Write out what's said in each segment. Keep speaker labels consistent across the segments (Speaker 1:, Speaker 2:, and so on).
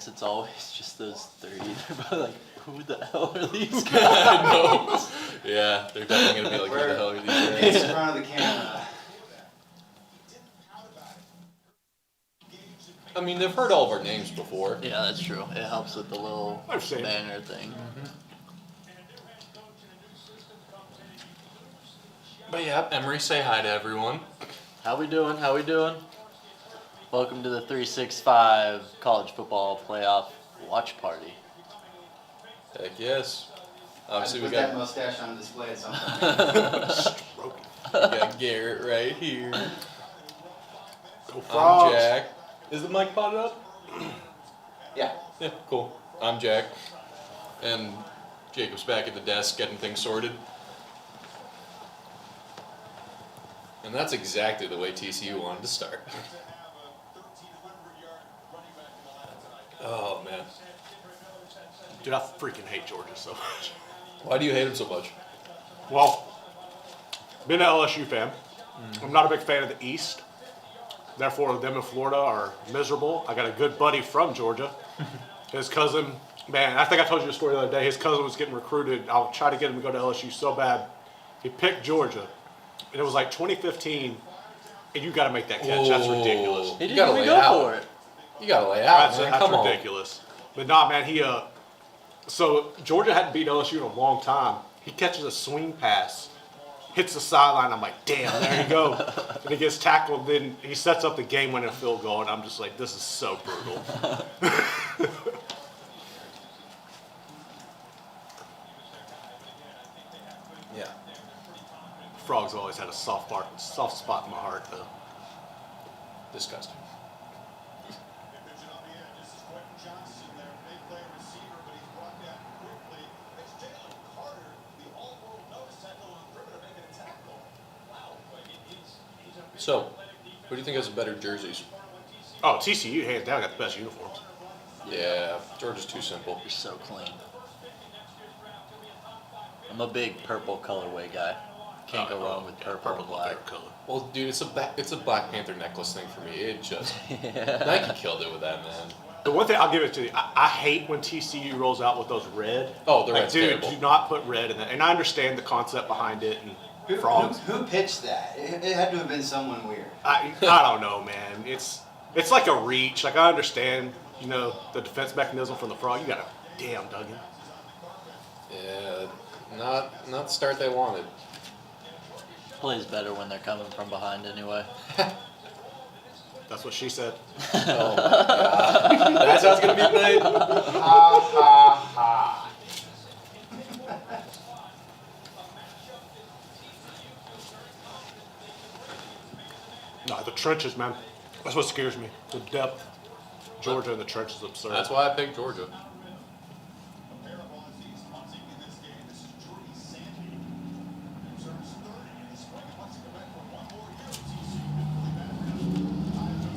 Speaker 1: defense, it's always just those three. They're like, who the hell are these guys?
Speaker 2: I know. Yeah, they're definitely going to be like, who the hell are these guys?
Speaker 3: It's in front of the camera.
Speaker 2: I mean, they've heard all of our names before.
Speaker 1: Yeah, that's true. It helps with the little banner thing.
Speaker 2: Mm-hmm. But yeah, Emory, say hi to everyone.
Speaker 1: How we doing? How we doing? Welcome to the 365 College Football Playoff Watch Party.
Speaker 2: Heck yes. Obviously,
Speaker 3: Put
Speaker 2: we got
Speaker 3: that mustache on display at some point.
Speaker 2: we got Garrett right here.
Speaker 4: Go Frogs.
Speaker 2: I'm Jack. Is the mic potted up?
Speaker 3: Yeah.
Speaker 2: Yeah, cool. I'm Jack. And Jacob's back at the desk getting things sorted. And that's exactly the way TCU wanted to start. Oh, man.
Speaker 4: Dude, I freaking hate Georgia so much.
Speaker 2: Why do you hate him so much?
Speaker 4: Well, been an LSU fan. I'm not a big fan of the East. Therefore, them in Florida are miserable. I got a good buddy from Georgia. His cousin, man, I think I told you the story the other day. His cousin was getting recruited. I'll try to get him to go to LSU so bad. He picked Georgia. And it was like 2015. And you got to make that catch. That's ridiculous.
Speaker 1: He
Speaker 2: You
Speaker 1: didn't
Speaker 2: gotta
Speaker 1: even
Speaker 2: lay
Speaker 1: go
Speaker 2: out.
Speaker 1: for it.
Speaker 2: You gotta lay out,
Speaker 4: That's,
Speaker 2: man.
Speaker 4: that's
Speaker 2: Come on.
Speaker 4: ridiculous. But nah, man, so Georgia hadn't beat LSU in a long time. He catches a swing pass, hits the sideline. I'm like, damn, there you go. And he gets tackled. Then he sets up the game-winning field goal, and I'm just like, this is so brutal.
Speaker 2: Yeah.
Speaker 4: Frogs always had a soft spot in my heart, though.
Speaker 2: Disgusting. So, who do you think has the better jerseys?
Speaker 4: Oh, TCU, hands down, got the best uniforms.
Speaker 2: Yeah, Georgia's too simple.
Speaker 1: You're so clean. I'm a big purple colorway guy. Can't go wrong with purple and black.
Speaker 4: Favorite color.
Speaker 2: Well, dude, it's a Black Panther necklace thing for me. It just Nike killed it with that, man.
Speaker 4: The one thing I'll give it to you, I hate when TCU rolls out with those red.
Speaker 2: Oh, the
Speaker 4: like,
Speaker 2: red's
Speaker 4: dude,
Speaker 2: terrible.
Speaker 4: do not put red in that. And I understand the concept behind it and frogs.
Speaker 3: Who pitched that? It had to have been someone weird.
Speaker 4: I don't know, man. It's like a reach. Like I understand, the defense mechanism from the frog. You got to damn Duggan.
Speaker 2: Yeah, not the start they wanted.
Speaker 1: Plays better when they're coming from behind anyway.
Speaker 4: That's what she said.
Speaker 2: Oh my god. That's how it's gonna be tonight.
Speaker 3: Ha ha ha.
Speaker 4: No, the trenches, man. That's what scares me. The depth. Georgia in the trenches is absurd.
Speaker 2: That's why I picked Georgia.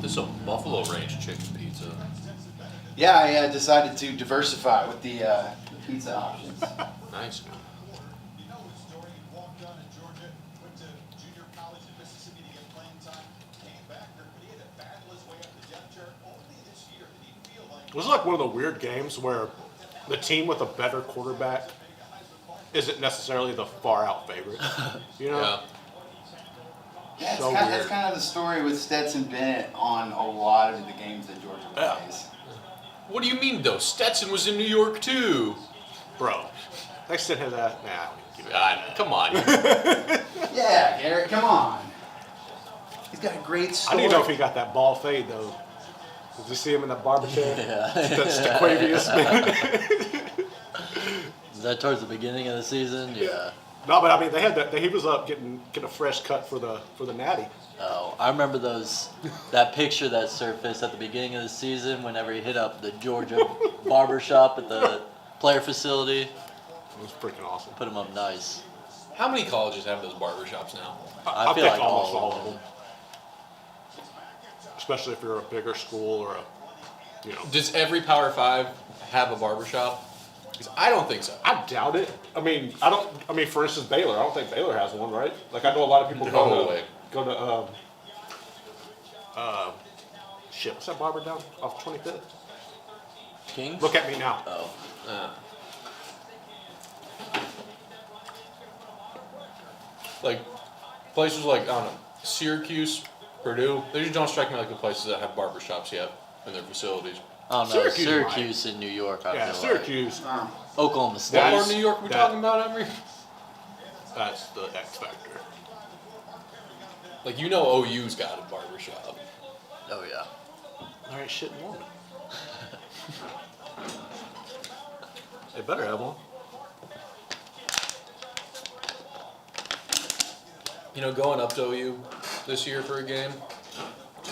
Speaker 2: This is a Buffalo Range chicken pizza.
Speaker 3: Yeah, I decided to diversify with the pizza options.
Speaker 2: Nice.
Speaker 4: It was like one of the weird games where the team with a better quarterback isn't necessarily the far out favorite.
Speaker 2: Yeah.
Speaker 3: Yeah,
Speaker 4: So
Speaker 3: that's
Speaker 4: weird.
Speaker 3: kind of the story with Stetson Bennett on a lot of the games that Georgia
Speaker 4: Yeah.
Speaker 3: plays.
Speaker 2: What do you mean though? Stetson was in New York too.
Speaker 4: Bro, they said his ass. Nah, give it.
Speaker 2: Come on.
Speaker 3: Yeah, Garrett, come on. He's got a great
Speaker 4: I
Speaker 3: story.
Speaker 4: didn't know if he got that ball fade though. Did you see him in that barber chair?
Speaker 1: Yeah.
Speaker 4: That's Stequavius.
Speaker 1: Is that towards the beginning of the season? Yeah.
Speaker 4: No, but I mean, they had that. He was up getting a fresh cut for the natty.
Speaker 1: Oh, I remember that picture that surfaced at the beginning of the season whenever he hit up the Georgia barbershop at the player facility.
Speaker 4: It was freaking awesome.
Speaker 1: Put him up nice.
Speaker 2: How many colleges have those barbershops now?
Speaker 1: I feel
Speaker 4: think
Speaker 1: like
Speaker 4: almost
Speaker 1: all
Speaker 4: all
Speaker 1: of
Speaker 4: of
Speaker 1: them.
Speaker 4: them. Especially if you're a bigger school or
Speaker 2: Does every Power 5 have a barbershop? Because I don't think so.
Speaker 4: I doubt it. I mean, for instance, Baylor. I don't think Baylor has one, right? Like I know a lot of people
Speaker 2: No way.
Speaker 4: go to what's that barber down off 25th?
Speaker 1: King?
Speaker 4: Look at me now.
Speaker 1: Oh.
Speaker 2: Like places like, I don't know, Syracuse, Purdue, they just don't strike me like the places that have barbershops yet in their facilities.
Speaker 1: I don't know.
Speaker 4: Syracuse
Speaker 1: Syracuse in New York, I
Speaker 4: Yeah,
Speaker 1: feel
Speaker 4: Syracuse.
Speaker 3: Oh.
Speaker 1: like. Oklahoma State.
Speaker 2: What part of New York we
Speaker 4: that-
Speaker 2: talking about, Emory?
Speaker 4: That's the X factor.
Speaker 2: Like, you know OU's got a barbershop.
Speaker 1: Oh, yeah.
Speaker 4: There ain't shit in Norman. They better have one.
Speaker 2: You know, going up to OU this year for a game,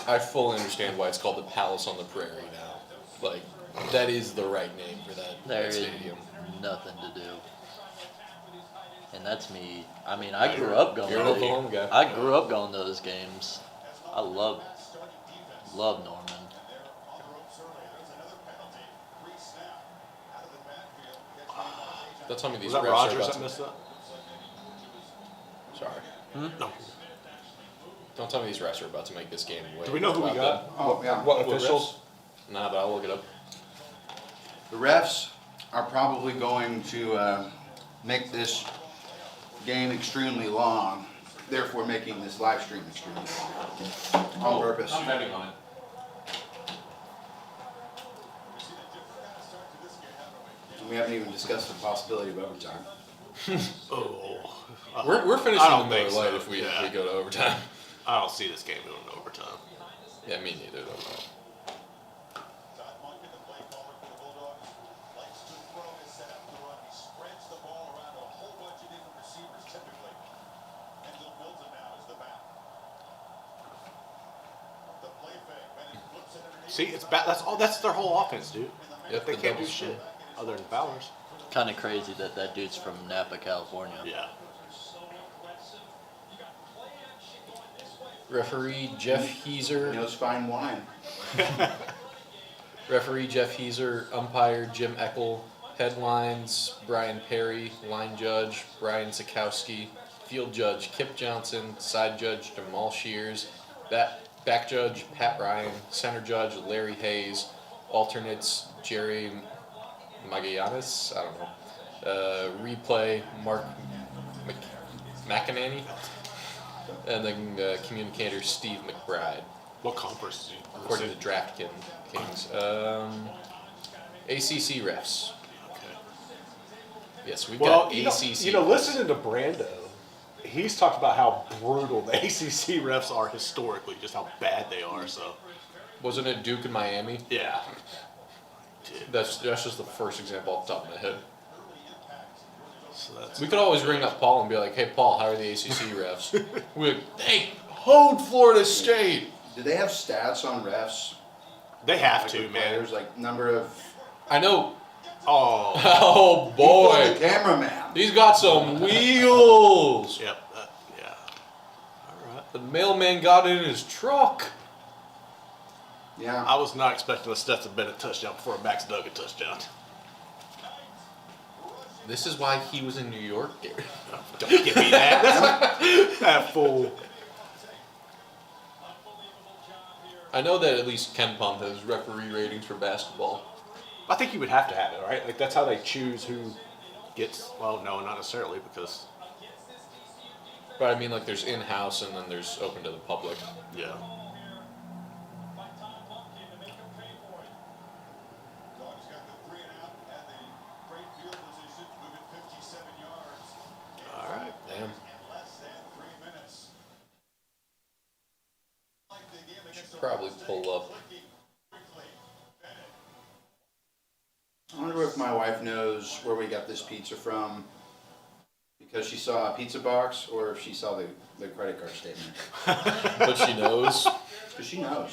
Speaker 2: I fully understand why it's called the Palace on the Prairie now. Like, that is the right name for that
Speaker 1: There is
Speaker 2: stadium.
Speaker 1: nothing to do. And that's me. I mean, I grew up going
Speaker 2: You're an
Speaker 1: to
Speaker 2: Oklahoma guy.
Speaker 1: I grew up going to those games. I love Norman.
Speaker 2: Don't tell me these
Speaker 4: Was that
Speaker 2: refs are
Speaker 4: Rogers
Speaker 2: about
Speaker 4: that
Speaker 2: to...
Speaker 4: missed that?
Speaker 2: Sorry.
Speaker 4: No.
Speaker 2: Don't tell me these refs are about to make this game way
Speaker 4: Do we know who we
Speaker 2: about
Speaker 4: got?
Speaker 3: Oh, yeah.
Speaker 2: What officials? Nah, but I'll look it up.
Speaker 3: The refs are probably going to make this game extremely long, therefore making this live stream extremely long. On purpose.
Speaker 2: I'm betting on it.
Speaker 3: And we haven't even discussed the possibility of overtime.
Speaker 4: Oh.
Speaker 2: We're finishing
Speaker 4: I
Speaker 2: the
Speaker 4: don't think
Speaker 2: Miller Lite
Speaker 4: so,
Speaker 2: if we
Speaker 4: yeah.
Speaker 2: go to overtime.
Speaker 4: I don't see this game going to overtime.
Speaker 2: Yeah, me neither. Though.
Speaker 4: See, it's bad. That's their whole offense, dude.
Speaker 2: Yep,
Speaker 4: They
Speaker 2: the
Speaker 4: can't do
Speaker 2: double
Speaker 4: shit
Speaker 2: swing.
Speaker 4: other than Bowers.
Speaker 1: Kind of crazy that dude's from Napa, California.
Speaker 4: Yeah.
Speaker 2: Referee Jeff
Speaker 3: He
Speaker 2: Heeser.
Speaker 3: knows fine wine.
Speaker 2: Referee Jeff Heeser. Umpire Jim Eckel. Headlines Brian Perry. Line judge Brian Sikowski. Field judge Kip Johnson. Side judge Jamal Shears. Back judge Pat Ryan. Center judge Larry Hayes. Alternates Jerry Magallanes. I don't know. Replay Mark McEnany. And then communicator Steve McBride,
Speaker 4: What conference is he?
Speaker 2: according to DraftKings. ACC refs.
Speaker 4: Okay.
Speaker 2: Yes, we've
Speaker 4: Well,
Speaker 2: got
Speaker 4: you know,
Speaker 2: ACC.
Speaker 4: listening to Brando, he's talked about how brutal the ACC refs are historically, just how bad they are. So,
Speaker 2: Wasn't it Duke and Miami?
Speaker 4: yeah.
Speaker 2: That's just the first example off the top of my head.
Speaker 4: So that's
Speaker 2: We could always ring up Paul and be like, "Hey, Paul, how are the ACC refs?" We're like, "They hoed Florida State."
Speaker 3: Do they have stats on refs?
Speaker 4: they have
Speaker 3: Like
Speaker 4: to,
Speaker 3: with
Speaker 4: man.
Speaker 3: players, like number of
Speaker 2: I know.
Speaker 4: Oh,
Speaker 2: Oh
Speaker 3: the
Speaker 2: boy,
Speaker 3: cameraman.
Speaker 2: he's got some wheels.
Speaker 4: yep. Yeah. All right.
Speaker 2: The mailman got in his truck.
Speaker 3: Yeah.
Speaker 4: I was not expecting a Stetson Bennett touchdown before a Max Duggan touchdown.
Speaker 2: This is why he was in New York, Garrett.
Speaker 4: Don't give me that. That fool.
Speaker 2: I know that at least Ken Pump has referee ratings for basketball.
Speaker 4: I think you would have to have it, right? Like that's how they choose who gets. Well, no, not necessarily because.
Speaker 2: But I mean, like, there's in-house and then there's open to the public.
Speaker 4: Yeah. All right.
Speaker 2: Damn. Should probably pull up.
Speaker 3: I wonder if my wife knows where we got this pizza from because she saw a pizza box or if she saw the credit card statement.
Speaker 2: But she knows.
Speaker 3: Because she knows.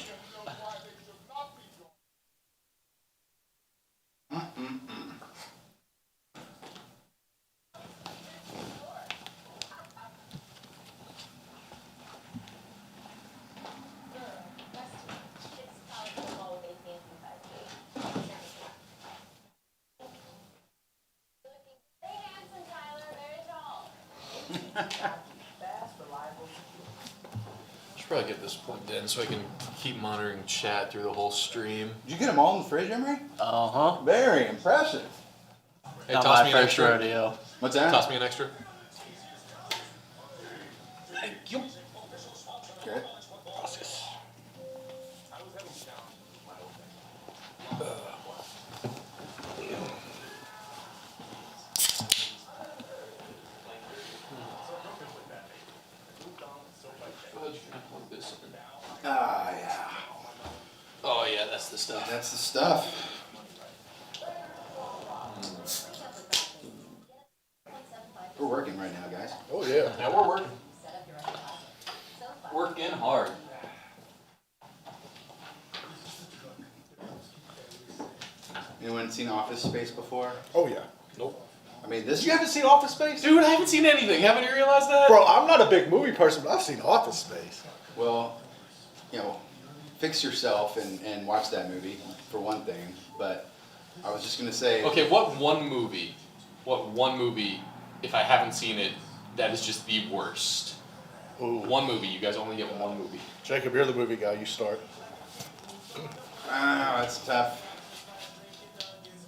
Speaker 2: Should probably get this plugged in so I can keep monitoring chat through the whole stream.
Speaker 3: Did you get them all in the fridge, Emory?
Speaker 1: Uh-huh.
Speaker 3: Very impressive.
Speaker 2: Hey,
Speaker 1: Not
Speaker 2: toss
Speaker 1: my
Speaker 2: me an
Speaker 1: first
Speaker 2: extra.
Speaker 1: rodeo.
Speaker 3: What's that?
Speaker 2: Toss me an extra. Thank you.
Speaker 3: Good. Ah, yeah.
Speaker 2: Oh yeah, that's the stuff.
Speaker 3: That's the stuff. We're working right now, guys.
Speaker 4: Oh yeah.
Speaker 2: Yeah, we're working. Working hard.
Speaker 3: Anyone seen Office Space before?
Speaker 4: Oh yeah.
Speaker 2: Nope.
Speaker 3: I mean, this.
Speaker 4: You haven't seen Office Space?
Speaker 2: Dude, I haven't seen anything. Haven't you realized that?
Speaker 4: Bro, I'm not a big movie person, but I've seen Office Space.
Speaker 3: Well, you know, fix yourself and watch that movie for one thing. But I was just gonna say.
Speaker 2: Okay, what one movie, if I haven't seen it, that is just the worst?
Speaker 4: Ooh.
Speaker 2: One movie, you guys only get one movie.
Speaker 4: Jacob, you're the movie guy. You start.
Speaker 3: Ah, that's tough.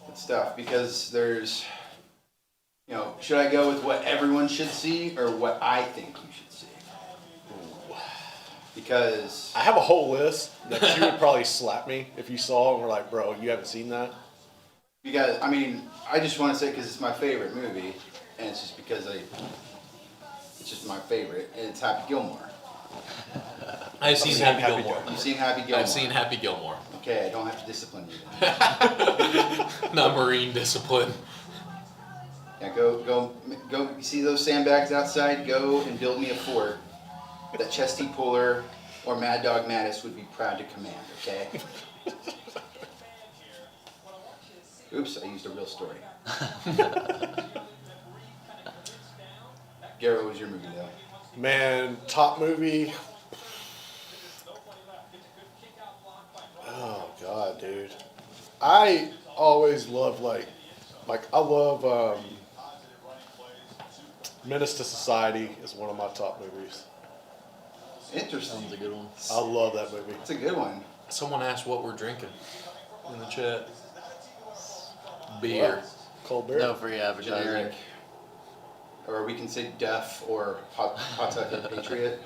Speaker 3: It's tough because there's, you know, should I go with what everyone should see or what I think you should see? Because
Speaker 4: I have a whole list that you would probably slap me if you saw and were like, bro, you haven't seen that?
Speaker 3: I mean, I just want to say because it's my favorite movie, and it's just because it's just my favorite, and it's Happy Gilmore.
Speaker 2: I've seen Happy Gilmore.
Speaker 3: You've seen Happy Gilmore?
Speaker 2: I've seen Happy Gilmore.
Speaker 3: Okay, I don't have to discipline you then.
Speaker 2: Not Marine discipline.
Speaker 3: Yeah, go. You see those sandbags outside? Go and build me a fort that Chesty Puller or Mad Dog Mattis would be proud to command. Okay. Oops, I used a real story. Garrett, what was your movie though?
Speaker 4: Man, top movie. Oh god, dude. I always love I love Menace to Society is one of my top movies.
Speaker 3: Interesting.
Speaker 1: Sounds a good one.
Speaker 4: I love that movie.
Speaker 3: It's a good one.
Speaker 2: Someone asked what we're drinking in the chat. Beer.
Speaker 4: Cold beer.
Speaker 1: No free advertising.
Speaker 3: Generic. Or we can say Duff or Pawtucket Patriot.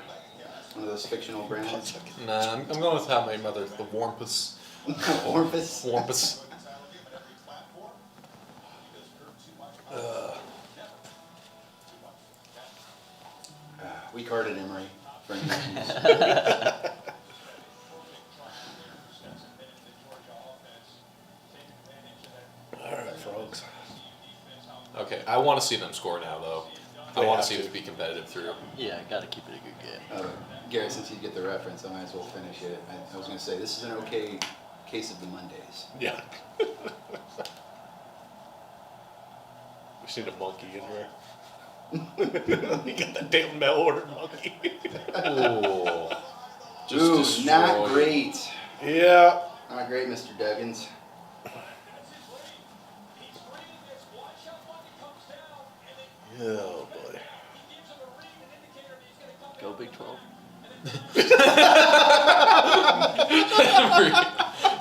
Speaker 3: One of those fictional brands.
Speaker 2: Nah, I'm going with How I Met Your Mother, the Wampus.
Speaker 3: Orpus.
Speaker 2: Wampus.
Speaker 3: We carded Emory for instance.
Speaker 4: Alright, frogs.
Speaker 2: Okay, I want to see them score now, though. I
Speaker 4: They
Speaker 2: want
Speaker 4: have
Speaker 2: to see
Speaker 4: to.
Speaker 2: this be competitive through.
Speaker 1: Yeah, gotta keep it a good game.
Speaker 3: Garrett, since you get the reference, I might as well finish it. I was going to say, this is an okay case of the Mondays.
Speaker 4: Yeah. We seen a monkey in here. You got that damn mail order monkey.
Speaker 2: Ooh.
Speaker 3: Ooh,
Speaker 2: destroyed.
Speaker 3: not great.
Speaker 4: Yeah.
Speaker 3: Not great, Mr. Duggins.
Speaker 4: Oh boy.
Speaker 1: Go Big 12.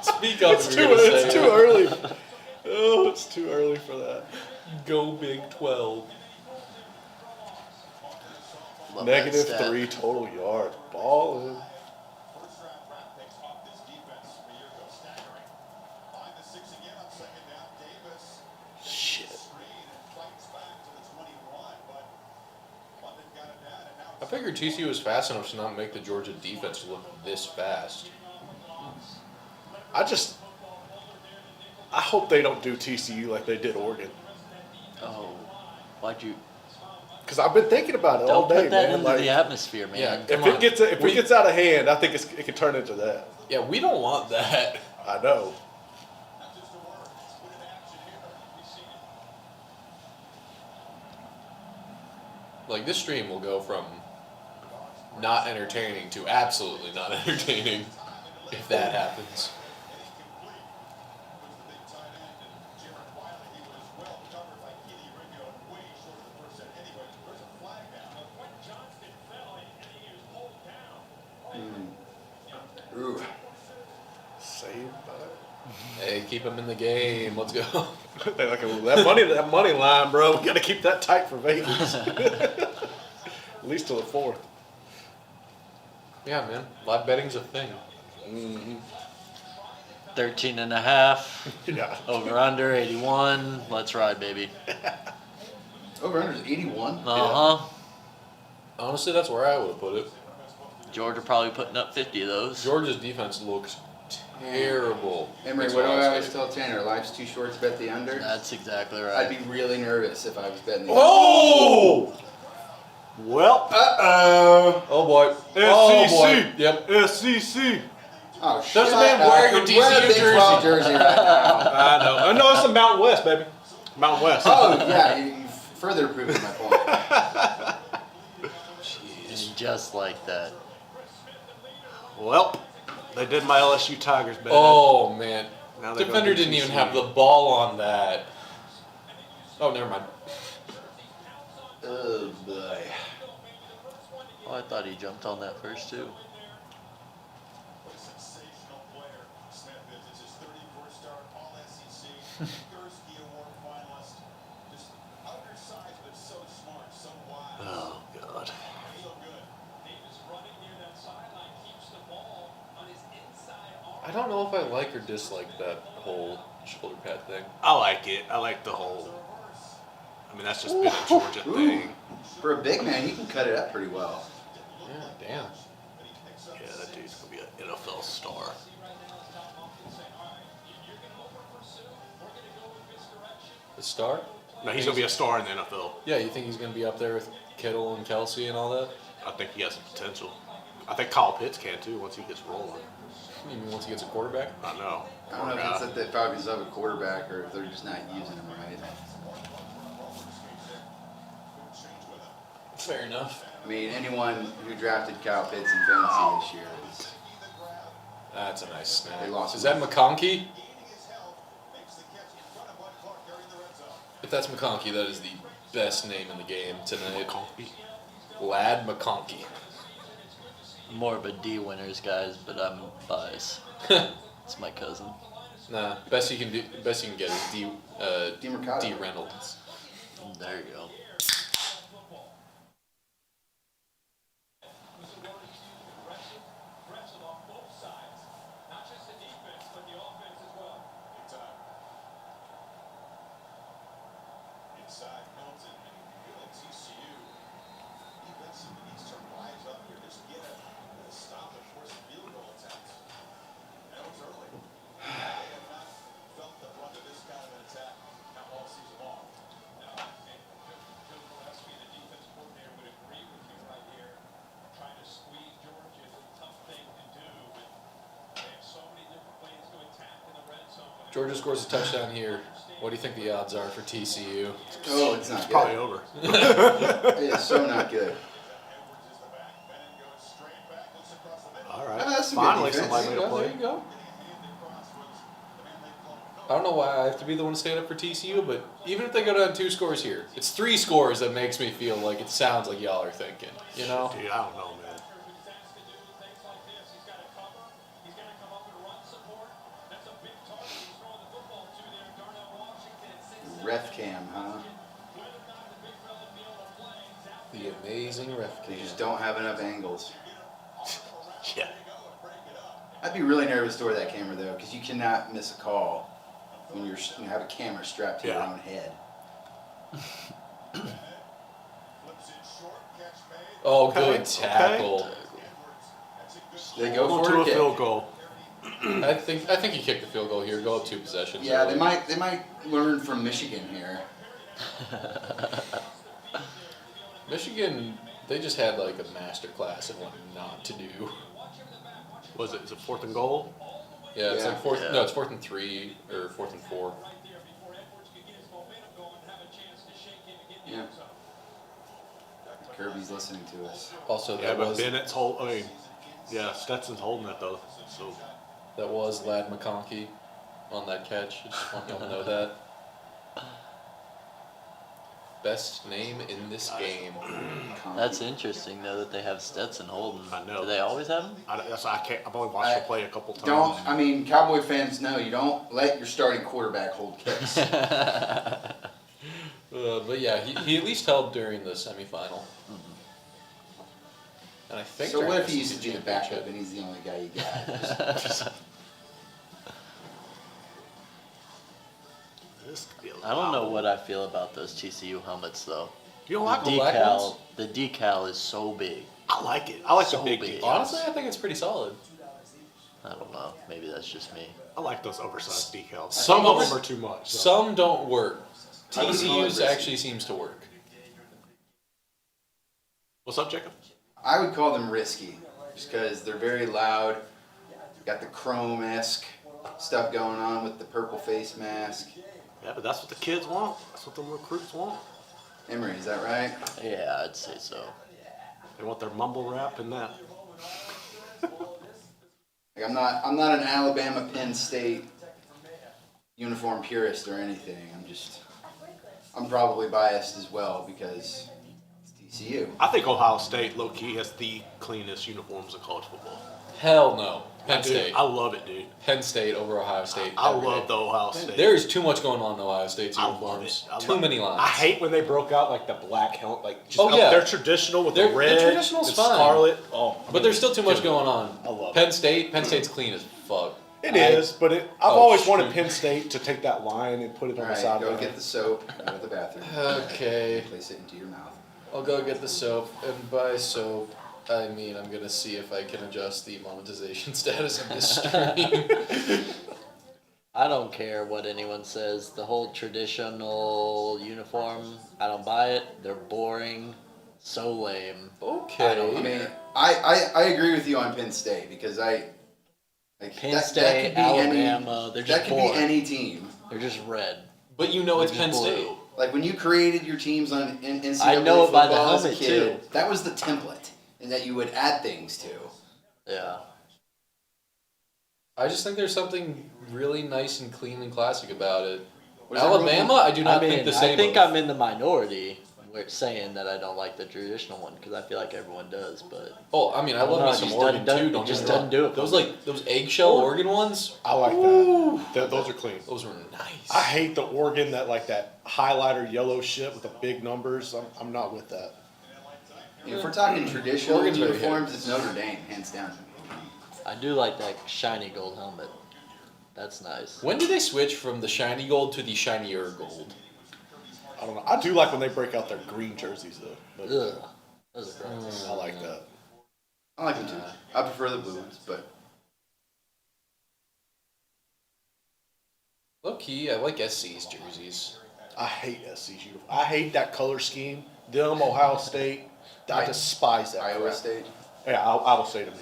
Speaker 2: Speak up.
Speaker 4: It's
Speaker 2: if
Speaker 4: too,
Speaker 2: you're gonna say
Speaker 4: it's too
Speaker 2: it.
Speaker 4: early. Oh, it's too early for that.
Speaker 2: Go Big 12.
Speaker 1: Love that
Speaker 4: Negative
Speaker 1: stat.
Speaker 4: 3 total yards. Ballin'. Shit.
Speaker 2: I figured TCU was fast enough to not make the Georgia defense look this fast.
Speaker 4: I hope they don't do TCU like they did Oregon.
Speaker 1: Oh, why'd you?
Speaker 4: Because I've been thinking about it
Speaker 1: Don't
Speaker 4: all day,
Speaker 1: put that
Speaker 4: man.
Speaker 1: into
Speaker 4: Like,
Speaker 1: the atmosphere, man.
Speaker 2: Yeah,
Speaker 4: if
Speaker 2: come
Speaker 4: it
Speaker 2: on.
Speaker 4: gets if it gets out of hand, I think it can turn into that.
Speaker 2: Yeah, we don't want that.
Speaker 4: I know.
Speaker 2: Like, this stream will go from not entertaining to absolutely not entertaining if that happens. keep him in the game. Let's go.
Speaker 4: They're like, that money line, bro. We got to keep that tight for Vegas. At least till the fourth.
Speaker 2: Yeah, man. Live betting's a thing.
Speaker 1: 13.5.
Speaker 4: Yeah.
Speaker 1: Over under 81. Let's ride, baby.
Speaker 3: Over under is 81.
Speaker 1: Uh-huh.
Speaker 2: Honestly, that's where I would have put it.
Speaker 1: Georgia probably putting up 50 of those.
Speaker 2: Georgia's defense looks terrible.
Speaker 3: Emery,
Speaker 2: That's
Speaker 3: what do
Speaker 2: all
Speaker 3: I
Speaker 2: I'll
Speaker 3: always
Speaker 2: say.
Speaker 3: tell Tanner? Life's too short to bet the under.
Speaker 1: That's exactly right.
Speaker 3: I'd be really nervous if I was betting the
Speaker 4: Oh! Well,
Speaker 3: Uh-oh.
Speaker 2: Oh boy.
Speaker 4: SEC.
Speaker 2: Oh boy. Yep.
Speaker 4: SEC.
Speaker 3: Oh, shit.
Speaker 2: There's a man wearing a
Speaker 3: Wearing a
Speaker 2: TCU
Speaker 3: Big 12 jersey right now.
Speaker 4: I know. I know it's the Mountain West, baby. Mountain West.
Speaker 3: Oh, yeah. You've further proven my point.
Speaker 1: And just like that.
Speaker 4: Well, they did my LSU Tigers bad.
Speaker 2: Oh man.
Speaker 4: Now they're
Speaker 2: Defender
Speaker 4: gonna do
Speaker 2: didn't even
Speaker 4: TCU.
Speaker 2: have the ball on that. Oh, never mind.
Speaker 3: Oh, boy.
Speaker 1: Oh, I thought he jumped on that first, too.
Speaker 5: Sensational player. Smith is his 34th start All SEC. Gursky Award finalist. Just undersized but so smart, so wise.
Speaker 4: Oh, God.
Speaker 5: So good. Davis running near that sideline keeps the ball on his inside arm.
Speaker 2: I don't know if I like or dislike that whole shoulder pad thing.
Speaker 4: I like it. I like the whole. I mean, that's just been a Georgia thing.
Speaker 3: For a big man, he can cut it up pretty well.
Speaker 2: Yeah, damn.
Speaker 4: Yeah, that dude's going to be an NFL star.
Speaker 2: The star?
Speaker 4: No, he's going to be a star in the NFL.
Speaker 2: Yeah, you think he's going to be up there with Kittle and Kelsey and all that?
Speaker 4: I think he has the potential. I think Kyle Pitts can, too, once he gets rolling.
Speaker 2: You mean once he gets a quarterback?
Speaker 4: I know.
Speaker 3: I don't know if it's that they probably have a quarterback or if they're just not using him right.
Speaker 2: Fair enough.
Speaker 3: I mean, anyone who drafted Kyle Pitts in fantasy this year is.
Speaker 2: That's a nice snap.
Speaker 3: They lost
Speaker 2: Is that McConkey?
Speaker 5: Makes the catch in front of Bud Clark there in the red zone.
Speaker 2: If that's McConkey, that is the best name in the game tonight. Lad McConkey.
Speaker 1: More of a D winners, guys, but I'm biased. It's my cousin.
Speaker 2: Nah, best you can do. Best you can get is
Speaker 3: D. Mercado.
Speaker 2: D Reynolds.
Speaker 1: There you go.
Speaker 5: Inside Milton, and you feel like TCU defense needs to rise up here, just get a stop and force a field goal attempt. That was early. They have not felt the brunt of this kind of an attack now all season long. Now, I think Bill Gillespie, the defense coordinator, would agree with you right here. Trying to squeeze Georgia is a tough thing to do, but they have so many different ways to attack in the red zone.
Speaker 2: Georgia scores a touchdown here. What do you think the odds are for TCU?
Speaker 3: Oh, it's not
Speaker 4: It's
Speaker 3: good.
Speaker 4: probably over.
Speaker 3: It is so not good.
Speaker 5: Edwards is the back. Bennett goes straight back, looks across the middle.
Speaker 4: All right.
Speaker 3: Oh, that's some good
Speaker 4: Finally,
Speaker 3: defense.
Speaker 4: somebody
Speaker 2: There
Speaker 4: made
Speaker 2: you
Speaker 4: a
Speaker 2: go. There
Speaker 4: play.
Speaker 2: you go.
Speaker 5: Cross was the man they called.
Speaker 2: I don't know why I have to be the one to stand up for TCU, but even if they go down 2 scores here, it's 3 scores that makes me feel like it sounds like y'all are thinking. You know?
Speaker 4: Dude, I don't know, man.
Speaker 3: Ref cam, huh?
Speaker 2: The amazing ref
Speaker 3: They
Speaker 2: cam.
Speaker 3: just don't have enough angles.
Speaker 4: Yeah.
Speaker 3: I'd be really nervous to wear that camera though, because you cannot miss a call when you have a camera strapped to your
Speaker 4: Yeah.
Speaker 3: own head.
Speaker 5: Flips it short, catch made.
Speaker 2: Oh,
Speaker 4: Okay,
Speaker 2: good
Speaker 4: okay.
Speaker 2: tackle.
Speaker 3: They go
Speaker 4: Go
Speaker 3: for
Speaker 4: to
Speaker 3: a
Speaker 4: a
Speaker 3: kick.
Speaker 4: field goal.
Speaker 2: I think you kick the field goal here. Go up 2 possessions.
Speaker 3: Yeah,
Speaker 2: early.
Speaker 3: they might learn from Michigan here.
Speaker 2: Michigan, they just had like a master class in what not to do.
Speaker 4: Was it? Is it 4th and goal?
Speaker 2: Yeah, it's
Speaker 3: Yeah.
Speaker 2: like fourth.
Speaker 1: Yeah.
Speaker 2: No, it's 4th and 3 or 4th and 4.
Speaker 3: Yeah. Kirby's listening to us.
Speaker 2: Also,
Speaker 4: Yeah,
Speaker 2: that
Speaker 4: but
Speaker 2: was
Speaker 4: Bennett's yeah, Stetson's holding it though. So
Speaker 2: Lad McConkey on that catch. I just want y'all to know that. Best name in this game.
Speaker 1: That's interesting though that they have Stetson Holden.
Speaker 4: I know.
Speaker 1: Do they always have him?
Speaker 4: I've only watched him play a couple times.
Speaker 3: Cowboy fans know you don't let your starting quarterback hold kicks.
Speaker 2: But yeah, he at least held during the semifinal. And I think.
Speaker 3: So
Speaker 2: during
Speaker 3: what if
Speaker 2: the
Speaker 3: he used to
Speaker 2: SEC
Speaker 3: be the backup
Speaker 2: championship.
Speaker 3: and he's the only guy you got?
Speaker 4: This could be a
Speaker 1: I don't know
Speaker 4: lot.
Speaker 1: what I feel about those TCU helmets though.
Speaker 4: You don't like
Speaker 1: The
Speaker 4: the
Speaker 2: black ones?
Speaker 1: decal is so big.
Speaker 4: I like it. I like
Speaker 1: So
Speaker 4: the big
Speaker 1: big.
Speaker 4: decals.
Speaker 2: Honestly, I think it's pretty solid.
Speaker 1: I don't know. Maybe that's just me.
Speaker 4: I like those oversized decals.
Speaker 2: Some
Speaker 4: Some of
Speaker 2: overs-
Speaker 4: them are too much. So.
Speaker 2: Some don't work.
Speaker 3: I would call it
Speaker 2: TCU's
Speaker 3: risky.
Speaker 2: actually seems to work.
Speaker 4: What's up, Jacob?
Speaker 3: I would call them risky, just because they're very loud. Got the chrome-esque stuff going on with the purple face mask.
Speaker 4: Yeah, but that's what the kids want. That's what the recruits want.
Speaker 3: Emory, is that right?
Speaker 1: Yeah, I'd say so.
Speaker 4: They want their mumble rap and that.
Speaker 3: Like I'm not an Alabama Penn State uniform purist or anything. I'm probably biased as well because it's TCU.
Speaker 4: I think Ohio State, low key, has the cleanest uniforms in college football.
Speaker 2: Hell no. Penn
Speaker 4: Dude,
Speaker 2: State.
Speaker 4: I love it, dude.
Speaker 2: Penn State over Ohio State.
Speaker 4: I
Speaker 2: every
Speaker 4: love
Speaker 2: day.
Speaker 4: the Ohio State.
Speaker 2: There's too much going on in Ohio State's
Speaker 4: I love
Speaker 2: uniforms.
Speaker 4: it. I
Speaker 2: Too
Speaker 4: love
Speaker 2: many
Speaker 4: it.
Speaker 2: lines.
Speaker 4: I hate when they broke out like the black helmet, like just
Speaker 2: Oh, yeah.
Speaker 4: they're traditional with
Speaker 2: They're-
Speaker 4: the
Speaker 2: they're
Speaker 4: red,
Speaker 2: traditional's
Speaker 4: and
Speaker 2: fine.
Speaker 4: scarlet. Oh,
Speaker 2: But there's still too much going on.
Speaker 4: I love
Speaker 2: Penn State's clean as fuck.
Speaker 4: It is, but I've
Speaker 2: Oh,
Speaker 4: always wanted
Speaker 2: shoot.
Speaker 4: Penn State to take that line and put it
Speaker 3: All
Speaker 4: on the
Speaker 3: right,
Speaker 4: sideline.
Speaker 3: go get the soap out of the bathroom.
Speaker 2: Okay.
Speaker 3: Place it into your mouth.
Speaker 2: I'll go get the soap, and by soap, I mean I'm gonna see if I can adjust the monetization status of this stream.
Speaker 1: I don't care what anyone says. The whole traditional uniform, I don't buy it. They're boring, so lame.
Speaker 2: Okay.
Speaker 3: I mean, I agree with you on Penn State because
Speaker 1: Penn State, Alabama, they're just
Speaker 3: that could
Speaker 1: boring.
Speaker 3: be any team.
Speaker 1: They're just red.
Speaker 2: But you know it's
Speaker 1: They're
Speaker 2: Penn
Speaker 1: just
Speaker 2: State.
Speaker 1: blue.
Speaker 3: Like when you created your teams on NCAA
Speaker 1: I know it by the
Speaker 3: football as a
Speaker 1: helmet,
Speaker 3: kid,
Speaker 1: too.
Speaker 3: that was the template, and that you would add things to.
Speaker 1: Yeah.
Speaker 2: I just think there's something really nice and clean and classic about it.
Speaker 3: What does everyone
Speaker 2: Alabama, I do not
Speaker 1: I mean,
Speaker 2: think the same.
Speaker 1: I think
Speaker 2: of.
Speaker 1: I'm in the minority with saying that I don't like the traditional one because I feel like everyone does, but
Speaker 2: Oh, I mean, I
Speaker 1: I don't
Speaker 2: love
Speaker 1: know,
Speaker 2: me
Speaker 1: it
Speaker 2: some
Speaker 1: just
Speaker 2: Oregon
Speaker 1: doesn't-
Speaker 2: too. Don't
Speaker 1: it just
Speaker 2: get me wrong.
Speaker 1: doesn't do it for
Speaker 2: Those
Speaker 1: me.
Speaker 2: like those eggshell Oregon ones.
Speaker 4: I like
Speaker 2: Ooh.
Speaker 4: that. Those are clean.
Speaker 2: Those were nice.
Speaker 4: I hate the Oregon that highlighter yellow shit with the big numbers. I'm not with that.
Speaker 3: If we're talking traditional
Speaker 2: Oregon's very
Speaker 3: uniforms, it's Notre Dame, hands down.
Speaker 1: I do like that shiny gold helmet. That's nice.
Speaker 2: When did they switch from the shiny gold to the shinier gold?
Speaker 4: I don't know. I do like when they break out their green jerseys though. But
Speaker 1: Ugh. Those are gross.
Speaker 4: I like that.
Speaker 3: I like them too. I prefer the blue ones, but
Speaker 2: Low key, I like SC's jerseys.
Speaker 4: I hate SC's uniform. I hate that color scheme. Them, Ohio State. I despise that.
Speaker 3: Iowa
Speaker 4: crap.
Speaker 3: State.
Speaker 4: Yeah, Iowa State to me.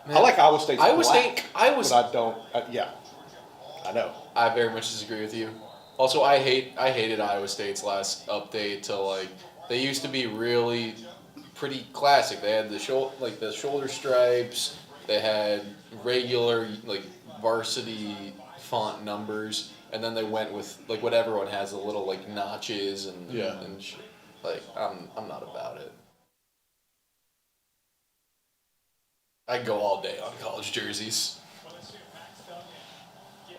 Speaker 2: Man,
Speaker 4: I like Iowa State's
Speaker 2: Iowa
Speaker 4: black,
Speaker 2: State.
Speaker 4: but I don't. Yeah, I know.
Speaker 2: I very much disagree with you. Also, I hated Iowa State's last update to like they used to be really pretty classic. They had the shoulder stripes. They had regular like varsity font numbers, and then they went with like what everyone has, the little like notches and
Speaker 4: Yeah.
Speaker 2: and shit. Like I'm not about it. I go all day on college jerseys.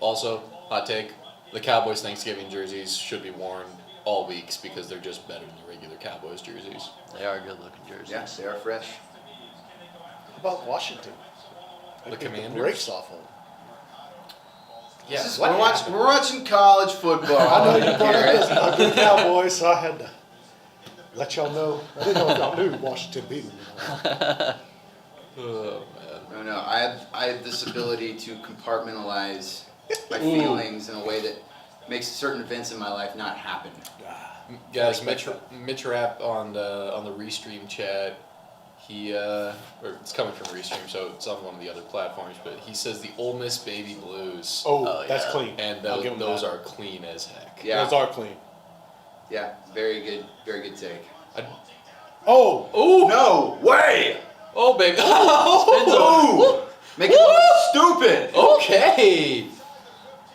Speaker 2: Also, hot take: the Cowboys Thanksgiving jerseys should be worn all weeks because they're just better than the regular Cowboys jerseys.
Speaker 1: They are good looking jerseys.
Speaker 3: Yes, they are fresh.
Speaker 4: How about Washington? They
Speaker 2: The
Speaker 4: take
Speaker 2: Commanders?
Speaker 4: brakes off them.
Speaker 2: Yeah,
Speaker 3: We're watching college football.
Speaker 4: I know you brought
Speaker 3: Garrett.
Speaker 4: up the Cowboys, so I had to let y'all know. I didn't know if y'all knew Washington beat them.
Speaker 2: Oh man.
Speaker 3: No, I have this ability to compartmentalize my feelings in a way that makes certain events in my life not happen.
Speaker 2: Guys, Mitch Rapp on the Restream chat. He or it's coming from Restream, so it's on one of the other platforms. But he says the Ole Miss Baby Blues,
Speaker 4: Oh,
Speaker 1: Oh,
Speaker 4: that's
Speaker 1: yeah.
Speaker 4: clean.
Speaker 2: and
Speaker 4: I'll give 'em
Speaker 2: those
Speaker 4: that.
Speaker 2: are clean as heck.
Speaker 3: Yeah,
Speaker 4: Those are clean.
Speaker 3: yeah, very good take.
Speaker 4: Oh,
Speaker 2: Oh
Speaker 3: No way!
Speaker 2: oh baby.
Speaker 3: Ooh! Make it look stupid.
Speaker 2: Okay.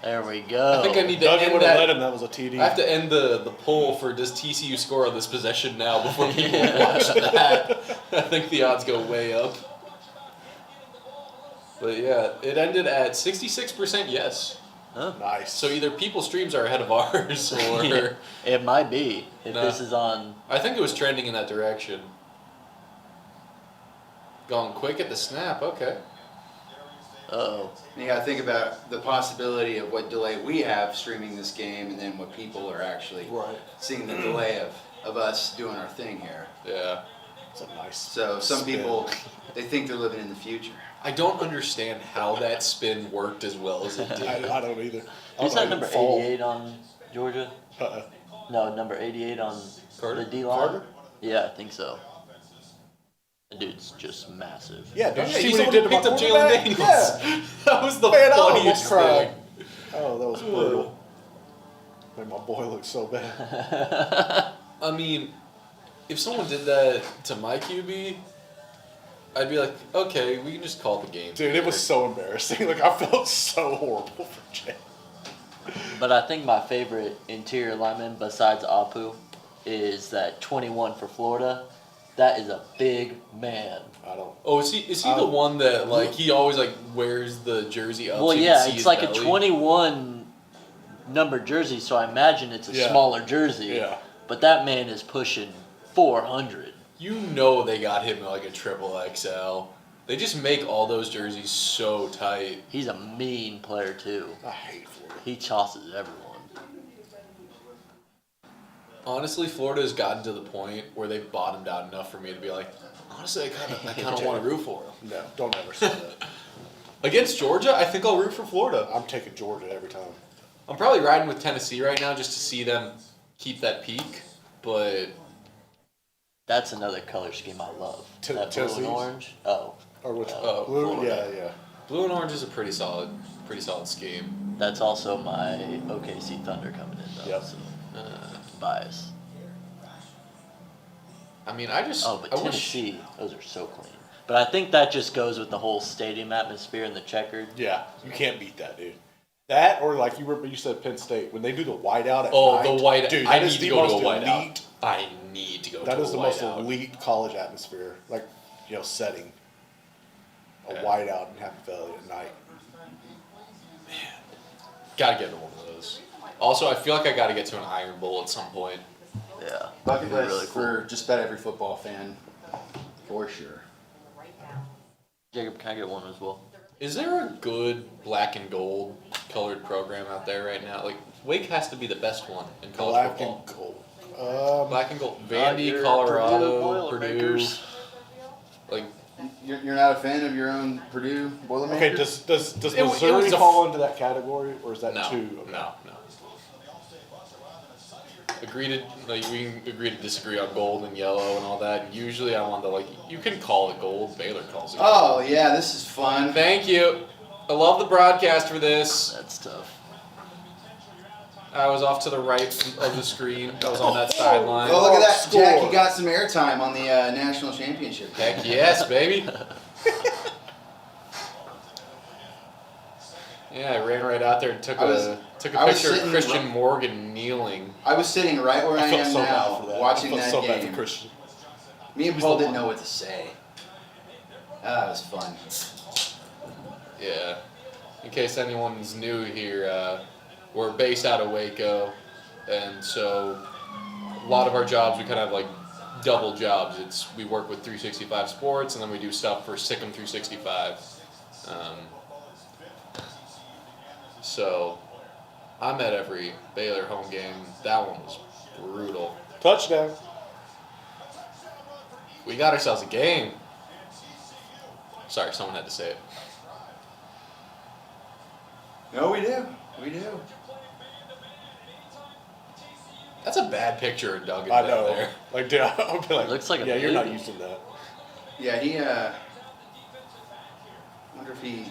Speaker 1: There we go.
Speaker 2: I think I need to
Speaker 4: Duggan
Speaker 2: end
Speaker 4: would have let
Speaker 2: that.
Speaker 4: him. That was a TD.
Speaker 2: I have to end the poll for does TCU score on this possession now before people watch that. I think the odds go way up. But yeah, it ended at 66% yes.
Speaker 1: Huh?
Speaker 4: Nice.
Speaker 2: So either people's streams are ahead of ours, or
Speaker 1: Yeah, it might be if
Speaker 2: Nah.
Speaker 1: this is on.
Speaker 2: I think it was trending in that direction. Gone quick at the snap. Okay.
Speaker 1: Oh,
Speaker 3: You gotta think about the possibility of what delay we have streaming this game and then what people are actually
Speaker 4: Right.
Speaker 3: seeing the delay of us doing our thing here.
Speaker 2: Yeah.
Speaker 4: It's a nice.
Speaker 3: So some
Speaker 4: spin.
Speaker 3: people, they think they're living in the future.
Speaker 2: I don't understand how that spin worked as well as it did.
Speaker 4: I don't either. I
Speaker 1: who's
Speaker 4: don't
Speaker 1: that
Speaker 4: know,
Speaker 1: number
Speaker 4: fall.
Speaker 1: 88 on Georgia?
Speaker 4: Uh-uh.
Speaker 1: No, number 88 on
Speaker 2: Carter?
Speaker 1: the D line.
Speaker 4: Carter?
Speaker 1: Yeah, I think so. The dude's just massive.
Speaker 4: Yeah,
Speaker 2: Oh,
Speaker 4: did you
Speaker 2: yeah,
Speaker 4: see
Speaker 2: he's
Speaker 4: what
Speaker 2: the
Speaker 4: he
Speaker 2: one
Speaker 4: did
Speaker 2: who
Speaker 4: to my
Speaker 2: picked up Jalen
Speaker 4: quarterback?
Speaker 2: Daniels.
Speaker 4: Yeah.
Speaker 2: That was the
Speaker 4: Man, I
Speaker 2: funniest
Speaker 4: almost cried.
Speaker 2: thing.
Speaker 4: Oh, that was brutal. Made my boy look so bad.
Speaker 2: I mean, if someone did that to my QB, I'd be like, okay, we can just call the game.
Speaker 4: Dude, it was so embarrassing. Like, I felt so horrible for Jay.
Speaker 1: But I think my favorite interior lineman besides Apu is that 21 for Florida. That is a big man.
Speaker 4: I don't.
Speaker 2: Oh, is he the one that like he always like wears the jersey up?
Speaker 1: Well,
Speaker 2: so you
Speaker 1: yeah,
Speaker 2: can see
Speaker 1: it's
Speaker 2: his
Speaker 1: like
Speaker 2: belly?
Speaker 1: a 21 number jersey, so I imagine it's a
Speaker 4: Yeah.
Speaker 1: smaller jersey.
Speaker 4: Yeah.
Speaker 1: But that man is pushing 400.
Speaker 2: You know they got him like a triple XL. They just make all those jerseys so tight.
Speaker 1: He's a mean player too.
Speaker 4: I hate Florida.
Speaker 1: He tosses everyone.
Speaker 2: Honestly, Florida has gotten to the point where they've bottomed out enough for me to be like, honestly, I kind of want to root for them.
Speaker 4: No, don't ever say that.
Speaker 2: Against Georgia, I think I'll root for Florida.
Speaker 4: I'm taking Georgia every time.
Speaker 2: I'm probably riding with Tennessee right now just to see them keep that peak, but
Speaker 1: That's another color scheme I love. That blue and
Speaker 4: Tennessee's?
Speaker 1: orange. Oh,
Speaker 4: Or which?
Speaker 2: Oh,
Speaker 4: Blue?
Speaker 1: Florida.
Speaker 4: Yeah, yeah.
Speaker 2: blue and orange is a pretty solid scheme.
Speaker 1: that's also my OKC Thunder coming in though.
Speaker 4: Yep.
Speaker 1: So, bias.
Speaker 2: I mean, I
Speaker 1: Oh, but
Speaker 2: wish
Speaker 1: Tennessee, those are so clean. But I think that just goes with the whole stadium atmosphere and the checkered.
Speaker 4: Yeah, you can't beat that, dude. That or like you said, Penn State when they do the whiteout at
Speaker 2: Oh,
Speaker 4: night.
Speaker 2: the white.
Speaker 4: Dude,
Speaker 2: I
Speaker 4: that is
Speaker 2: need to
Speaker 4: the
Speaker 2: go to
Speaker 4: most
Speaker 2: a whiteout.
Speaker 4: elite.
Speaker 2: I need to go
Speaker 4: That
Speaker 2: to a
Speaker 4: is the most
Speaker 2: whiteout.
Speaker 4: elite college atmosphere, like setting. A
Speaker 2: Yeah.
Speaker 4: whiteout in Happy Valley at night.
Speaker 2: Gotta get to one of those. Also, I feel like I gotta get to an Iron Bowl at some point.
Speaker 1: Yeah.
Speaker 3: Bucket
Speaker 1: It'd be
Speaker 3: list
Speaker 1: really cool.
Speaker 3: for just about every football fan, for sure.
Speaker 1: Jacob, can I get one as well?
Speaker 2: Is there a good black and gold colored program out there right now? Like Wake has to be the best one in college
Speaker 4: Black
Speaker 2: football.
Speaker 4: and gold.
Speaker 2: Black and gold.
Speaker 1: Not
Speaker 2: Vandy,
Speaker 1: your
Speaker 2: Colorado,
Speaker 1: Purdue
Speaker 2: Purdue.
Speaker 1: Boilermakers.
Speaker 2: Like
Speaker 3: You're not a fan of your own Purdue Boilermakers?
Speaker 4: Okay, does
Speaker 2: It
Speaker 4: Missouri
Speaker 2: was a-
Speaker 4: fall into that category, or is that
Speaker 2: no,
Speaker 4: two? Okay.
Speaker 2: no. We can agree to disagree on gold and yellow and all that. Usually I'm on the you can call it gold. Baylor calls it gold.
Speaker 3: Oh, yeah, this is fun.
Speaker 2: Thank you. I love the broadcast for this.
Speaker 1: That's tough.
Speaker 2: I was off to the right of the screen. I was on that sideline.
Speaker 3: Oh, look at that.
Speaker 4: Score.
Speaker 3: Jackie got some airtime on the national championship.
Speaker 2: Heck yes, baby. Yeah, I ran right out there and took
Speaker 3: I was-
Speaker 2: a
Speaker 3: I was
Speaker 2: picture of
Speaker 3: sitting
Speaker 2: Christian
Speaker 3: right-
Speaker 2: Morgan kneeling.
Speaker 3: I was sitting right where I,
Speaker 4: I felt
Speaker 3: am
Speaker 4: so bad
Speaker 3: now,
Speaker 4: for that.
Speaker 3: watching
Speaker 4: I
Speaker 3: that
Speaker 4: felt so bad
Speaker 3: game.
Speaker 4: for Christian.
Speaker 3: Me and Paul didn't know what to say. That was fun.
Speaker 2: Yeah. In case anyone's new here, we're based out of Waco, and so a lot of our jobs we kind of have double jobs. We work with 365 Sports, and then we do stuff for Sikkim 365. So I'm at every Baylor home game. That one was brutal.
Speaker 4: Touchdown.
Speaker 2: We got ourselves a game. Sorry, someone had to say it.
Speaker 3: No, we do. We do.
Speaker 2: That's a bad picture of Duggan
Speaker 4: I
Speaker 2: down
Speaker 4: know.
Speaker 2: there.
Speaker 4: Like, dude, I'll be like,
Speaker 1: Looks like a
Speaker 4: yeah, you're not
Speaker 1: baby.
Speaker 4: using that.
Speaker 3: Yeah, he, wonder if he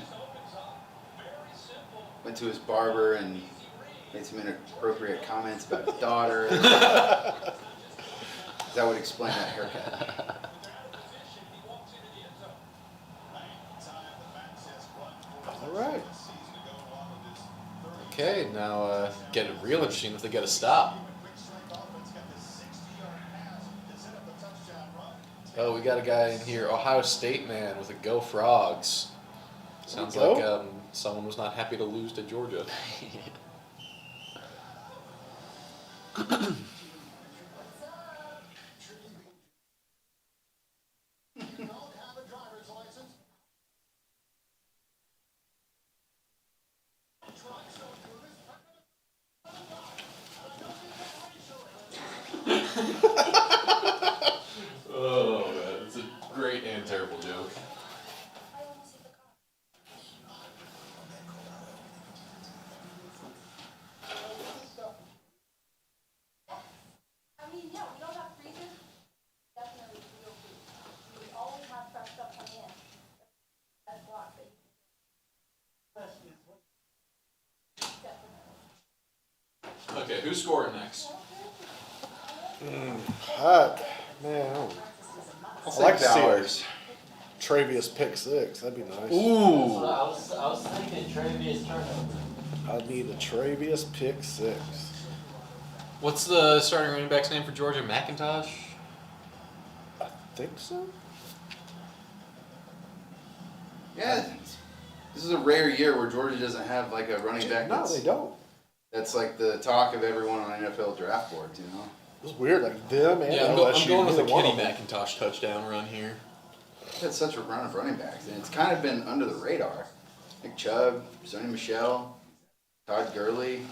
Speaker 3: went to his barber and made some inappropriate comments about his daughter. That would explain that haircut.
Speaker 4: All right.
Speaker 2: Okay, now get it real interesting if they get a stop. Oh, we got a guy in here, Ohio State man with a Go Frogs. Sounds
Speaker 4: Go?
Speaker 2: like someone was not happy to lose to Georgia. Oh, man, it's a great and terrible joke. Okay, who's scoring next?
Speaker 4: Man, I like to see
Speaker 3: Bowers.
Speaker 4: Travius pick 6. That'd be nice.
Speaker 3: Ooh.
Speaker 1: I was thinking Travius turnover.
Speaker 4: I need a Travius pick 6.
Speaker 2: What's the starting running back's name for Georgia? McIntosh?
Speaker 4: I think so.
Speaker 3: Yeah. This is a rare year where Georgia doesn't have like a running back.
Speaker 4: No, they don't.
Speaker 3: That's like the talk of everyone on NFL draft boards, you know.
Speaker 4: It's weird, like them and
Speaker 2: Yeah, I'm
Speaker 4: LSU.
Speaker 2: going with a
Speaker 4: neither one
Speaker 2: Kenny
Speaker 4: of them.
Speaker 2: McIntosh touchdown run here.
Speaker 3: We've had such a run of running backs, and it's kind of been under the radar. Nick Chubb, Sonny Michel, Todd Gurley,
Speaker 4: Had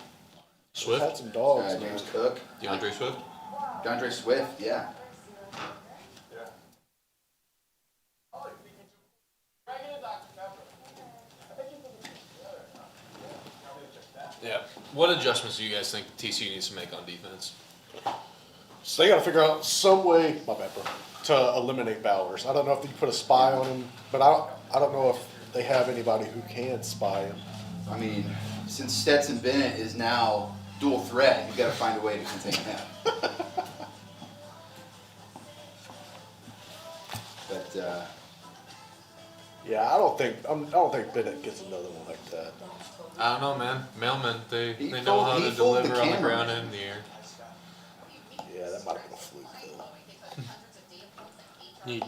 Speaker 2: Swift?
Speaker 4: some dogs, man.
Speaker 3: James Cook,
Speaker 2: DeAndre Swift?
Speaker 3: DeAndre Swift, yeah.
Speaker 2: Yeah. What adjustments do you guys think TCU needs to make on defense?
Speaker 4: So they got to figure out some way, my bad, bro, to eliminate Bowers. I don't know if they can put a spy on him, but I don't know if they have anybody who can spy him.
Speaker 3: I mean, since Stetson Bennett is now dual threat, you've got to find a way to contain him. But
Speaker 4: Yeah, I don't think Bennett gets another one like that.
Speaker 2: I don't know, man. Mailmen, they
Speaker 3: He
Speaker 2: know
Speaker 3: fooled-
Speaker 2: how
Speaker 3: he
Speaker 2: to
Speaker 3: fooled the
Speaker 2: deliver on the
Speaker 3: camera.
Speaker 2: ground and in the air.
Speaker 4: Yeah, that might have been a fluke though.
Speaker 1: Need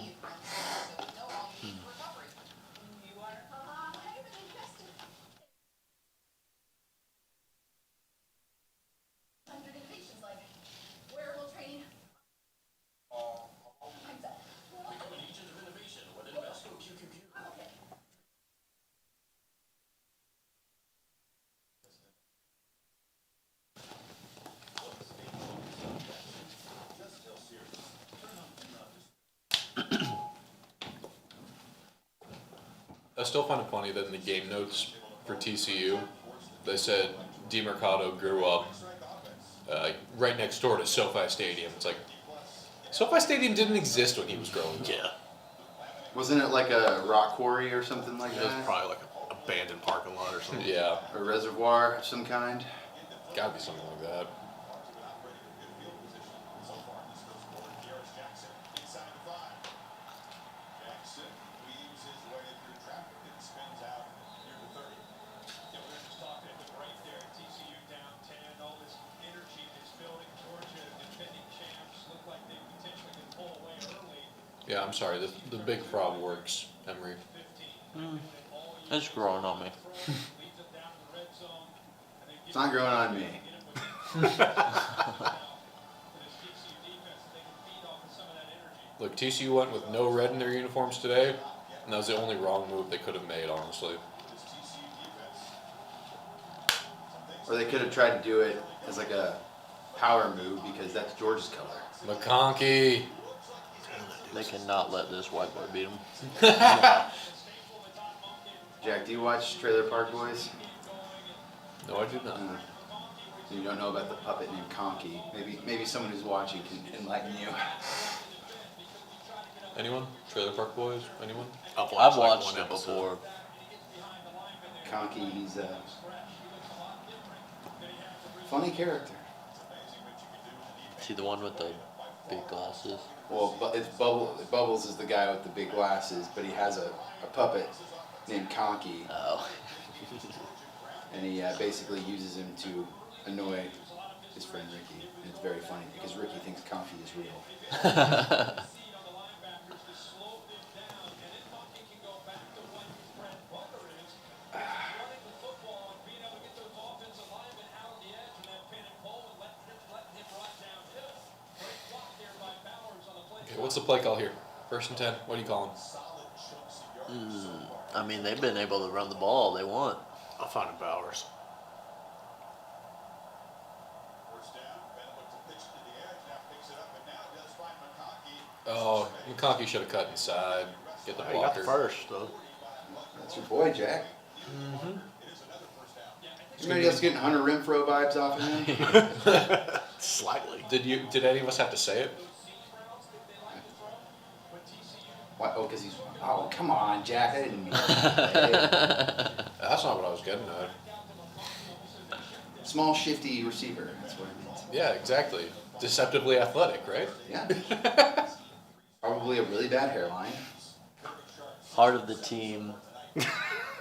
Speaker 2: I still find it funny that in the game notes for TCU, they said DeMercado grew up right next door to SoFi Stadium. It's like, SoFi Stadium didn't exist when he was growing up.
Speaker 1: yeah.
Speaker 3: wasn't it like a rock quarry or something like
Speaker 4: It was
Speaker 3: that?
Speaker 4: probably like an abandoned parking lot or something.
Speaker 2: Yeah,
Speaker 3: A reservoir of some kind?
Speaker 2: gotta be something like that.
Speaker 5: Jackson weaves his way through traffic and spins out near the 30. Yeah, we were just talking at the break there. TCU down 10. All this energy that's building. Georgia, defending champs, look like they potentially can pull away early.
Speaker 2: Yeah, I'm sorry. The big frog works, Emory.
Speaker 5: 15.
Speaker 1: It's growing on me.
Speaker 5: Leads them down to the red zone. And they
Speaker 3: It's not growing on me.
Speaker 5: for this TCU defense, they can feed off of some of that energy.
Speaker 2: Look, TCU went with no red in their uniforms today, and that was the only wrong move they could have made, honestly.
Speaker 5: This TCU defense.
Speaker 3: Or they could have tried to do it as like a power move because that's Georgia's color.
Speaker 2: McConkey.
Speaker 1: They cannot let this white boy beat them.
Speaker 3: Jack, do you watch Trailer Park Boys?
Speaker 2: No, I did not.
Speaker 3: So you don't know about the puppet named Conky. Maybe someone who's watching can enlighten you.
Speaker 2: Anyone? Trailer Park Boys? Anyone?
Speaker 1: I've
Speaker 4: like
Speaker 1: watched
Speaker 4: one
Speaker 1: it before.
Speaker 3: Conky, he's a funny character.
Speaker 1: See the one with the big glasses?
Speaker 3: Well, it's Bubbles is the guy with the big glasses, but he has a puppet named Conky.
Speaker 1: Oh.
Speaker 3: and he basically uses him to annoy his friend Ricky. And it's very funny because Ricky thinks coffee is real.
Speaker 2: Okay, what's the play call here? 1st and 10. What do you call him?
Speaker 1: I mean, they've been able to run the ball all they want.
Speaker 4: I'll find him Bowers.
Speaker 5: First down. Bennett looked to pitch it to the edge. Now picks it up, and now does find McConkey.
Speaker 2: Oh, McConkey should have cut inside. Get the
Speaker 4: He got the
Speaker 2: blocker.
Speaker 4: first, though.
Speaker 3: That's your boy, Jack. Anybody else getting Hunter Renfro vibes off of him?
Speaker 4: Slightly.
Speaker 2: Did any of us have to say it?
Speaker 3: What? Oh, because he's. Oh, come on, Jack. I didn't mean that.
Speaker 2: That's not what I was getting at.
Speaker 3: Small, shifty receiver. That's what I meant.
Speaker 2: Yeah, exactly. Deceptively athletic, right?
Speaker 3: Yeah. Probably a really bad hairline.
Speaker 1: Heart of the team,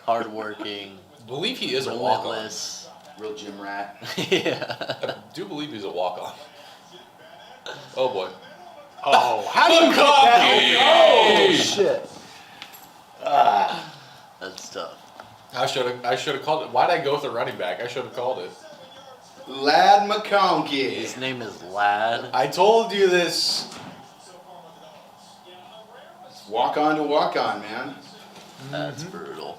Speaker 1: hardworking,
Speaker 2: I believe he is a walk-on.
Speaker 1: relentless.
Speaker 3: Real gym rat.
Speaker 1: Yeah.
Speaker 2: I do believe he's a walk-on. Oh boy.
Speaker 4: Oh, how do you get that? Oh, shit.
Speaker 1: That's tough.
Speaker 2: I should have called it. Why'd I go with the running back? I should have called it.
Speaker 3: Lad McConkey.
Speaker 1: His name is Lad.
Speaker 2: I told you this.
Speaker 3: Walk on to walk on, man.
Speaker 1: That's brutal.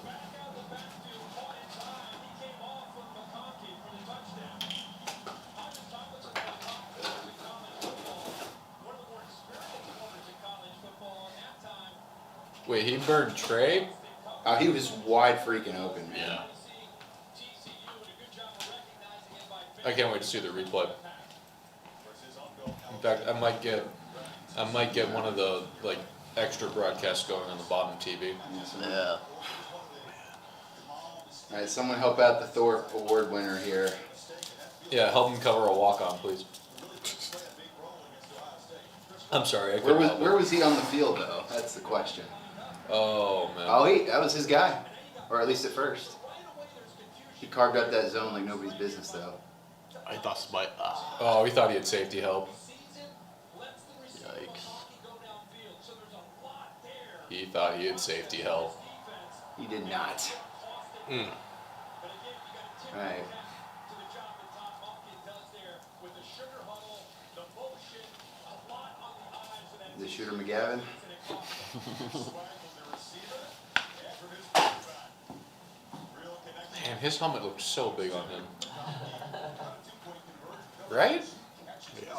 Speaker 2: Wait, he burned Trey?
Speaker 3: Oh, he was wide freaking open, man.
Speaker 1: Yeah.
Speaker 2: I can't wait to see the replay. In fact, I might get one of the extra broadcasts going on the bottom TV.
Speaker 1: Yeah.
Speaker 3: All right, someone help out the Thor Award winner here.
Speaker 2: Yeah, help him cover a walk-on, please. I'm sorry, I
Speaker 3: Where
Speaker 2: couldn't help
Speaker 3: where
Speaker 2: it.
Speaker 3: was he on the field, though? That's the question.
Speaker 2: Oh man.
Speaker 3: Oh, that was his guy. Or at least at first. He carved out that zone like nobody's business, though.
Speaker 4: I thought somebody.
Speaker 2: Oh, he thought he had safety help.
Speaker 1: Yikes.
Speaker 2: He thought he had safety help.
Speaker 3: He did not. All right. The shooter McGavin.
Speaker 2: Man, his helmet looks so big on him. Right?
Speaker 4: Yeah.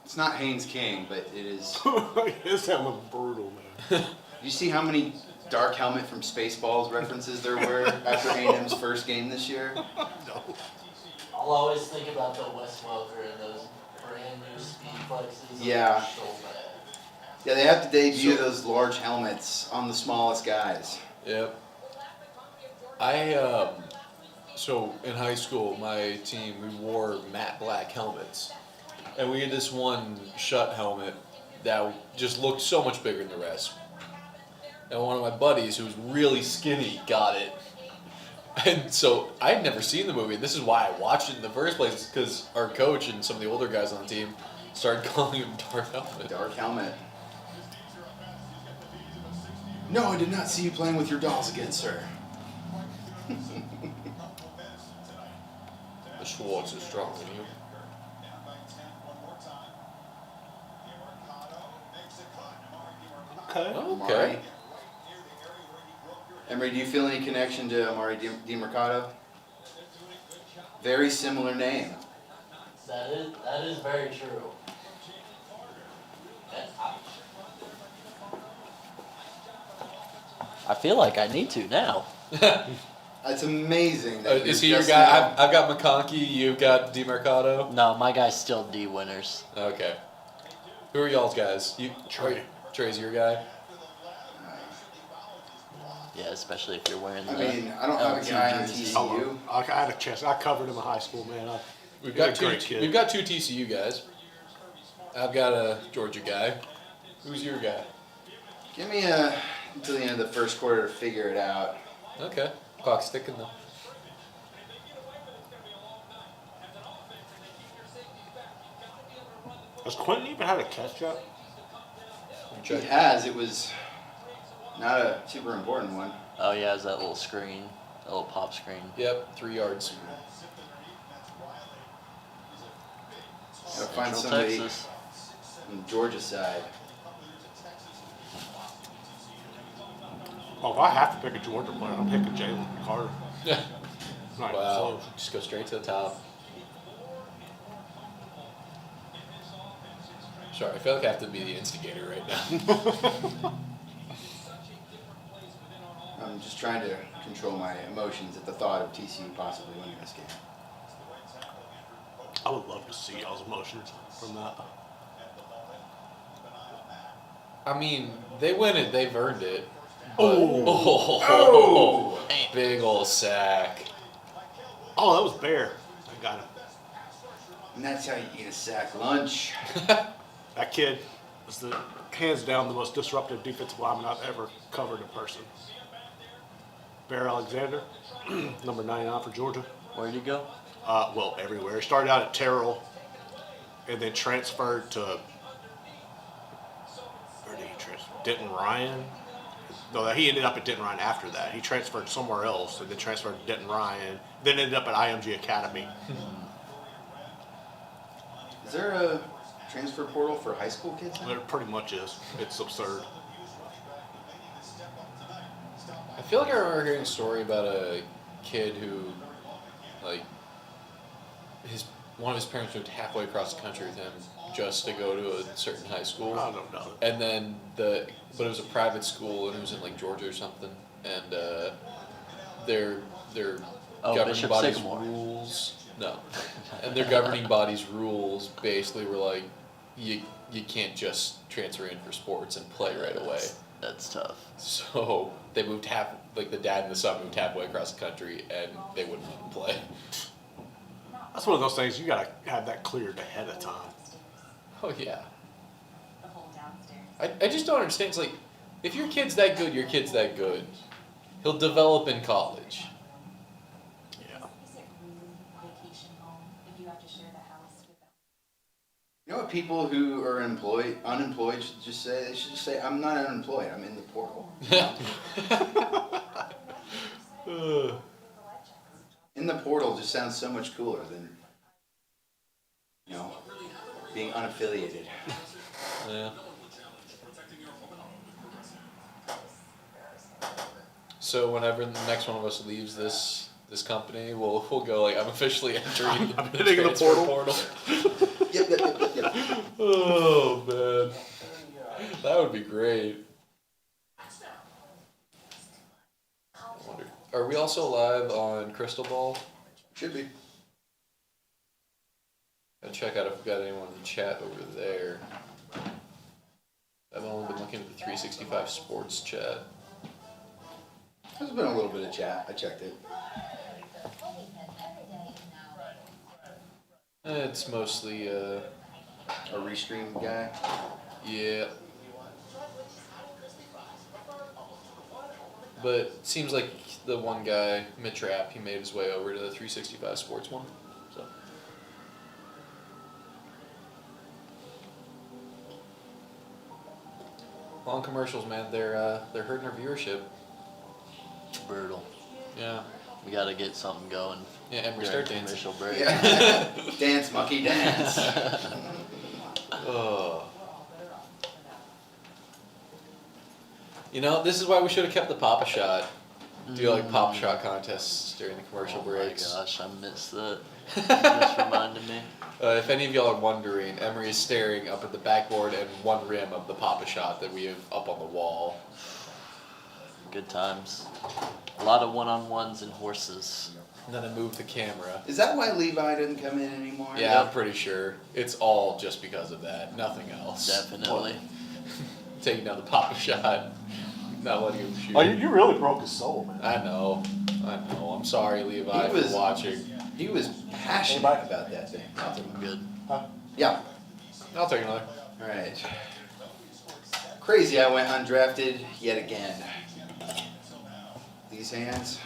Speaker 3: It's not Haynes King, but it is.
Speaker 4: His helmet's brutal, man.
Speaker 3: You see how many dark helmet from Spaceballs references there were after A&M's first game this year?
Speaker 4: No.
Speaker 1: I'll always think about the Wes Welker and those brand new speed flexes.
Speaker 3: Yeah.
Speaker 1: So bad.
Speaker 3: Yeah, they have to debut those large helmets on the smallest guys.
Speaker 2: Yep. So in high school, my team, we wore matte black helmets. And we had this one shut helmet that just looked so much bigger than the rest. And one of my buddies, who was really skinny, got it. And so I'd never seen the movie. This is why I watched it in the first place, because our coach and some of the older guys on the team started calling him Dark Helmet.
Speaker 3: Dark helmet. No, I did not see you playing with your dolls again, sir.
Speaker 2: The Schwartz is stronger than you.
Speaker 4: Okay.
Speaker 2: Okay.
Speaker 3: Emory, do you feel any connection to Amari DiMercato? Very similar name.
Speaker 1: That is very true. And I feel like I need to now.
Speaker 3: That's amazing. That
Speaker 2: Is he
Speaker 3: you're
Speaker 2: your
Speaker 3: just
Speaker 2: guy?
Speaker 3: now-
Speaker 2: I've got McConkey, you've got DiMercato.
Speaker 1: No, my guy's still D winners.
Speaker 2: Okay. Who are y'all's guys?
Speaker 4: Trey.
Speaker 2: Trey's your guy?
Speaker 1: Yeah, especially if you're wearing the
Speaker 3: I mean, I don't have a
Speaker 1: LT
Speaker 3: guy on
Speaker 1: jersey.
Speaker 3: TCU.
Speaker 4: I had a chance. I covered him in high school, man.
Speaker 2: We've
Speaker 4: He's a
Speaker 2: got two.
Speaker 4: great kid.
Speaker 2: We've got two TCU guys. I've got a Georgia guy. Who's your guy?
Speaker 3: Give me until the end of the first quarter to figure it out.
Speaker 2: Okay. Clock's ticking though.
Speaker 4: Has Quentin even had a catch yet?
Speaker 3: He has. It was not a super important one.
Speaker 1: Oh yeah, it's that little screen, that little pop screen.
Speaker 2: Yep, 3 yards.
Speaker 3: Gotta find
Speaker 1: Central
Speaker 3: somebody
Speaker 1: Texas.
Speaker 3: on Georgia's side.
Speaker 4: Oh, if I have to pick a Georgia player, I'm picking Jalen Carter.
Speaker 2: Yeah.
Speaker 4: Not even
Speaker 2: Wow.
Speaker 4: close.
Speaker 2: Just go straight to the top. Sorry, I feel like I have to be the instigator right now.
Speaker 3: I'm just trying to control my emotions at the thought of TCU possibly winning this game.
Speaker 4: I would love to see y'all's emotions from that.
Speaker 2: I mean, they win it, they've earned it.
Speaker 3: Oh!
Speaker 2: Big old sack.
Speaker 4: Oh, that was Bear. I got him.
Speaker 3: And that's how you eat a sack lunch.
Speaker 4: That kid was the hands down the most disruptive defensive lineman I've ever covered in person. Bear Alexander, number 99 for Georgia.
Speaker 1: Where'd he go?
Speaker 4: Well, everywhere. He started out at Terrell and then transferred to, where did he transfer? Denton Ryan? No, he ended up at Denton Ryan after that. He transferred somewhere else and then transferred to Denton Ryan, then ended up at IMG Academy.
Speaker 3: Is there a transfer portal for high school kids now?
Speaker 4: There pretty much is. It's absurd.
Speaker 2: I feel like I remember hearing a story about a kid who, like, one of his parents moved halfway across the country with him just to go to a certain high school.
Speaker 4: I don't know.
Speaker 2: And then but it was a private school and it was in like Georgia or something. And their governing
Speaker 1: Bishop
Speaker 2: body's
Speaker 1: Sycamore.
Speaker 2: rules, no, and their governing body's rules basically were like, you can't just transfer in for sports and play right away.
Speaker 1: That's tough.
Speaker 2: So they moved the dad and the son moved halfway across the country and they wouldn't let them play.
Speaker 4: That's one of those things you gotta have that cleared ahead of time.
Speaker 2: Oh yeah. I just don't understand. It's like, if your kid's that good, your kid's that good. He'll develop in college.
Speaker 4: Yeah.
Speaker 3: You know what people who are unemployed should just say? They should just say, I'm not unemployed, I'm in the portal. In the portal just sounds so much cooler than, being unaffiliated.
Speaker 2: Yeah. So whenever the next one of us leaves this company, we'll go like, I'm officially entering
Speaker 4: I'm
Speaker 2: the
Speaker 4: hitting the
Speaker 2: transfer
Speaker 4: portal.
Speaker 3: Yep.
Speaker 2: Oh man, that would be great. I wonder, are we also live on Crystal Ball?
Speaker 3: Should be.
Speaker 2: Gotta check out if we've got anyone in the chat over there. I've only been looking at the 365 Sports chat.
Speaker 3: There's been a little bit of chat. I checked it.
Speaker 2: It's mostly,
Speaker 3: A restream guy.
Speaker 2: yeah. But it seems like the one guy, Mitrap, he made his way over to the 365 Sports one. So. Long commercials, man. They're hurting our viewership.
Speaker 1: Brutal.
Speaker 2: Yeah.
Speaker 1: We gotta get something going.
Speaker 2: Yeah, and we
Speaker 1: during
Speaker 2: start dancing.
Speaker 1: commercial break.
Speaker 3: Yeah. Dance, monkey, dance.
Speaker 2: Oh. You know, this is why we should have kept the Papa Shot. Do like Papa Shot contests during the commercial breaks.
Speaker 1: Oh my gosh, I missed that. You just reminded me.
Speaker 2: If any of y'all are wondering, Emory is staring up at the backboard and one rim of the Papa Shot that we have up on the wall.
Speaker 1: Good times. A lot of one-on-ones and horses.
Speaker 2: And then I moved the camera.
Speaker 3: Is that why Levi didn't come in anymore?
Speaker 2: Yeah, I'm pretty sure. It's all just because of that. Nothing else.
Speaker 1: Definitely.
Speaker 2: Taking down the Papa Shot. Not letting him shoot.
Speaker 4: Oh, you really broke his soul, man.
Speaker 2: I know. I'm sorry, Levi,
Speaker 3: He was-
Speaker 2: for watching.
Speaker 3: He was passionate about that thing.
Speaker 1: Good.
Speaker 3: Yeah.
Speaker 2: I'll take another.
Speaker 3: All right. Crazy, I went undrafted yet again. These hands.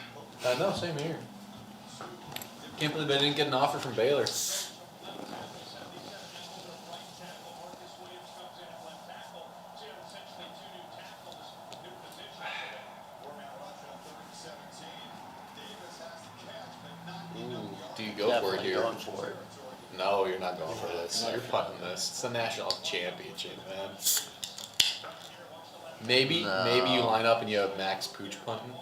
Speaker 2: I know, same here. Can't believe they didn't get an offer from Baylor. Ooh, do you go for it
Speaker 1: Definitely
Speaker 2: here?
Speaker 1: going for it.
Speaker 2: No, you're not going for this. You're punting this. It's the national championship, man. Maybe you
Speaker 1: No.
Speaker 2: line up and you have Max Pooch punting.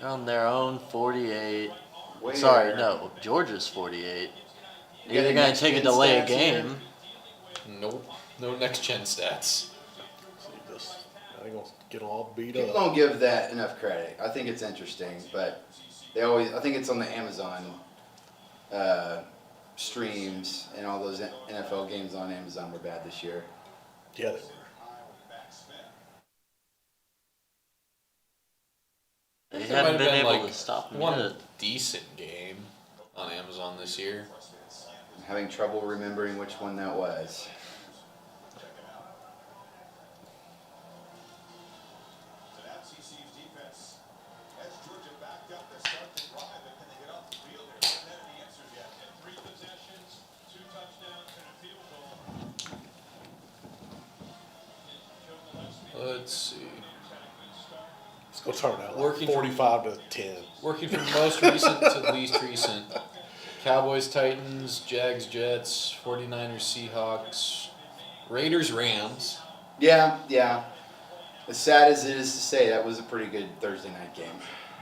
Speaker 1: They're on their own 48.
Speaker 3: Where?
Speaker 1: Sorry, no. Georgia's 48.
Speaker 3: You got
Speaker 1: Either
Speaker 3: any
Speaker 1: going to
Speaker 3: next
Speaker 1: take a
Speaker 3: gen
Speaker 1: delay a
Speaker 3: stats here?
Speaker 1: game.
Speaker 2: Nope. No next gen stats.
Speaker 4: See this? I gonna get all beat
Speaker 3: People
Speaker 4: up.
Speaker 3: don't give that enough credit. I think it's interesting, but I think it's on the Amazon streams, and all those NFL games on Amazon were bad this year.
Speaker 4: Yeah, they were.
Speaker 1: They
Speaker 2: There might
Speaker 1: haven't
Speaker 2: have
Speaker 1: been
Speaker 2: been,
Speaker 1: able
Speaker 2: like,
Speaker 1: to stop them
Speaker 2: one
Speaker 1: yet.
Speaker 2: decent game on Amazon this year.
Speaker 3: I'm having trouble remembering which one that was.
Speaker 2: Let's see.
Speaker 4: Let's go turn out like
Speaker 2: Working from-
Speaker 4: 45 to 10.
Speaker 2: Working from most recent to least recent. Cowboys, Titans, Jags, Jets, 49ers, Seahawks, Raiders, Rams.
Speaker 3: Yeah. As sad as it is to say, that was a pretty good Thursday night game.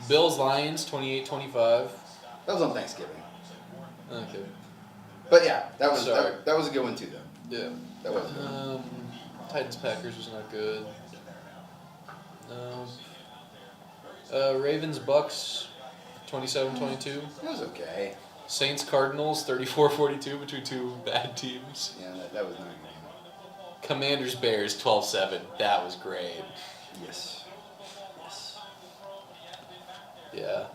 Speaker 2: Bills, Lions, 28-25.
Speaker 3: That was on Thanksgiving.
Speaker 2: Okay.
Speaker 3: But yeah, that was
Speaker 2: Sorry.
Speaker 3: that was a good one too, though.
Speaker 2: Yeah.
Speaker 3: That was good.
Speaker 2: Titans, Packers was not good. Ravens, Bucks, 27-22.
Speaker 3: That was okay.
Speaker 2: Saints, Cardinals, 34-42 between two bad teams.
Speaker 3: Yeah, that was not a good game.
Speaker 2: Commanders, Bears, 12-7. That was great.
Speaker 3: Yes.
Speaker 2: Yeah.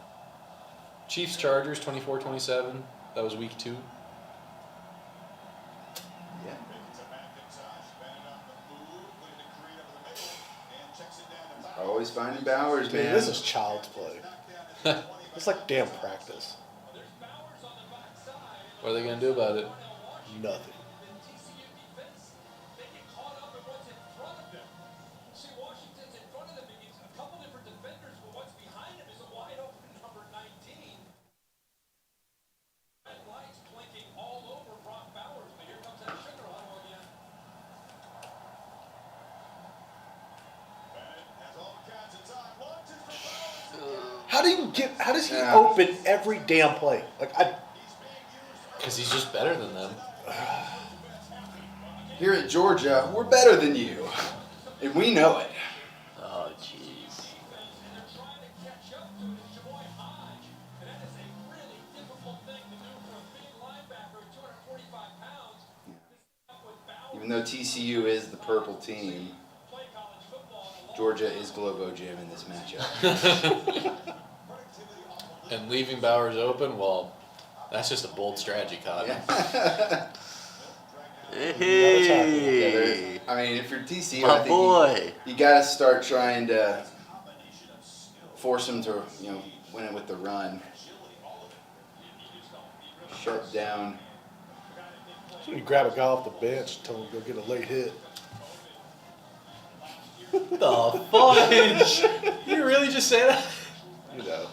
Speaker 2: Chiefs, Chargers, 24-27. That was week 2.
Speaker 3: Yeah. Always finding Bowers,
Speaker 4: Dude,
Speaker 3: man.
Speaker 4: this is child's play. It's like damn practice.
Speaker 2: What are they going to do about it?
Speaker 4: Nothing. How does he
Speaker 3: Yeah.
Speaker 4: open every damn play? Like
Speaker 2: Because he's just better than them.
Speaker 3: Here at Georgia, we're better than you. And we know it.
Speaker 1: Oh, jeez.
Speaker 3: Even though TCU is the purple team, Georgia is Globo Gym in this matchup.
Speaker 2: And leaving Bowers open, well, that's just a bold strategy, Cotton.
Speaker 3: Yeah.
Speaker 1: Hey,
Speaker 3: I mean, if you're TCU,
Speaker 1: my
Speaker 3: I think
Speaker 1: boy.
Speaker 3: you got to start trying to force them to, win it with the run. Shut down.
Speaker 4: so you grab a guy off the bench and tell him to go get a late hit.
Speaker 2: The fudge! You really just say that?
Speaker 4: You know,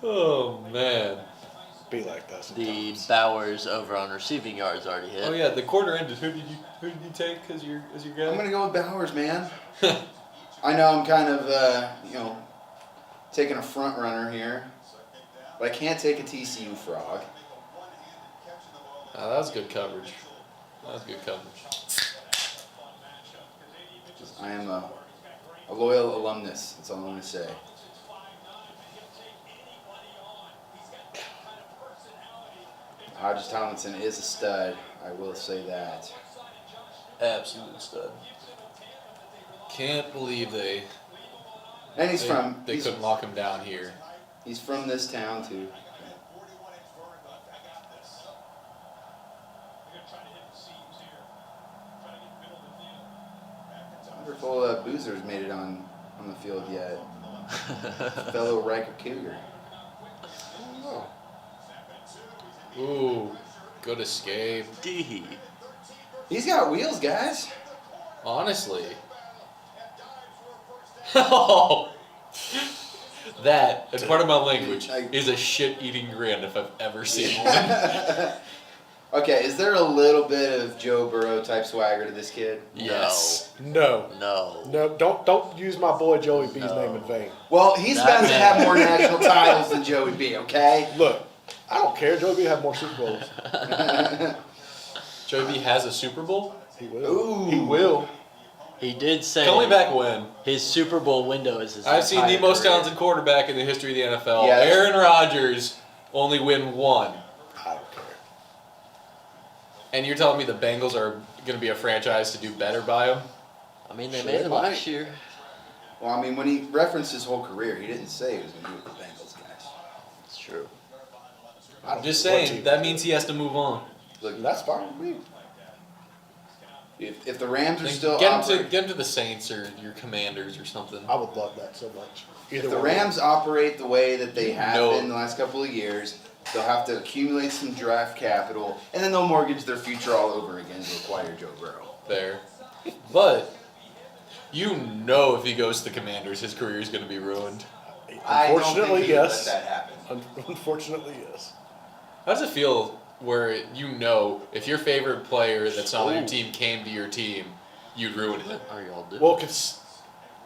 Speaker 2: Oh, man.
Speaker 4: be like that
Speaker 1: The
Speaker 4: sometimes.
Speaker 1: Bowers over on receiving yards already hit.
Speaker 2: Oh, yeah, the quarter ended. Who did you take as your guy?
Speaker 3: I'm gonna go with Bowers, man. I know I'm kind of, taking a front runner here, but I can't take a TCU frog.
Speaker 2: That was good coverage.
Speaker 3: I am a loyal alumnus. That's all I'm gonna say. Hodges Tomlinson is a stud. I will say that.
Speaker 2: Absolute stud. Can't believe they
Speaker 3: And
Speaker 2: they couldn't lock him down here.
Speaker 3: he's from this town too. Wonderful boozers made it on the field yet. Fellow Riker Cougar.
Speaker 4: Oh.
Speaker 2: Ooh, good escape.
Speaker 1: D.
Speaker 3: He's got wheels, guys.
Speaker 2: Honestly. Oh, that, and part of my language, is a shit-eating grin if I've ever seen one.
Speaker 3: Okay, is there a little bit of Joe Burrow type swagger to this kid?
Speaker 2: Yes.
Speaker 4: No.
Speaker 1: No.
Speaker 4: Don't use my boy Joey B's
Speaker 1: No.
Speaker 4: name in vain.
Speaker 3: Well, he's
Speaker 1: That
Speaker 3: about to
Speaker 1: man.
Speaker 3: have more national titles than Joey B, okay?
Speaker 4: Look, I don't care. Joey B have more Super Bowls.
Speaker 2: Joey B has a Super Bowl?
Speaker 4: He will.
Speaker 3: Ooh.
Speaker 4: He will.
Speaker 1: He did say
Speaker 2: Tell me back when.
Speaker 1: his Super Bowl window is his
Speaker 2: I've seen the
Speaker 1: entire
Speaker 2: most
Speaker 1: career.
Speaker 2: talented quarterback in the history of the NFL.
Speaker 3: Yeah, that's-
Speaker 2: Aaron Rodgers only win one.
Speaker 4: I don't care.
Speaker 2: And you're telling me the Bengals are going to be a franchise to do better by him?
Speaker 1: I mean, they
Speaker 3: Sure
Speaker 1: made it
Speaker 3: might.
Speaker 1: last year.
Speaker 3: Well, I mean, when he referenced his whole career, he didn't say he was going to do with the Bengals, guys.
Speaker 1: It's true.
Speaker 4: I don't
Speaker 2: Just
Speaker 4: care what
Speaker 2: saying,
Speaker 4: team
Speaker 2: that
Speaker 4: it
Speaker 2: means he has to move on.
Speaker 3: Look,
Speaker 4: is. That's fine with me.
Speaker 3: if the Rams are still
Speaker 2: Get him to the Saints or your Commanders or something.
Speaker 4: I would love that so much.
Speaker 3: if
Speaker 4: Either
Speaker 3: the
Speaker 4: one.
Speaker 3: Rams operate the way that they have
Speaker 2: No.
Speaker 3: been the last couple of years, they'll have to accumulate some draft capital, and then they'll mortgage their future all over again to acquire Joe Burrow.
Speaker 2: There. But, you know if he goes to the Commanders, his career is going to be ruined.
Speaker 3: I don't think
Speaker 4: Unfortunately,
Speaker 3: he would
Speaker 4: yes.
Speaker 3: let that happen.
Speaker 4: Unfortunately, yes.
Speaker 2: How does it feel where you know if your favorite player that's not on your
Speaker 1: Ooh.
Speaker 2: team came to your team, you'd ruin it?
Speaker 1: What are y'all doing?
Speaker 4: Well, cause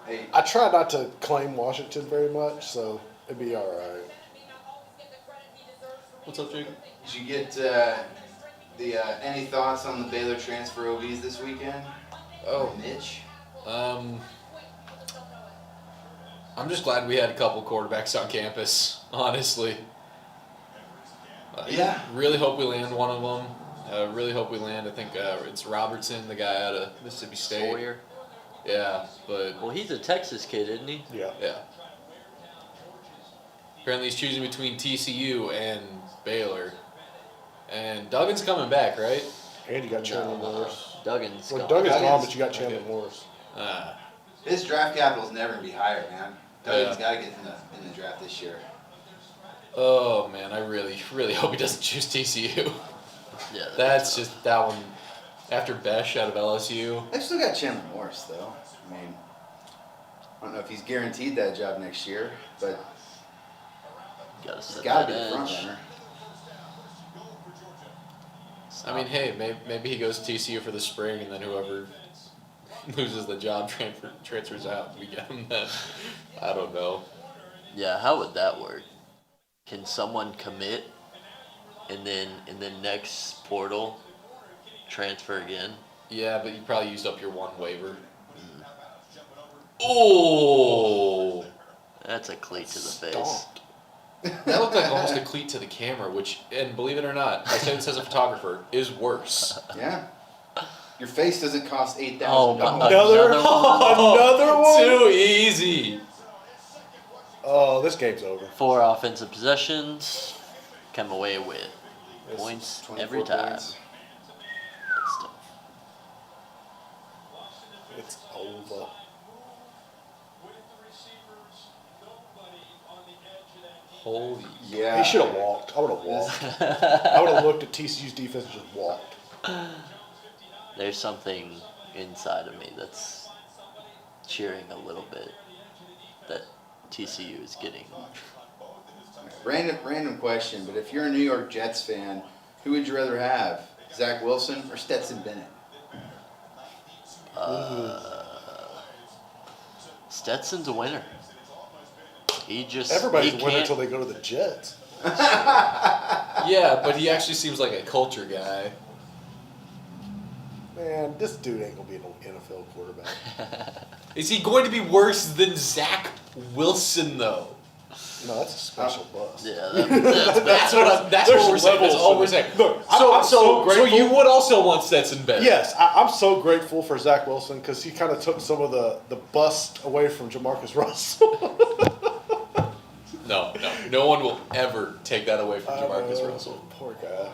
Speaker 3: Hey,
Speaker 4: I try not to claim Washington very much, so it'd be all right.
Speaker 2: What's up, Jacob?
Speaker 3: did you get any thoughts on the Baylor transfer OBs this weekend?
Speaker 2: Oh,
Speaker 3: Mitch?
Speaker 2: I'm just glad we had a couple quarterbacks on campus, honestly.
Speaker 3: Yeah.
Speaker 2: Really hope we land one of them. Really hope we land, I think it's Robertson, the guy out of Mississippi State.
Speaker 1: Sawyer.
Speaker 2: Yeah, but
Speaker 1: Well, he's a Texas kid, isn't he?
Speaker 4: Yeah.
Speaker 2: yeah. Apparently he's choosing between TCU and Baylor. And Duggan's coming back, right?
Speaker 4: And you got Chandler Morris.
Speaker 1: Duggan's
Speaker 4: Well,
Speaker 1: gone.
Speaker 4: Duggan's gone,
Speaker 3: Duggan's-
Speaker 4: but you got Chandler
Speaker 2: okay.
Speaker 4: Morris.
Speaker 3: His draft capital's never gonna be higher, man. Duggan's
Speaker 2: Yeah.
Speaker 3: got to get in the draft this year.
Speaker 2: Oh man, I really, really hope he doesn't choose TCU.
Speaker 1: Yeah,
Speaker 2: That's just that one. After Besh out of LSU,
Speaker 3: They've still got Chandler Morris, though. I mean, I don't know if he's guaranteed that job next year, but
Speaker 1: gotta
Speaker 3: he's
Speaker 1: set
Speaker 3: got to
Speaker 1: that
Speaker 3: be the front
Speaker 1: edge.
Speaker 3: runner.
Speaker 2: I mean, hey, maybe he goes to TCU for the spring, and then whoever loses the job transfers out, and we get him then. I don't know.
Speaker 1: Yeah, how would that work? Can someone commit and then in the next portal transfer again?
Speaker 2: Yeah, but you probably used up your one waiver. Oh,
Speaker 1: That's a cleat to the face.
Speaker 4: Stomped.
Speaker 2: that looked like almost a cleat to the camera, which, and believe it or not, I say this as a photographer, is worse.
Speaker 3: Yeah. Your face doesn't cost $8,000.
Speaker 1: Oh, my-
Speaker 4: Another,
Speaker 1: Another
Speaker 4: another one.
Speaker 2: Too easy.
Speaker 4: Oh, this game's over.
Speaker 1: 4 offensive possessions, come away with
Speaker 4: It's
Speaker 1: points
Speaker 3: 24
Speaker 1: every time.
Speaker 3: points.
Speaker 1: That's tough.
Speaker 4: It's over.
Speaker 2: Holy.
Speaker 3: Yeah.
Speaker 4: He should have walked. I would have walked. I would have looked at TCU's defense and just walked.
Speaker 1: There's something inside of me that's cheering a little bit that TCU is getting.
Speaker 3: Random question, but if you're a New York Jets fan, who would you rather have? Zach Wilson or Stetson Bennett?
Speaker 1: Stetson's a winner.
Speaker 4: Everybody's
Speaker 1: he
Speaker 4: a winner
Speaker 1: can't-
Speaker 4: until they go to the Jets.
Speaker 2: Yeah, but he actually seems like a culture guy.
Speaker 4: Man, this dude ain't gonna be an NFL quarterback.
Speaker 2: Is he going to be worse than Zach Wilson though?
Speaker 4: No, that's a special bus.
Speaker 1: Yeah, that's
Speaker 2: That's
Speaker 4: There's
Speaker 2: what we're saying. That's
Speaker 4: levels
Speaker 2: all
Speaker 4: of
Speaker 2: we're
Speaker 4: it.
Speaker 2: saying.
Speaker 4: Look,
Speaker 2: so,
Speaker 4: I'm so
Speaker 2: so
Speaker 4: grateful.
Speaker 2: you would also want Stetson Bennett.
Speaker 4: Yes, I'm so grateful for Zach Wilson because he kind of took some of the bust away from Jamarcus Russell.
Speaker 2: No one will ever take that away from Jamarcus Russell.
Speaker 4: Poor guy.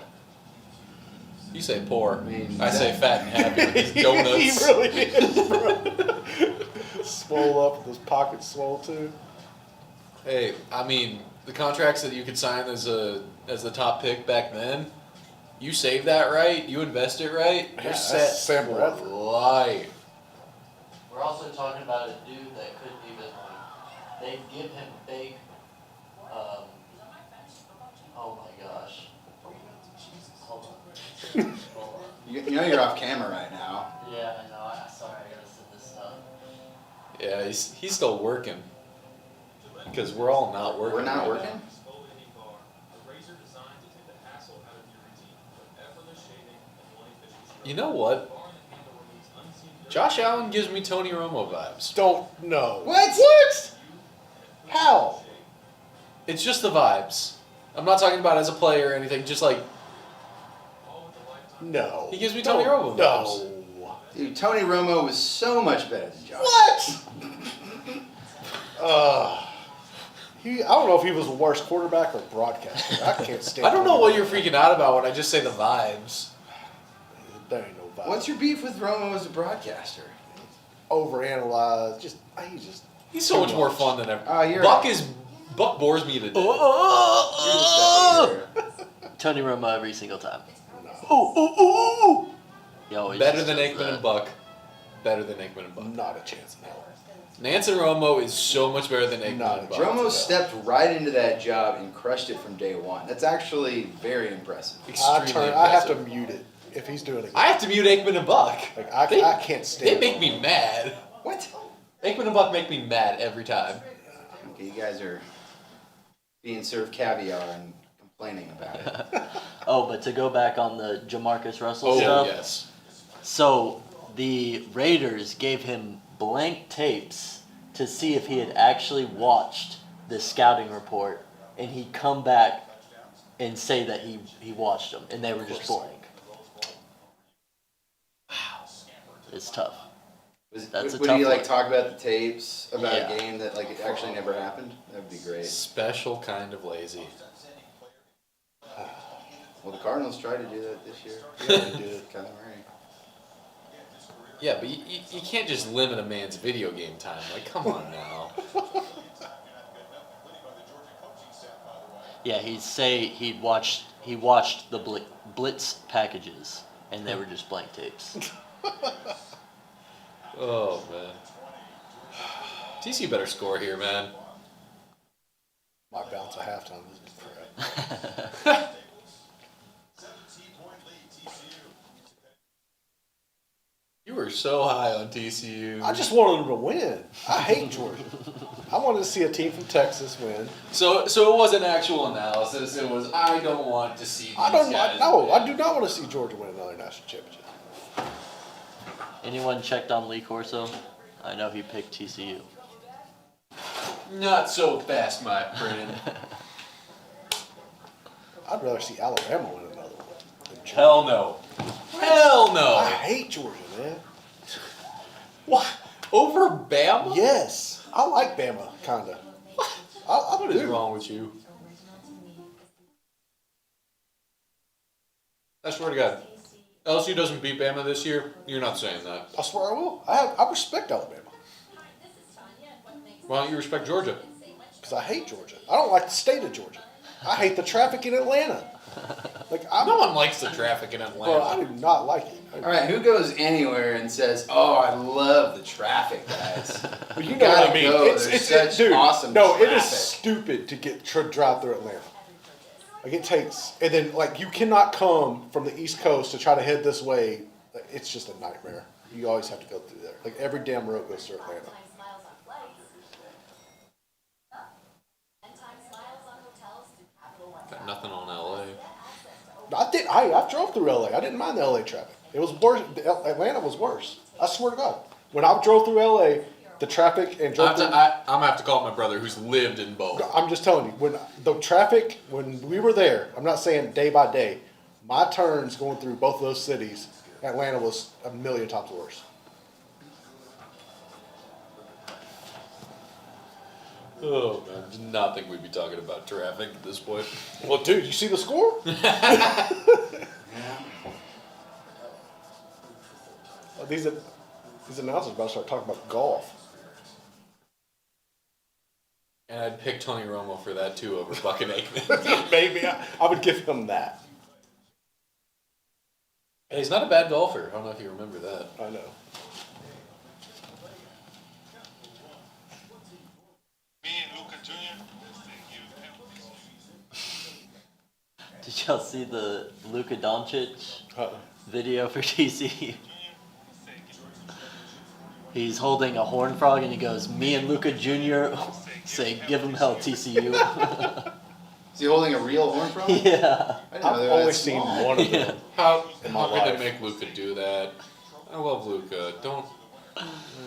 Speaker 2: You say poor.
Speaker 3: mean,
Speaker 2: I say
Speaker 3: that-
Speaker 2: fat and happy with his donuts.
Speaker 4: He really is, bro. Swole up with his pockets swole too.
Speaker 2: Hey, I mean, the contracts that you could sign as the top pick back then, you save that right, you invest it right,
Speaker 4: Yeah,
Speaker 2: you're
Speaker 4: that's
Speaker 2: set
Speaker 4: Sam
Speaker 2: for
Speaker 4: Bradford.
Speaker 2: life.
Speaker 1: We're also talking about a dude that couldn't even they give him fake. Oh my gosh. Hold on. Hold on.
Speaker 3: You know you're off camera right now.
Speaker 1: Yeah, I know. Sorry, I gotta send this stuff.
Speaker 2: Yeah, he's still working. Because we're all not working.
Speaker 3: We're not
Speaker 2: right
Speaker 3: working?
Speaker 2: now. You know what? Josh Allen gives me Tony Romo vibes.
Speaker 4: Don't know.
Speaker 3: What?
Speaker 4: How?
Speaker 2: It's just the vibes. I'm not talking about as a player or anything, just like
Speaker 4: No.
Speaker 2: he gives me Tony Romo vibes.
Speaker 4: No.
Speaker 3: Dude, Tony Romo was so much better than Josh.
Speaker 4: What? I don't know if he was a worse quarterback or broadcaster. I can't stand.
Speaker 2: I don't know what you're freaking out about when I just say the vibes.
Speaker 4: There ain't no vibe.
Speaker 3: What's your beef with Romo as a broadcaster?
Speaker 4: Overanalyzed?
Speaker 2: He's so much more fun than ever.
Speaker 3: Oh, you're
Speaker 2: Buck bores me to death.
Speaker 1: Tony Romo every single time. He always
Speaker 2: Better
Speaker 1: just
Speaker 2: than
Speaker 1: does
Speaker 2: Aikman
Speaker 1: that.
Speaker 2: and Buck. Better than Aikman and Buck.
Speaker 4: Not a chance in hell.
Speaker 2: Nance and Romo is so much better than Aikman
Speaker 4: Not
Speaker 2: and
Speaker 4: a
Speaker 2: Buck.
Speaker 3: Romo stepped right into that job and crushed it from day one. That's actually very impressive.
Speaker 2: Extremely
Speaker 4: I have to
Speaker 2: impressive.
Speaker 4: mute it if he's doing it.
Speaker 2: I have to mute Aikman and Buck.
Speaker 4: Like I can't stand.
Speaker 2: They make me mad.
Speaker 3: What?
Speaker 2: Aikman and Buck make me mad every time.
Speaker 3: Okay, you guys are being served caviar and complaining about it.
Speaker 1: Oh, but to go back on the Jamarcus Russell
Speaker 2: Oh,
Speaker 1: stuff.
Speaker 2: yes.
Speaker 1: So the Raiders gave him blank tapes to see if he had actually watched the scouting report, and he'd come back and say that he watched them, and they were just blank. Wow, it's tough. That's a
Speaker 3: Would
Speaker 1: tough
Speaker 3: he like
Speaker 1: one.
Speaker 3: talk about the tapes about
Speaker 1: Yeah.
Speaker 3: a game that like it actually never happened? That would be great.
Speaker 2: Special kind of lazy.
Speaker 3: Well, the Cardinals tried to do that this year.
Speaker 4: Yeah, they did.
Speaker 3: Kyler Murray.
Speaker 2: Yeah, but you can't just limit a man's video game time. Like, come on now.
Speaker 1: Yeah, he'd say he watched the blitz packages, and they were just blank tapes.
Speaker 2: Oh, man. TCU better score here, man.
Speaker 4: Might bounce a halftime. This is crap.
Speaker 2: You were so high on TCU.
Speaker 4: I just wanted them to win. I hate Georgia. I wanted to see a team from Texas win.
Speaker 2: So it wasn't actual analysis. It was I don't want to see these guys win.
Speaker 4: I do not want to see Georgia win another national championship.
Speaker 1: Anyone checked on Lee Corso? I know he picked TCU.
Speaker 2: Not so fast, my friend.
Speaker 4: I'd rather see Alabama win another one than Georgia.
Speaker 2: Hell no. Hell no.
Speaker 4: I hate Georgia, man.
Speaker 2: What? Over Bama?
Speaker 4: Yes, I like Bama, kinda.
Speaker 2: What is wrong with you? I swear to God. LSU doesn't beat Bama this year, you're not saying that.
Speaker 4: I swear I will. I respect Alabama
Speaker 2: Why don't you respect Georgia?
Speaker 4: because I hate Georgia. I don't like the state of Georgia. I hate the traffic in Atlanta.
Speaker 2: No one likes the traffic in Atlanta.
Speaker 4: Bro, I do not like it.
Speaker 3: All right, who goes anywhere and says, "Oh, I love the traffic, guys"?
Speaker 4: But you know
Speaker 3: Gotta
Speaker 4: what I mean.
Speaker 3: go. There's such
Speaker 4: dude,
Speaker 3: awesome
Speaker 4: no, it is
Speaker 3: traffic.
Speaker 4: stupid to drive through Atlanta. Like it takes, and then like you cannot come from the East Coast to try to head this way. Like, it's just a nightmare. You always have to go through there. Like every damn road goes through Atlanta.
Speaker 2: Got nothing on LA.
Speaker 4: I drove through LA. I didn't mind the LA traffic. It was worse. Atlanta was worse. I swear to God. When I drove through LA, the traffic and drove through.
Speaker 2: I'm gonna have to call my brother who's lived in both.
Speaker 4: I'm just telling you, when the traffic, when we were there, I'm not saying day by day, my turns going through both of those cities, Atlanta was a million times worse.
Speaker 2: Oh man, did not think we'd be talking about traffic at this point.
Speaker 4: Well, dude, you see the score? Well, these announcers about to start talking about golf.
Speaker 2: And I'd pick Tony Romo for that too over Buck and Aikman.
Speaker 4: Maybe I would give him that.
Speaker 2: Hey, he's not a bad golfer. I don't know if you remember that.
Speaker 4: I know.
Speaker 5: Me and Luca Jr.
Speaker 1: Did y'all see the Luka Doncic
Speaker 4: Uh-uh.
Speaker 1: video for TCU? He's holding a horn frog and he goes, "Me and Luca Jr. say, give him hell, TCU."
Speaker 3: Is he holding a real horn frog?
Speaker 1: Yeah.
Speaker 3: I didn't know
Speaker 4: I've
Speaker 3: they were
Speaker 4: only
Speaker 3: that
Speaker 4: seen
Speaker 3: small.
Speaker 4: one of them.
Speaker 2: How
Speaker 4: In my
Speaker 2: could they
Speaker 4: life.
Speaker 2: make Luca do that? I love Luca. Don't.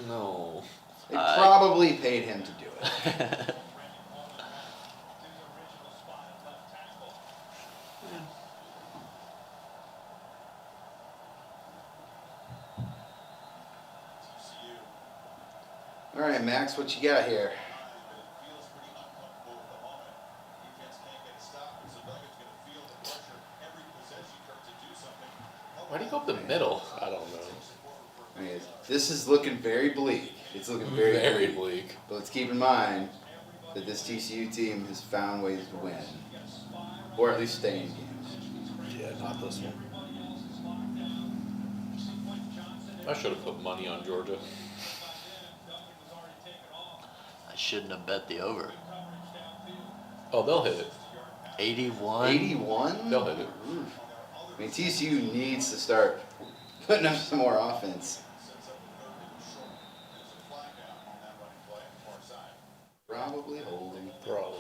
Speaker 2: No.
Speaker 3: They probably paid him to do it. All right, Max, what you got here?
Speaker 5: feels pretty uncomfortable at the moment. Defense can't get a stop, and so Duggan's going to feel the pressure every possession to do something.
Speaker 2: Why do you go up the middle?
Speaker 4: I don't know.
Speaker 3: I mean, this is looking very bleak. It's looking very,
Speaker 2: Very
Speaker 3: bleak.
Speaker 2: bleak.
Speaker 3: But let's keep in mind that this TCU team has found ways to win, or at least stay in games.
Speaker 4: Yeah, not this one.
Speaker 2: I should have put money on Georgia.
Speaker 1: I shouldn't have bet the over.
Speaker 2: Oh, they'll hit it.
Speaker 1: 81?
Speaker 3: 81?
Speaker 2: They'll hit it.
Speaker 3: Oof. I mean, TCU needs to start putting up some more offense. Probably holding.
Speaker 4: Probably.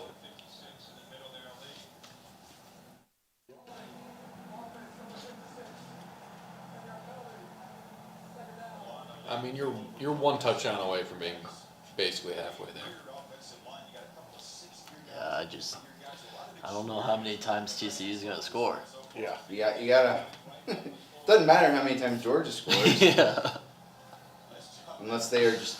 Speaker 2: I mean, you're one touchdown away from being basically halfway there.
Speaker 1: Yeah, I don't know how many times TCU is going to score.
Speaker 4: Yeah.
Speaker 3: You gotta. Doesn't matter how many times Georgia scores,
Speaker 1: Yeah.
Speaker 3: unless they are just,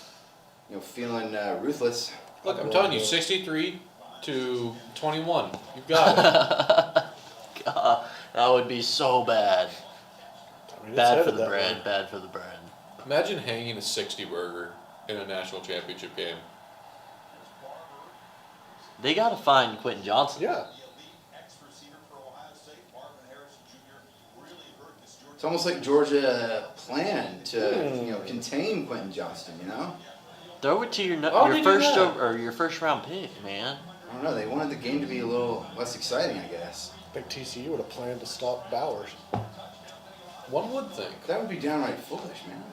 Speaker 3: feeling ruthless.
Speaker 2: Look, I'm telling you, 63 to 21. You've got it.
Speaker 1: God, that would be so bad.
Speaker 4: I mean, it's
Speaker 1: Bad for
Speaker 4: headed
Speaker 1: the
Speaker 4: that
Speaker 1: bread,
Speaker 4: way.
Speaker 1: bad for the bread.
Speaker 2: Imagine hanging a 60 burger in a national championship game.
Speaker 1: They got to find Quentin Johnson.
Speaker 4: Yeah.
Speaker 3: It's almost like Georgia planned to, contain Quentin Johnston.
Speaker 1: Throw it to your
Speaker 2: Why would they do that?
Speaker 1: your first round pick, man.
Speaker 3: I don't know. They wanted the game to be a little less exciting, I guess.
Speaker 4: I think TCU would have planned to stop Bowers.
Speaker 2: One would think.
Speaker 3: That would be downright foolish, man.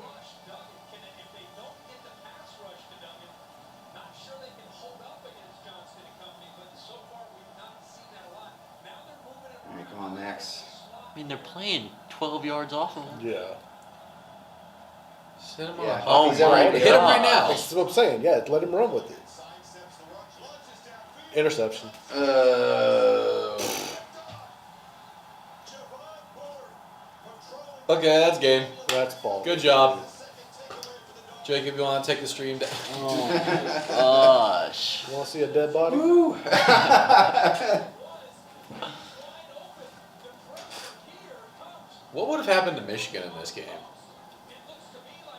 Speaker 3: All right, come on, Max.
Speaker 1: I mean, they're playing 12 yards off of him.
Speaker 4: Yeah.
Speaker 2: Sit him
Speaker 3: Yeah.
Speaker 2: on.
Speaker 1: Oh
Speaker 3: He's already
Speaker 2: Hit him
Speaker 3: up.
Speaker 2: right now.
Speaker 4: That's what I'm saying. Yeah, let him run with it. Interception.
Speaker 2: Okay, that's game.
Speaker 4: That's ball.
Speaker 2: Good job. Jacob, you want to take the stream down?
Speaker 1: Oh, gosh.
Speaker 4: You want to see a dead body?
Speaker 3: Woo!
Speaker 2: What would have happened to Michigan in this game?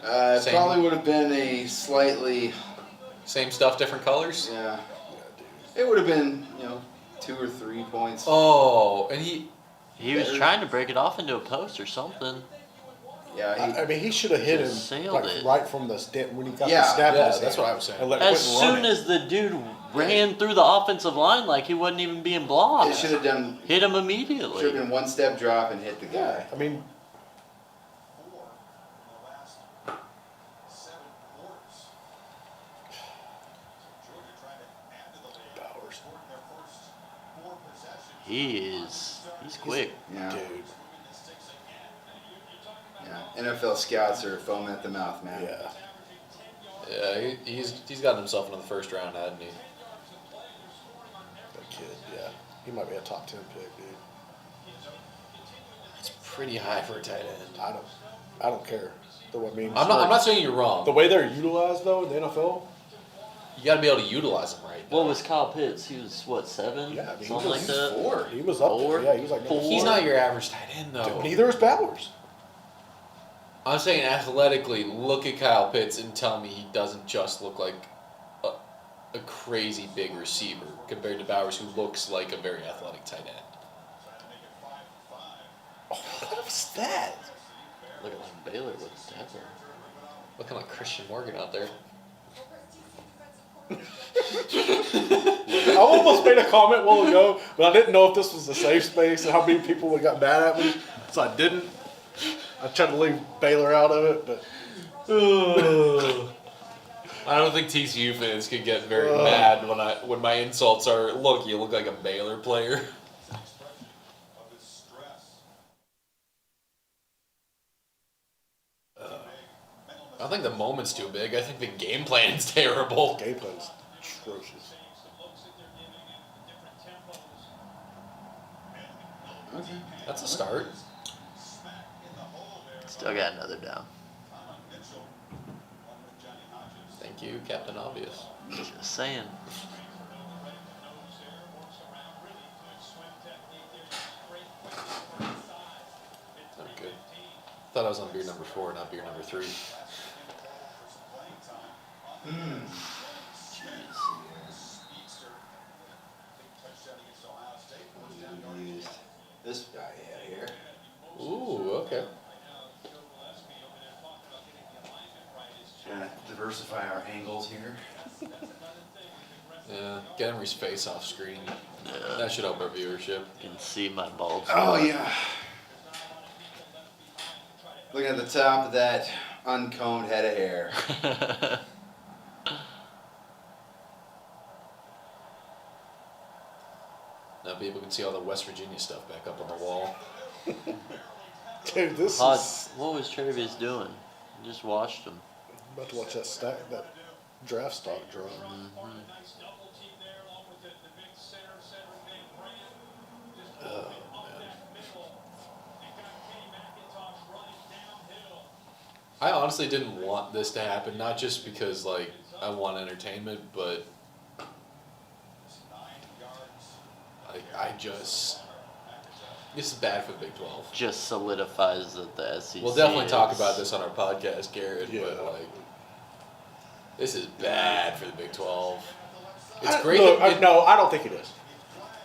Speaker 3: It
Speaker 2: Same.
Speaker 3: probably would have been a slightly,
Speaker 2: Same stuff, different colors?
Speaker 3: yeah. It would have been, 2 or 3 points.
Speaker 2: Oh, and he...
Speaker 1: He was trying to break it off into a post or something.
Speaker 3: Yeah,
Speaker 4: I mean, he should have hit him
Speaker 1: Just sailed
Speaker 4: like,
Speaker 1: it.
Speaker 4: right from the snap when he got
Speaker 3: Yeah,
Speaker 4: the snap. in
Speaker 2: yeah,
Speaker 4: his
Speaker 2: that's
Speaker 4: hand
Speaker 2: what I was saying.
Speaker 4: and let
Speaker 1: As
Speaker 4: Quentin run
Speaker 1: soon
Speaker 4: it.
Speaker 1: as the dude ran through the offensive line like he wasn't even being
Speaker 3: it
Speaker 1: blocked,
Speaker 3: should have done.
Speaker 1: hit him
Speaker 3: Should have
Speaker 1: immediately.
Speaker 3: been one step drop and hit the
Speaker 4: Yeah,
Speaker 3: guy.
Speaker 4: I mean, Bowers.
Speaker 1: He's quick.
Speaker 3: Yeah.
Speaker 4: Dude.
Speaker 3: Yeah. NFL scouts are foaming at the mouth, man.
Speaker 4: Yeah.
Speaker 2: Yeah, he's gotten himself into the first round, hadn't he?
Speaker 4: That kid, yeah. He might be a top 10 pick, dude.
Speaker 2: It's pretty high for a tight end.
Speaker 4: I don't care. I mean,
Speaker 2: I'm not saying you're wrong.
Speaker 4: the way they're utilized though in the NFL.
Speaker 2: You got to be able to utilize them right.
Speaker 1: What was Kyle Pitts? He was what, 7?
Speaker 4: Yeah, I mean,
Speaker 1: something like
Speaker 3: He's
Speaker 1: that.
Speaker 3: 4.
Speaker 4: He was up
Speaker 1: Four?
Speaker 4: there. Yeah, he was like number
Speaker 1: Four?
Speaker 2: He's
Speaker 4: four.
Speaker 2: not your average tight end, though.
Speaker 4: Dude, neither is Bowers.
Speaker 2: I'm saying athletically, look at Kyle Pitts and tell me he doesn't just look like a crazy big receiver compared to Bowers, who looks like a very athletic tight end.
Speaker 4: What was that?
Speaker 1: Looking like Baylor with the tackle.
Speaker 2: Looking like Christian Morgan out there.
Speaker 4: I almost made a comment a while ago, but I didn't know if this was a safe space and how many people would got mad at me, so I didn't. I tried to leave Baylor out of it, but
Speaker 2: I don't think TCU fans can get very mad when my insults are, look, you look like a Baylor player. I don't think the moment's too big. I think the game plan's terrible.
Speaker 4: game plan's atrocious.
Speaker 3: Okay.
Speaker 2: That's a start.
Speaker 1: Still got another down.
Speaker 2: Thank you, Captain Obvious.
Speaker 1: Just saying.
Speaker 2: Oh, good. Thought I was on beer number 4, not beer number 3.
Speaker 3: Used this guy here.
Speaker 2: Ooh, okay.
Speaker 3: Trying to diversify our angles here.
Speaker 2: Yeah, get Emory's face off screen.
Speaker 1: Yeah.
Speaker 2: That should help our viewership.
Speaker 1: You can see my balls.
Speaker 3: Oh yeah. Look at the top of that uncombed head of hair.
Speaker 2: Now people can see all the West Virginia stuff back up on the wall.
Speaker 4: Dude, this
Speaker 1: Hot.
Speaker 4: is
Speaker 1: What was Travis doing? Just watched him.
Speaker 4: I'm about to watch that draft stock drop.
Speaker 2: Oh, man. I honestly didn't want this to happen, not just because, like, I want entertainment, but I just... This is bad for the Big 12.
Speaker 1: Just solidifies that the SEC.
Speaker 2: We'll definitely talk
Speaker 1: is-
Speaker 2: about this on our podcast, Garrett,
Speaker 4: Yeah.
Speaker 2: but, like, this is bad for the Big 12. It's
Speaker 4: I-
Speaker 2: great
Speaker 4: look,
Speaker 2: that
Speaker 4: no, I don't think it is.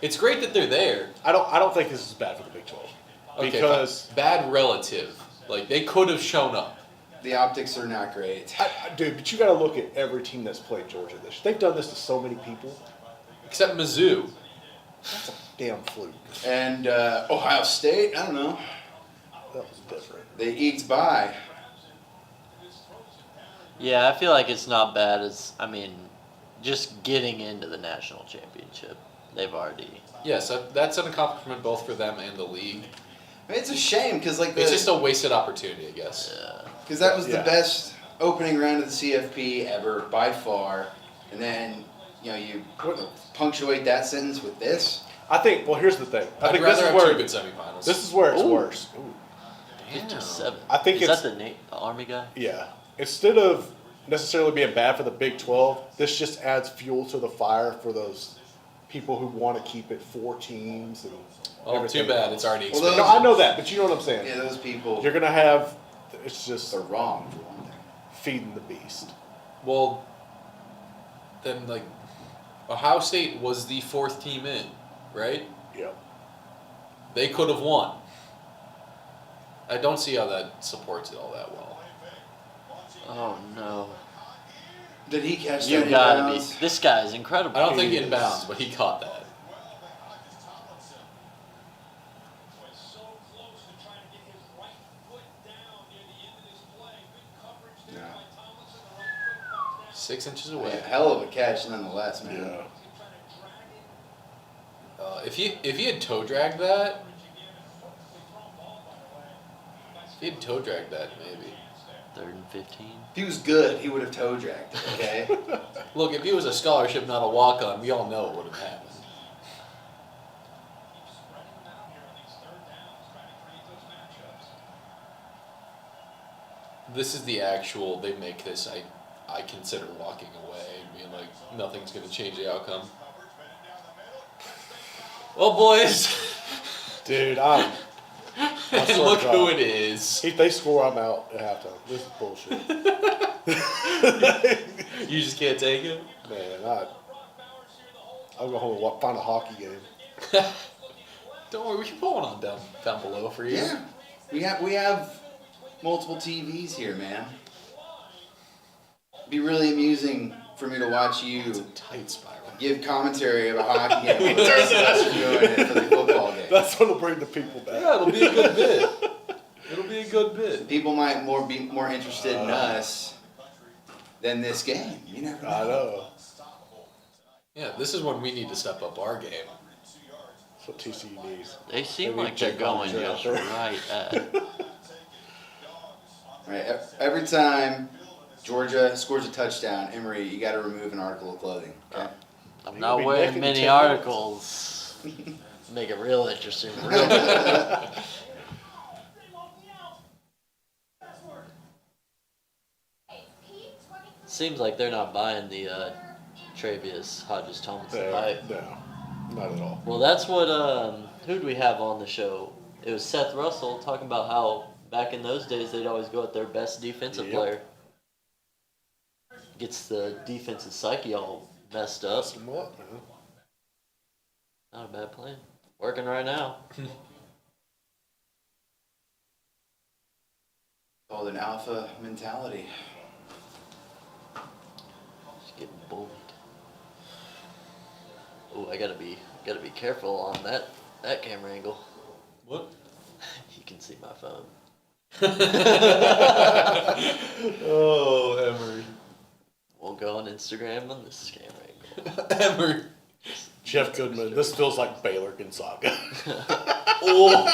Speaker 2: it's great that they're there.
Speaker 4: I don't think this is bad for the Big 12
Speaker 2: Okay,
Speaker 4: because
Speaker 2: fine. Bad relative. Like, they could have shown up.
Speaker 3: The optics are not great.
Speaker 4: dude, but you got to look at every team that's played Georgia this year. They've done this to so many people.
Speaker 2: Except Mizzou.
Speaker 4: That's a damn fluke.
Speaker 3: And Ohio State, I don't know.
Speaker 4: That was different.
Speaker 3: They eked by.
Speaker 1: Yeah, I feel like it's not bad as, I mean, just getting into the national championship. They've already.
Speaker 2: Yes, that's an accomplishment both for them and the league.
Speaker 3: I mean, it's a shame because
Speaker 2: It's just a wasted opportunity, I guess.
Speaker 3: because that was the
Speaker 4: Yeah.
Speaker 3: best opening round of the CFP ever by far, and then you punctuate that sentence with this.
Speaker 4: I think. Well, here's the thing. I
Speaker 2: I'd
Speaker 4: think this
Speaker 2: rather
Speaker 4: is
Speaker 2: have
Speaker 4: where
Speaker 2: 2 good semifinals.
Speaker 4: this is where it's
Speaker 1: Ooh.
Speaker 4: worse. Ooh.
Speaker 1: 57.
Speaker 4: I think
Speaker 1: is
Speaker 4: it's-
Speaker 1: that the Army guy?
Speaker 4: Yeah. Instead of necessarily being bad for the Big 12, this just adds fuel to the fire for those people who want to keep it 4 teams and.
Speaker 2: Well,
Speaker 4: everything
Speaker 2: too bad.
Speaker 4: else.
Speaker 2: It's already
Speaker 3: Well,
Speaker 2: expensive.
Speaker 4: No, I know that, but you know what I'm saying.
Speaker 3: Yeah, those people
Speaker 4: You're gonna have. It's just
Speaker 3: are wrong for one thing.
Speaker 4: feeding the beast.
Speaker 2: Well, then, like, Ohio State was the 4th team in, right?
Speaker 4: Yep.
Speaker 2: They could have won. I don't see how that supports it all that well.
Speaker 1: Oh no!
Speaker 3: Did he catch
Speaker 1: You
Speaker 3: that
Speaker 1: gotta be.
Speaker 3: inbounds?
Speaker 1: This guy's incredible.
Speaker 2: I don't think
Speaker 4: He
Speaker 2: inbounds,
Speaker 4: is.
Speaker 2: but he caught that.
Speaker 3: No.
Speaker 2: 6 inches
Speaker 3: Yeah,
Speaker 2: away.
Speaker 3: hell of a catch nonetheless, man.
Speaker 4: Yeah.
Speaker 2: If he had toe dragged that, maybe.
Speaker 1: 3rd and 15.
Speaker 3: If he was good, he would have toe dragged it, okay?
Speaker 2: Look, if he was a scholarship, not a walk-on, we all know it would have happened. This is the actual. They make this. I consider walking away and being like, nothing's going to change the outcome. Well, boys,
Speaker 4: Dude, I swear
Speaker 2: and
Speaker 4: to
Speaker 2: look
Speaker 4: God.
Speaker 2: who it is.
Speaker 4: If they score, I'm out at halftime. This is bullshit.
Speaker 2: You just can't take it.
Speaker 4: Man, I'll go home and find a hockey game.
Speaker 2: Don't worry, we can put one on down below for you.
Speaker 3: Yeah, we have multiple TVs here, man. It'd be really amusing for me to watch you
Speaker 2: Tight spiral.
Speaker 3: give commentary of a hockey game. That's doing it for the football game.
Speaker 4: That's what'll bring the people back.
Speaker 2: Yeah, it'll be a good bit. It'll be a good bit.
Speaker 3: People might be more interested in us than this game. You never know.
Speaker 4: I know.
Speaker 2: Yeah, this is when we need to step up our game.
Speaker 4: That's what TCU needs.
Speaker 1: They seem
Speaker 4: They need
Speaker 1: like they're
Speaker 4: Jake
Speaker 1: going
Speaker 4: Armstrong
Speaker 1: just
Speaker 4: out there.
Speaker 1: right at.
Speaker 3: Right. Every time Georgia scores a touchdown, Emory, you got to remove an article of clothing. Okay.
Speaker 1: I'm
Speaker 4: You
Speaker 1: not
Speaker 4: gonna be
Speaker 1: wearing
Speaker 4: naked in
Speaker 1: many
Speaker 4: 10
Speaker 1: articles. Make it real interesting. Real good. Seems like they're not buying the Travius Hodges Tomlinson hype.
Speaker 4: No, not at all.
Speaker 1: Well, that's what. Who do we have on the show? It was Seth Russell talking about how back in those days they'd always go with their best defensive
Speaker 4: Yep.
Speaker 1: player. Gets the defensive psyche all messed up.
Speaker 4: Somewhat, man.
Speaker 1: Not a bad plan. Working right now.
Speaker 3: Called an alpha mentality.
Speaker 1: Just getting bullied. Oh, I gotta be careful on that camera angle.
Speaker 2: What?
Speaker 1: You can see my phone.
Speaker 2: Oh, Emory.
Speaker 1: Won't go on Instagram on this camera angle.
Speaker 2: Emory.
Speaker 4: Jeff Goodman, this feels like Baylor Gonzaga.
Speaker 2: Oh.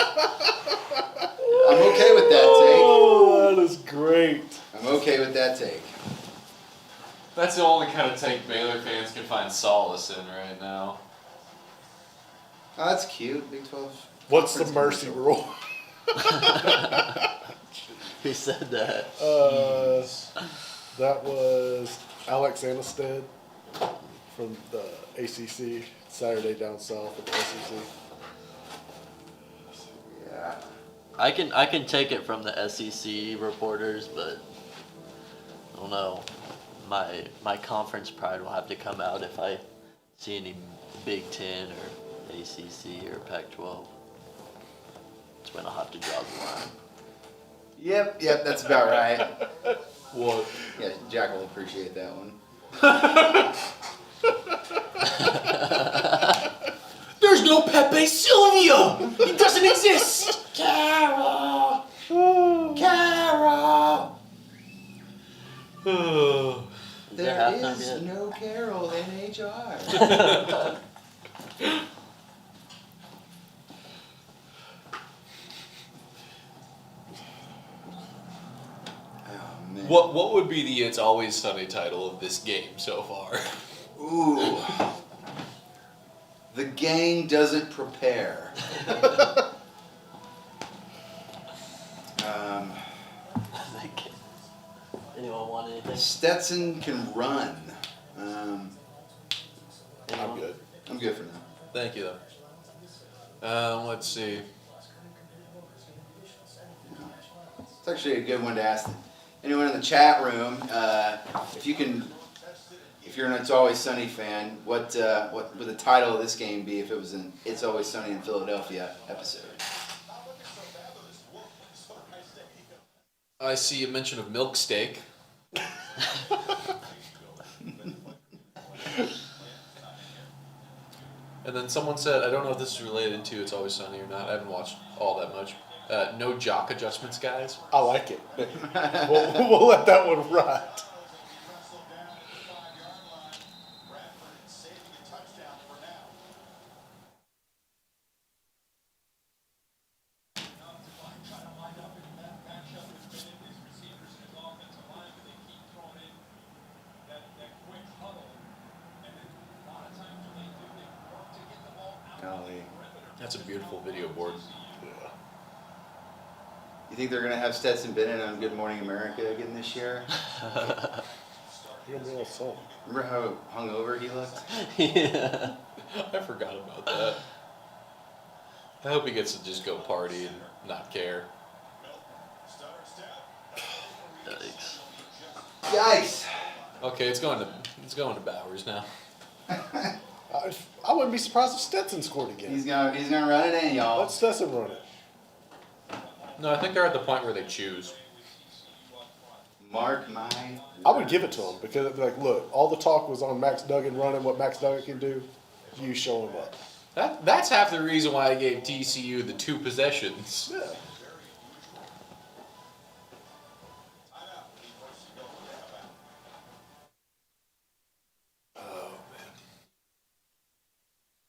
Speaker 3: I'm okay with that
Speaker 4: Oh, that is great.
Speaker 3: take. I'm okay with that take.
Speaker 2: That's the only kind of take Baylor fans can find solace in right now.
Speaker 3: Oh, that's cute. Big 12.
Speaker 4: What's the
Speaker 3: Conference
Speaker 4: mercy
Speaker 3: commercial.
Speaker 4: rule?
Speaker 1: Who said that?
Speaker 4: That was Alex Anasted from the ACC, Saturday down south of the SEC.
Speaker 3: Yeah.
Speaker 1: I can take it from the SEC reporters, but I don't know. My conference pride will have to come out if I see any Big Ten or ACC or Pac-12. That's when I'll have to draw the line.
Speaker 3: Yep, that's about right.
Speaker 2: What?
Speaker 3: Yeah, Jack will appreciate that one.
Speaker 2: There's no Pepe Silvia! He doesn't exist! Carol! Carol!
Speaker 1: Is
Speaker 3: There
Speaker 1: that halftime
Speaker 3: is
Speaker 1: yet?
Speaker 3: no Carol in HR. Oh, man.
Speaker 2: What would be the It's Always Sunny title of this game so far?
Speaker 3: Ooh. The gang doesn't prepare.
Speaker 1: Anyone want anything?
Speaker 3: Stetson can run.
Speaker 4: I'm
Speaker 1: Anyone?
Speaker 4: good.
Speaker 3: I'm good for now.
Speaker 2: Thank you, though. Let's see.
Speaker 3: It's actually a good one to ask anyone in the chat room. If you're an It's Always Sunny fan, what would the title of this game be if it was an It's Always Sunny in Philadelphia episode?
Speaker 2: I see a mention of milk steak. And then someone said, I don't know if this is related to It's Always Sunny or not. I haven't watched all that much. No jock adjustments, guys.
Speaker 4: I like it. We'll let that one ride.
Speaker 3: Golly.
Speaker 2: That's a beautiful video board.
Speaker 4: Yeah.
Speaker 3: You think they're gonna have Stetson Bennett on Good Morning America again this year?
Speaker 4: You're a real soul.
Speaker 3: Remember how hungover he looked?
Speaker 1: Yeah.
Speaker 2: I forgot about that. I hope he gets to just go party and not care.
Speaker 1: Yikes.
Speaker 3: Yikes!
Speaker 2: Okay, it's going to Bowers now.
Speaker 6: I wouldn't be surprised if Stetson scored again.
Speaker 3: He's gonna run it in, y'all.
Speaker 6: Let Stetson run it.
Speaker 2: No, I think they're at the point where they choose.
Speaker 3: Mark my.
Speaker 6: I would give it to him because it'd be like, look, all the talk was on Max Duggan running what Max Duggan can do. You show him up.
Speaker 2: That's half the reason why I gave TCU the 2 possessions.
Speaker 6: Yeah.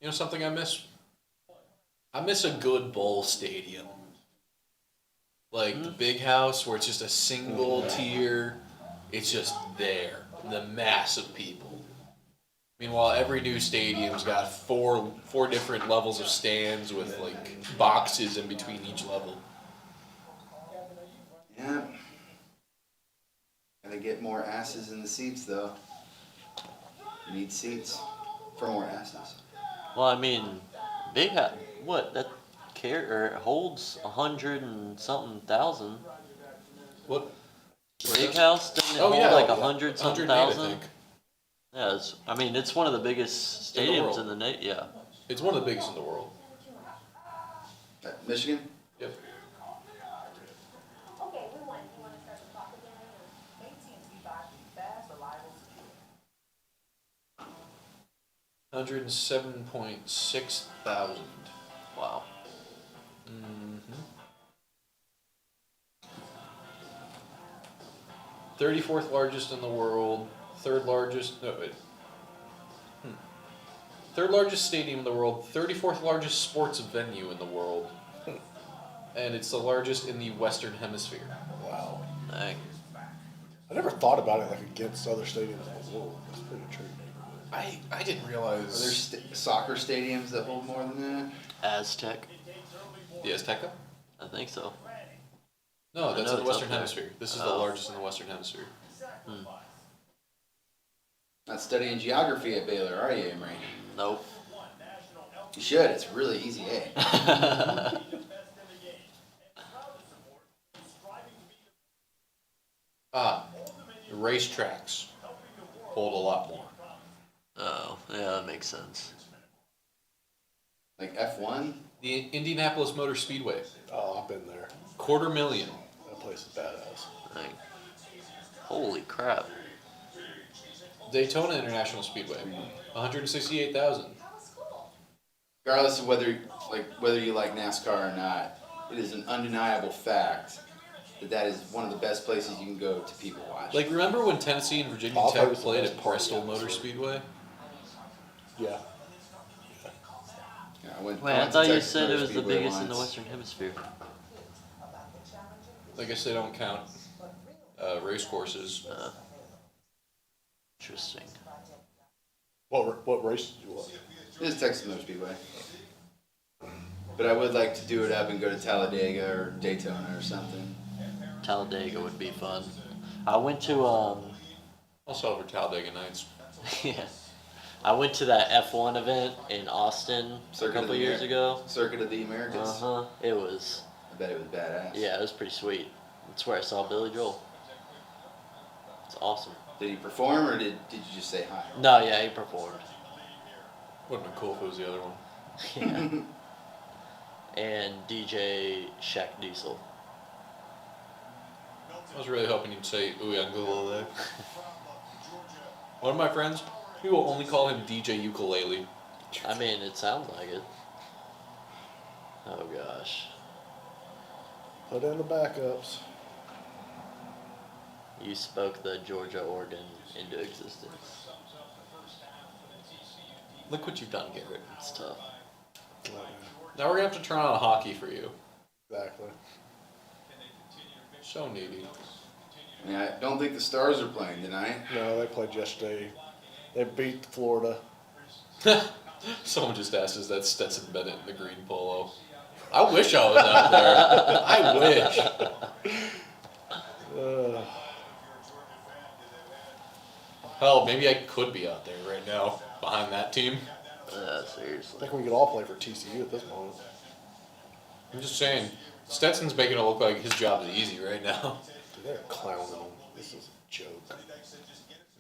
Speaker 2: You know something I miss? I miss a good bowl stadium. Like the big house where it's just a single tier. It's just there. The mass of people. Meanwhile, every new stadium's got four different levels of stands with like boxes in between each level.
Speaker 3: Yeah. Gotta get more asses in the seats, though. You need seats for more asses.
Speaker 1: Well, I mean, big what that holds 100 and something thousand.
Speaker 2: What?
Speaker 1: Big house doesn't it
Speaker 2: Oh
Speaker 1: hold
Speaker 2: yeah,
Speaker 1: like 100 something
Speaker 2: 108, I
Speaker 1: thousand?
Speaker 2: think.
Speaker 1: Yeah, it's one of the biggest
Speaker 2: In the
Speaker 1: stadiums
Speaker 2: world.
Speaker 1: in the yeah.
Speaker 2: It's one of the biggest in the world.
Speaker 3: Michigan?
Speaker 2: Yep.
Speaker 7: Okay, we won. You want to start the clock again? AT&T 5G, fast, reliable, secure.
Speaker 2: 107.6 thousand.
Speaker 1: Wow.
Speaker 2: 34th largest in the world. Third largest. No wait. Third largest stadium in the world. 34th largest sports venue in the world. And it's the largest in the Western Hemisphere.
Speaker 6: Wow.
Speaker 1: Dang.
Speaker 6: I never thought about it like against other stadiums in the world. That's pretty true.
Speaker 2: I didn't
Speaker 3: Are
Speaker 2: realize.
Speaker 3: there soccer stadiums that hold more than that?
Speaker 1: Aztec.
Speaker 2: The Azteca?
Speaker 1: I think so.
Speaker 2: No,
Speaker 1: I
Speaker 2: that's
Speaker 1: know
Speaker 2: in the
Speaker 1: it's
Speaker 2: Western
Speaker 1: up there.
Speaker 2: Hemisphere. This is the
Speaker 1: Oh.
Speaker 2: largest in the Western Hemisphere.
Speaker 3: Not studying geography at Baylor, are you, Emory?
Speaker 1: Nope.
Speaker 3: You should. It's really easy, eh?
Speaker 2: The racetracks hold a lot more.
Speaker 1: Oh, yeah, that makes sense.
Speaker 3: Like F1?
Speaker 2: The Indianapolis Motor Speedway,
Speaker 6: Oh, I've been there.
Speaker 2: $250,000.
Speaker 6: That place is badass.
Speaker 1: Dang. Holy crap.
Speaker 2: Daytona International Speedway, 168,000.
Speaker 3: Regardless of whether you like NASCAR or not, it is an undeniable fact that is one of the best places you can go to people watch.
Speaker 2: Like, remember when Tennessee and Virginia
Speaker 6: Oh, I thought it
Speaker 2: Tech
Speaker 6: was the
Speaker 2: played
Speaker 6: best
Speaker 2: at
Speaker 6: part
Speaker 2: Bristol
Speaker 6: of
Speaker 2: Motor
Speaker 6: it.
Speaker 2: Speedway?
Speaker 6: Yeah.
Speaker 3: Yeah, I went
Speaker 1: Wait, I
Speaker 3: to
Speaker 1: thought you
Speaker 3: Texas
Speaker 1: said it
Speaker 3: Motor
Speaker 1: was the
Speaker 3: Speedway
Speaker 1: biggest in the
Speaker 3: once.
Speaker 1: Western Hemisphere.
Speaker 2: I guess they don't count race courses.
Speaker 1: Interesting.
Speaker 6: What race did you watch?
Speaker 3: It is Texas Motor Speedway. But I would like to do it up and go to Talladega or Daytona or something.
Speaker 1: Talladega would be fun. I went to
Speaker 2: I'll sell for Talladega Nights.
Speaker 1: yeah. I went to that F1 event in Austin
Speaker 3: Circuit
Speaker 1: a
Speaker 3: of
Speaker 1: couple
Speaker 3: the
Speaker 1: years ago.
Speaker 3: Circuit of the Americas.
Speaker 1: It was
Speaker 3: I bet it was badass.
Speaker 1: yeah, it was pretty sweet. That's where I saw Billy Joel. It's awesome.
Speaker 3: Did he perform or did you just say hi?
Speaker 1: No, yeah, he performed.
Speaker 2: Wouldn't have been cool if it was the other one.
Speaker 1: Yeah. And DJ Shaq Diesel.
Speaker 2: I was really hoping you'd say Uyangula there. One of my friends, he will only call him DJ Ukulele.
Speaker 1: I mean, it sounds like it. Oh gosh.
Speaker 6: Put in the backups.
Speaker 1: You spoke the Georgia-Oregon into existence.
Speaker 2: Look what you've done, Garrett.
Speaker 1: It's tough.
Speaker 2: Now we're gonna have to turn on hockey for you.
Speaker 6: Exactly.
Speaker 2: So needy.
Speaker 3: I mean, I don't think the Stars are playing tonight.
Speaker 6: No, they played yesterday. They beat Florida.
Speaker 2: Someone just asked, is that Stetson Bennett in the green polo? I wish I was out there. I wish. Hell, maybe I could be out there right now behind that team.
Speaker 6: I
Speaker 1: Seriously.
Speaker 6: think we could all play for TCU at this moment.
Speaker 2: I'm just saying, Stetson's making it look like his job is easy right now.
Speaker 6: Dude, they're clowning them. This is a joke.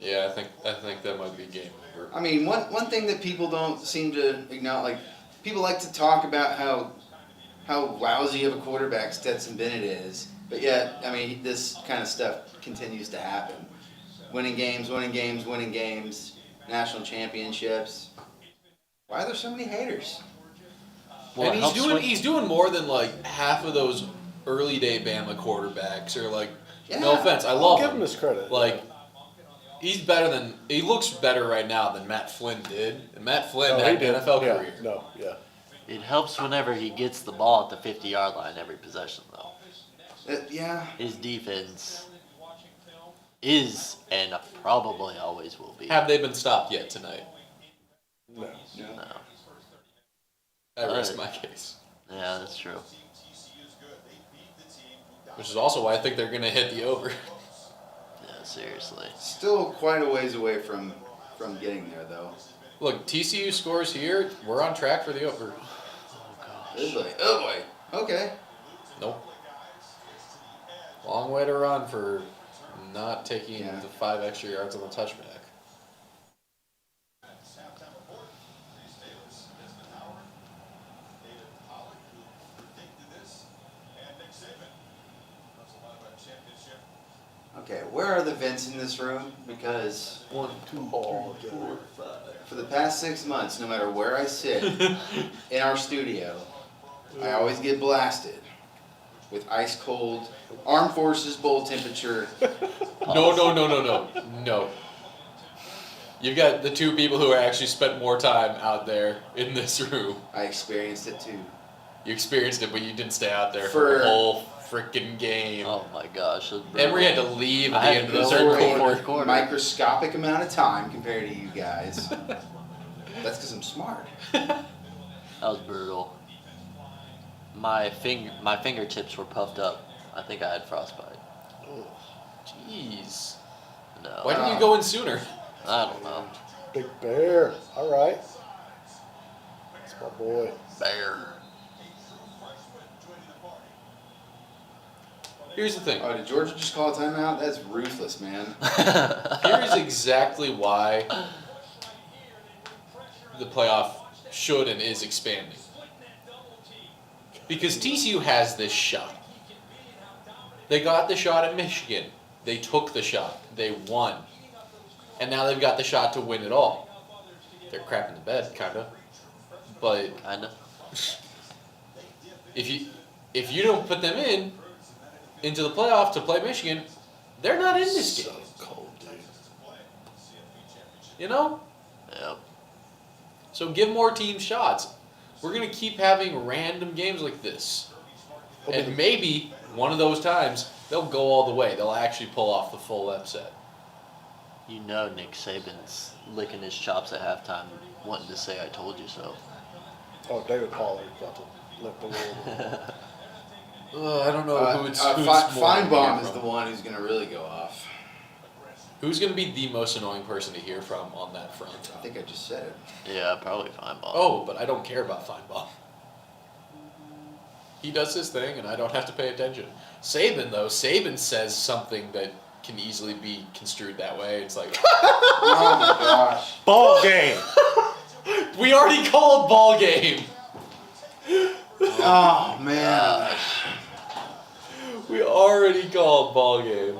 Speaker 2: Yeah, I think that might be game over.
Speaker 3: I mean, one thing that people don't seem to acknowledge, like people like to talk about how lousy of a quarterback Stetson Bennett is, but yet, I mean, this kind of stuff continues to happen. Winning games, national championships. Why are there so many haters?
Speaker 1: Well,
Speaker 2: And
Speaker 1: it helps when-
Speaker 2: he's doing more than like half of those early day Bama quarterbacks. Or like,
Speaker 3: Yeah.
Speaker 2: no offense, I
Speaker 6: I'll
Speaker 2: love
Speaker 6: give
Speaker 2: him.
Speaker 6: him his credit.
Speaker 2: Like, he looks better right now than Matt Flynn did. And Matt Flynn
Speaker 6: No,
Speaker 2: had
Speaker 6: he did.
Speaker 2: an NFL
Speaker 6: Yeah,
Speaker 2: career.
Speaker 6: No, yeah.
Speaker 1: It helps whenever he gets the ball at the 50-yard line every possession, though.
Speaker 3: Yeah.
Speaker 1: His defense is and probably always will be.
Speaker 2: Have they been stopped yet tonight?
Speaker 6: No.
Speaker 1: No.
Speaker 2: I rest my case.
Speaker 1: Yeah, that's true.
Speaker 2: Which is also why I think they're going to hit the over.
Speaker 1: Yeah, seriously.
Speaker 3: Still quite a ways away from getting there, though.
Speaker 2: Look, TCU scores here. We're on track for the over.
Speaker 3: Oh boy. Okay.
Speaker 2: Nope. Long way to run for not taking
Speaker 3: Yeah.
Speaker 2: the 5 extra yards on the touchback.
Speaker 3: Okay, where are the vents in this room? Because
Speaker 2: 1, 2, 3, 4, 5.
Speaker 3: for the past 6 months, no matter where I sit in our studio, I always get blasted with ice cold Armed Forces bowl temperature.
Speaker 2: No. You've got the two people who actually spent more time out there in this room.
Speaker 3: I experienced it too.
Speaker 2: You experienced it, but you didn't stay out there for
Speaker 3: For-
Speaker 2: the whole freaking game.
Speaker 1: Oh my gosh. it was
Speaker 2: Emory had to
Speaker 1: brutal.
Speaker 2: leave at
Speaker 1: I
Speaker 2: the
Speaker 1: had
Speaker 2: end
Speaker 1: to
Speaker 2: of the
Speaker 1: go
Speaker 2: third
Speaker 1: for
Speaker 2: quarter.
Speaker 1: a fourth quarter.
Speaker 3: Microscopic amount of time compared to you guys. That's because I'm smart.
Speaker 1: That was brutal. My fingertips were puffed up. I think I had frostbite.
Speaker 2: Jeez.
Speaker 1: No.
Speaker 2: Why didn't you go in sooner?
Speaker 1: I don't know.
Speaker 6: Big Bear. All right. That's my boy.
Speaker 1: Bear.
Speaker 2: Here's the thing.
Speaker 3: Oh, did Georgia just call a timeout? That's ruthless, man.
Speaker 2: Here is exactly why the playoff should and is expanding. Because TCU has this shot. They got the shot at Michigan. They took the shot. They won. And now they've got the shot to win it all. They're crapping the bed, kind of. But
Speaker 1: Kinda.
Speaker 2: if you don't put them into the playoff to play Michigan, they're not in this
Speaker 6: So
Speaker 2: game.
Speaker 6: cold, dude.
Speaker 2: You know?
Speaker 1: Yep.
Speaker 2: So give more teams shots. We're going to keep having random games like this. And maybe one of those times, they'll go all the way. They'll actually pull off the full upset.
Speaker 1: You know Nick Saban's licking his chops at halftime, wanting to say "I told you so."
Speaker 6: Oh, David Pollard about to lift the world.
Speaker 2: I don't know who's more
Speaker 3: Feinbaum
Speaker 2: to
Speaker 3: is
Speaker 2: hear
Speaker 3: the
Speaker 2: from.
Speaker 3: one who's going to really go off.
Speaker 2: Who's going to be the most annoying person to hear from on that front?
Speaker 3: I think I just said it.
Speaker 1: Yeah, probably fine ball.
Speaker 2: Oh, but I don't care about Feinbaum. He does his thing, and I don't have to pay attention. Saban, though, Saban says something that can easily be construed that way. It's like,
Speaker 3: Oh my gosh.
Speaker 6: Ball game.
Speaker 2: we already called ball game.
Speaker 3: Oh man.
Speaker 2: We already called ball game.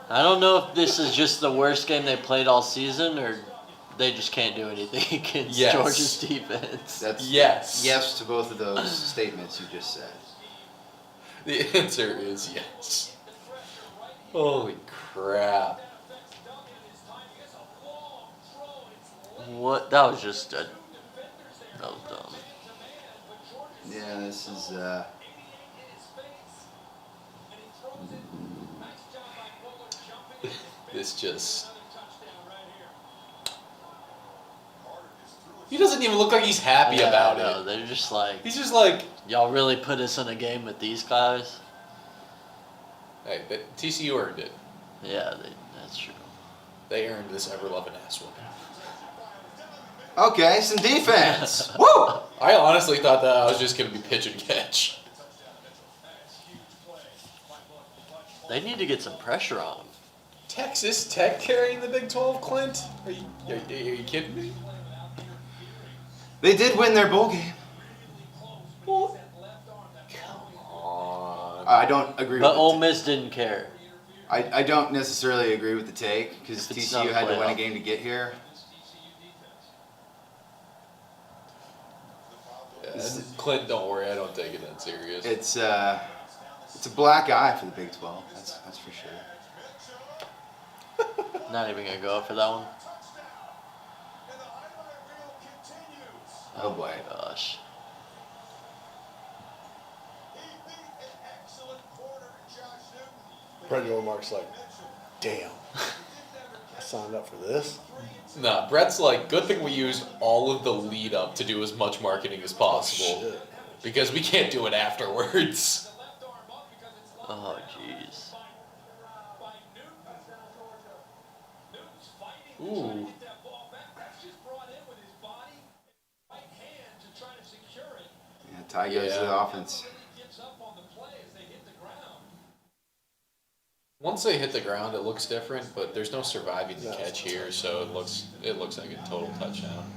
Speaker 1: I don't know if this is just the worst game they played all season, or they just can't do anything against
Speaker 2: Yes.
Speaker 1: Georgia's defense.
Speaker 3: That's
Speaker 2: Yes.
Speaker 3: yes to both of those statements you just said.
Speaker 2: The answer is yes. Holy crap.
Speaker 1: What? That was just a. That was dumb.
Speaker 3: Yeah, this is
Speaker 2: This just. He doesn't even look like he's happy
Speaker 1: Yeah,
Speaker 2: about
Speaker 1: no,
Speaker 2: it.
Speaker 1: they're just like,
Speaker 2: He's just like,
Speaker 1: y'all really put us in a game with these guys?
Speaker 2: hey, but TCU earned it.
Speaker 1: Yeah, that's true.
Speaker 2: They earned this ever-loving ass whooping.
Speaker 3: okay. Some defense. Woo!
Speaker 2: I honestly thought that I was just going to be pitch and catch.
Speaker 1: They need to get some pressure on them.
Speaker 2: Texas Tech carrying the Big 12, Clint? Are you kidding me?
Speaker 3: They did win their bowl game.
Speaker 2: Well, come on.
Speaker 3: I don't agree
Speaker 1: But
Speaker 3: with
Speaker 1: Ole Miss didn't care.
Speaker 3: I don't necessarily agree with the take because
Speaker 1: If it's not
Speaker 3: TCU
Speaker 1: a
Speaker 3: had to win a
Speaker 1: playoff.
Speaker 3: game to get here.
Speaker 2: Yeah, Clint, don't worry, I don't take it that serious.
Speaker 3: It's a black eye for the Big 12. That's for sure.
Speaker 1: Not even gonna go up for that one.
Speaker 3: Oh boy.
Speaker 1: Gosh.
Speaker 6: Brett Yormark's like, damn. I signed up for this.
Speaker 2: Nah, Brett's like, good thing we used all of the lead up to do as much marketing as possible.
Speaker 6: Shit.
Speaker 2: Because we can't do it afterwards.
Speaker 1: Oh jeez.
Speaker 2: Ooh.
Speaker 3: Yeah, Ty goes to the
Speaker 2: Yeah.
Speaker 3: offense.
Speaker 2: Once they hit the ground, it looks different, but there's no surviving the catch here, so it looks like a total touchdown.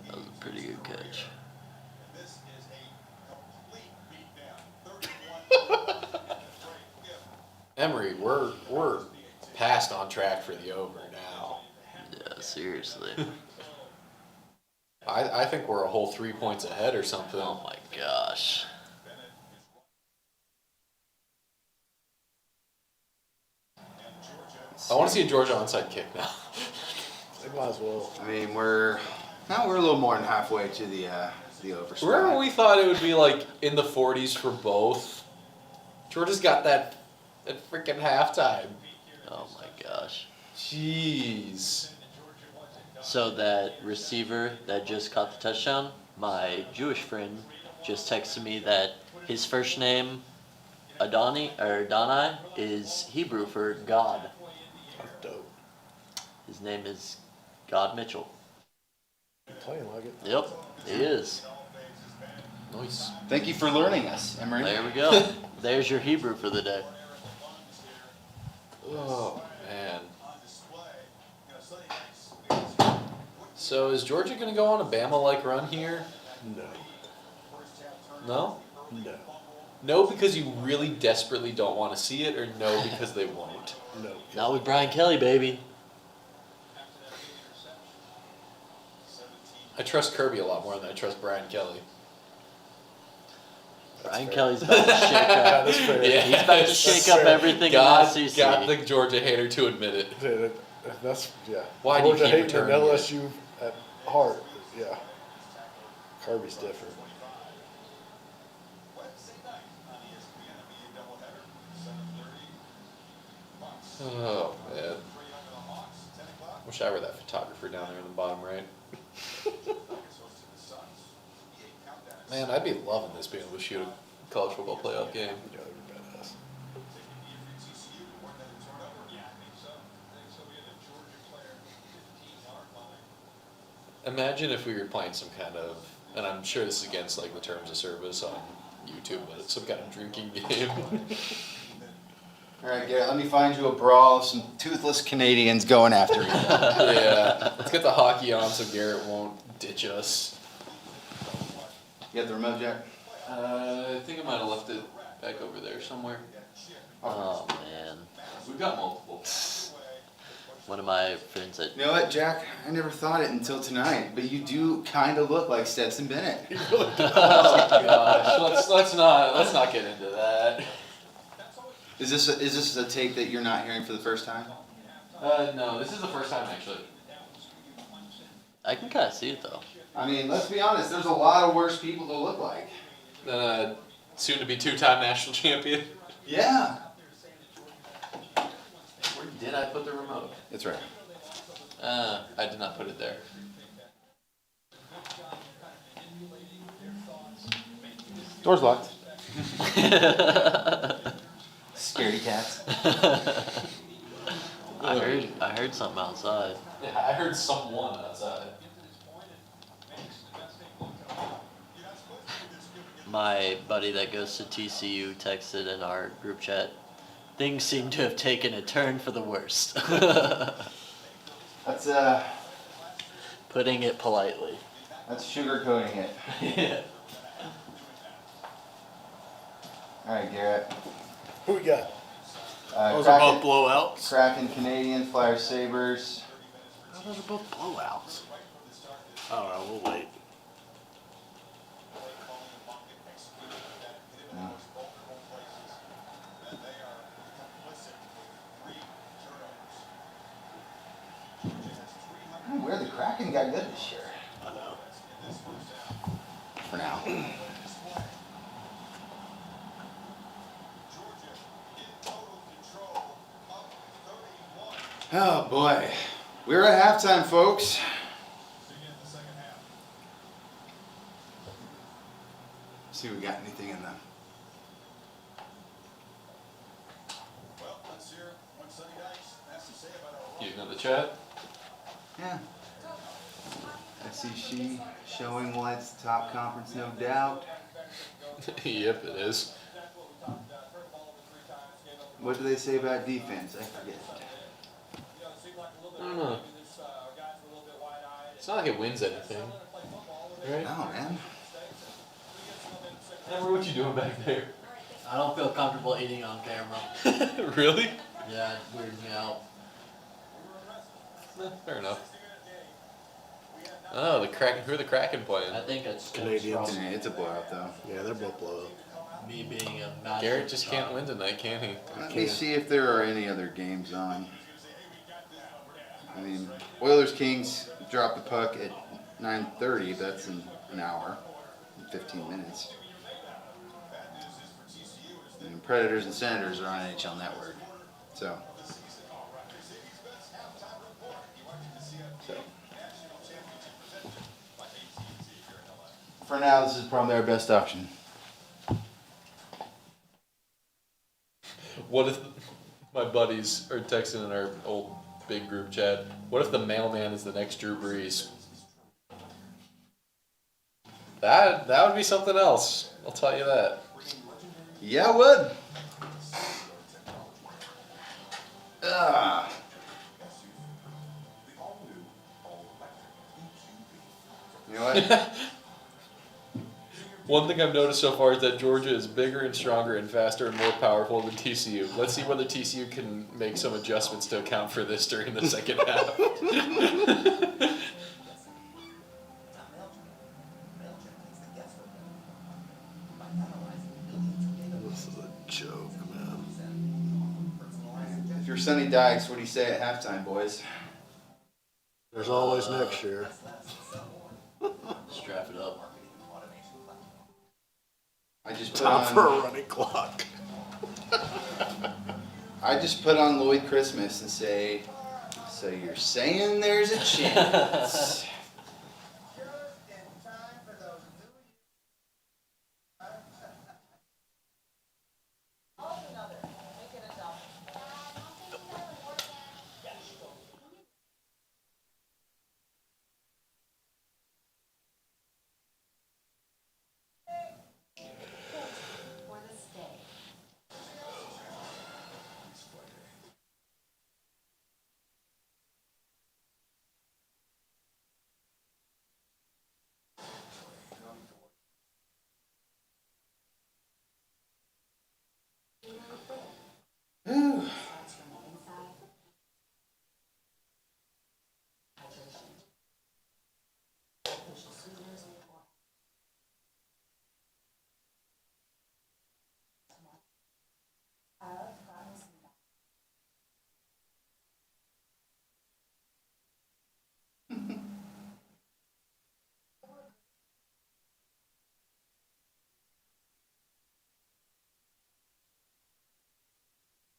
Speaker 1: That was a pretty good catch.
Speaker 2: Emory, we're past on track for the over now.
Speaker 1: Yeah, seriously.
Speaker 2: I think we're a whole 3 points ahead or something.
Speaker 1: Oh my gosh.
Speaker 2: I want to see a Georgia onside kick now.
Speaker 6: They might as well.
Speaker 3: I mean, we're a little more than halfway to the over spot.
Speaker 2: Remember we thought it would be like in the 40s for both? Georgia's got that freaking halftime.
Speaker 1: Oh my gosh.
Speaker 2: Jeez.
Speaker 1: So that receiver that just caught the touchdown, my Jewish friend just texted me that his first name, Adonai, is Hebrew for God.
Speaker 6: That's dope.
Speaker 1: His name is God Mitchell.
Speaker 6: Playing like it.
Speaker 1: Yep, he is.
Speaker 2: Nice.
Speaker 3: Thank you for learning us, Emory.
Speaker 1: There we go. There's your Hebrew for the day.
Speaker 2: Oh, man. So is Georgia going to go on a Bama-like run here?
Speaker 6: No.
Speaker 2: No?
Speaker 6: No.
Speaker 2: No, because you really desperately don't want to see it, or no, because they won't?
Speaker 6: No.
Speaker 1: Not with Brian Kelly, baby.
Speaker 2: I trust Kirby a lot more than I trust Brian Kelly.
Speaker 1: Brian
Speaker 6: fair.
Speaker 1: Kelly's about to shake up.
Speaker 6: That's fair.
Speaker 2: Yeah.
Speaker 1: He's about to
Speaker 2: That's
Speaker 1: shake up
Speaker 6: fair.
Speaker 1: everything
Speaker 2: God
Speaker 1: in the SEC.
Speaker 2: got the Georgia hater to admit it.
Speaker 6: Yeah, that's, yeah.
Speaker 2: Why do you
Speaker 6: Georgia
Speaker 2: keep
Speaker 6: hating
Speaker 2: returning it?
Speaker 6: LSU at heart. Yeah. Kirby's different.
Speaker 2: Oh, man. Wish I were that photographer down there in the bottom right. Man, I'd be loving this being able to shoot a college football playoff game.
Speaker 6: Yeah, they're badass.
Speaker 2: Imagine if we were playing some kind of, and I'm sure this is against like the terms of service on YouTube, but it's some kind of drinking game.
Speaker 3: All right, Garrett, let me find you a brawl of some toothless Canadians going after you.
Speaker 2: Yeah, let's get the hockey on so Garrett won't ditch us.
Speaker 3: You got the remote, Jack?
Speaker 2: I think I might have left it back over there somewhere.
Speaker 1: Oh man.
Speaker 2: We've got multiple.
Speaker 1: One of my friends that
Speaker 3: You know what, Jack? I never thought it until tonight, but you do kind of look like Stetson Bennett.
Speaker 2: Gosh, let's not get into that.
Speaker 3: Is this a take that you're not hearing for the first time?
Speaker 2: No, this is the first time actually.
Speaker 1: I can kind of see it though.
Speaker 3: I mean, let's be honest. There's a lot of worse people to look like.
Speaker 2: Soon to be two-time national champion.
Speaker 3: Yeah.
Speaker 2: Where did I put the remote?
Speaker 3: That's right.
Speaker 2: I did not put it there.
Speaker 3: Door's locked. Scaredy cats.
Speaker 1: I heard something outside.
Speaker 2: Yeah, I heard someone outside.
Speaker 1: My buddy that goes to TCU texted in our group chat, Things seem to have taken a turn for the worst.
Speaker 3: That's
Speaker 1: Putting it politely.
Speaker 3: sugarcoating it.
Speaker 1: Yeah.
Speaker 3: All right, Garrett.
Speaker 6: Who we got?
Speaker 4: Those are both blowouts.
Speaker 3: Kraken Canadian, Flyer Sabres.
Speaker 4: Those are both blowouts. I don't know. We'll wait.
Speaker 3: Where the Kraken got good this year.
Speaker 4: I know.
Speaker 3: For now. Oh boy. We're at halftime, folks. See if we got anything in them.
Speaker 5: Well, let's hear what Sonny Dykes has to say about our
Speaker 2: You know the chat?
Speaker 3: Yeah. SEC showing why it's the top conference, no doubt.
Speaker 2: Yep, it is.
Speaker 3: What do they say about defense? I forget.
Speaker 2: I don't know. It's not like it wins anything. Right?
Speaker 3: No, man.
Speaker 2: Amber, what you doing back there?
Speaker 1: I don't feel comfortable eating on camera.
Speaker 2: Really?
Speaker 1: Yeah, it weirds me out.
Speaker 2: Fair enough. Oh, the Kraken. Who are the Kraken playing?
Speaker 1: I think it's
Speaker 4: Canadians.
Speaker 1: from
Speaker 3: It's a blowout, though.
Speaker 4: Yeah, they're both blowouts.
Speaker 1: me being a massive
Speaker 2: Garrett just can't win tonight, can he?
Speaker 3: Let me see if there are any other games on. I mean, Oilers Kings dropped the puck at 9:30. That's in an hour, 15 minutes. And Predators and Senators are on NHL Network. So. For now, this is probably our best option.
Speaker 2: What if my buddies are texting in our old big group chat? What if the mailman is the next Drew Brees? That would be something else. I'll tell you that.
Speaker 3: Yeah, it would. Ah. You know what?
Speaker 2: One thing I've noticed so far is that Georgia is bigger and stronger and faster and more powerful than TCU. Let's see whether TCU can make some adjustments to account for this during the second half.
Speaker 4: This is a joke, man.
Speaker 3: If you're Sonny Dykes, what do you say at halftime, boys?
Speaker 4: There's always next year.
Speaker 1: Strap it up.
Speaker 3: I just put
Speaker 4: Time for a
Speaker 3: on.
Speaker 4: running clock.
Speaker 3: I just put on Lloyd Christmas and say, so you're saying there's a chance?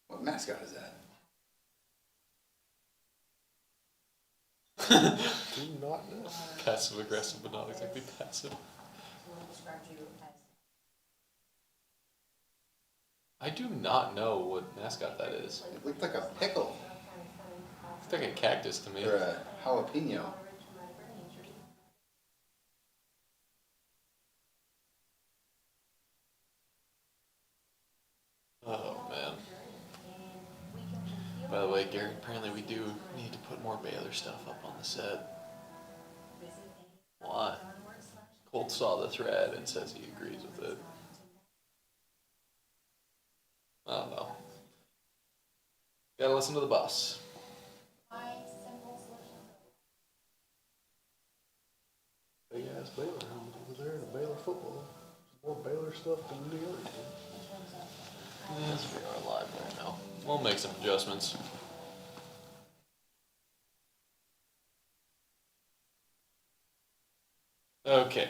Speaker 3: What mascot is that?
Speaker 6: Do you not know?
Speaker 2: Passive aggressive, but not exactly passive. I do not know what mascot that is.
Speaker 3: It looked like a pickle
Speaker 2: It's like a cactus to me.
Speaker 3: or a jalapeno.
Speaker 2: Oh man. By the way, Garrett, apparently we do need to put more Baylor stuff up on the set.
Speaker 1: Why?
Speaker 2: Colt saw the thread and says he agrees with it. I don't know. Gotta listen to the boss.
Speaker 6: Big ass Baylor helmet over there in the Baylor football. More Baylor stuff than New York.
Speaker 1: Yes, we are live right now.
Speaker 2: We'll make some adjustments. Okay.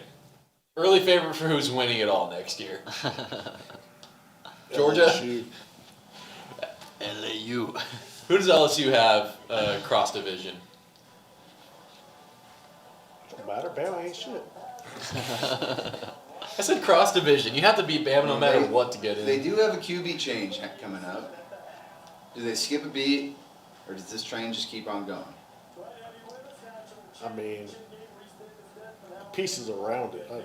Speaker 2: Early favorite for who's winning it all next year. Georgia?
Speaker 6: LSU.
Speaker 1: LAU.
Speaker 2: Who does LSU have cross division?
Speaker 6: Don't matter. Bama ain't shit.
Speaker 2: I said cross division. You have to beat Bama no matter what to get in.
Speaker 3: They do have a QB change coming up. Do they skip a beat, or does this train just keep on going?
Speaker 6: I mean, pieces around it. I don't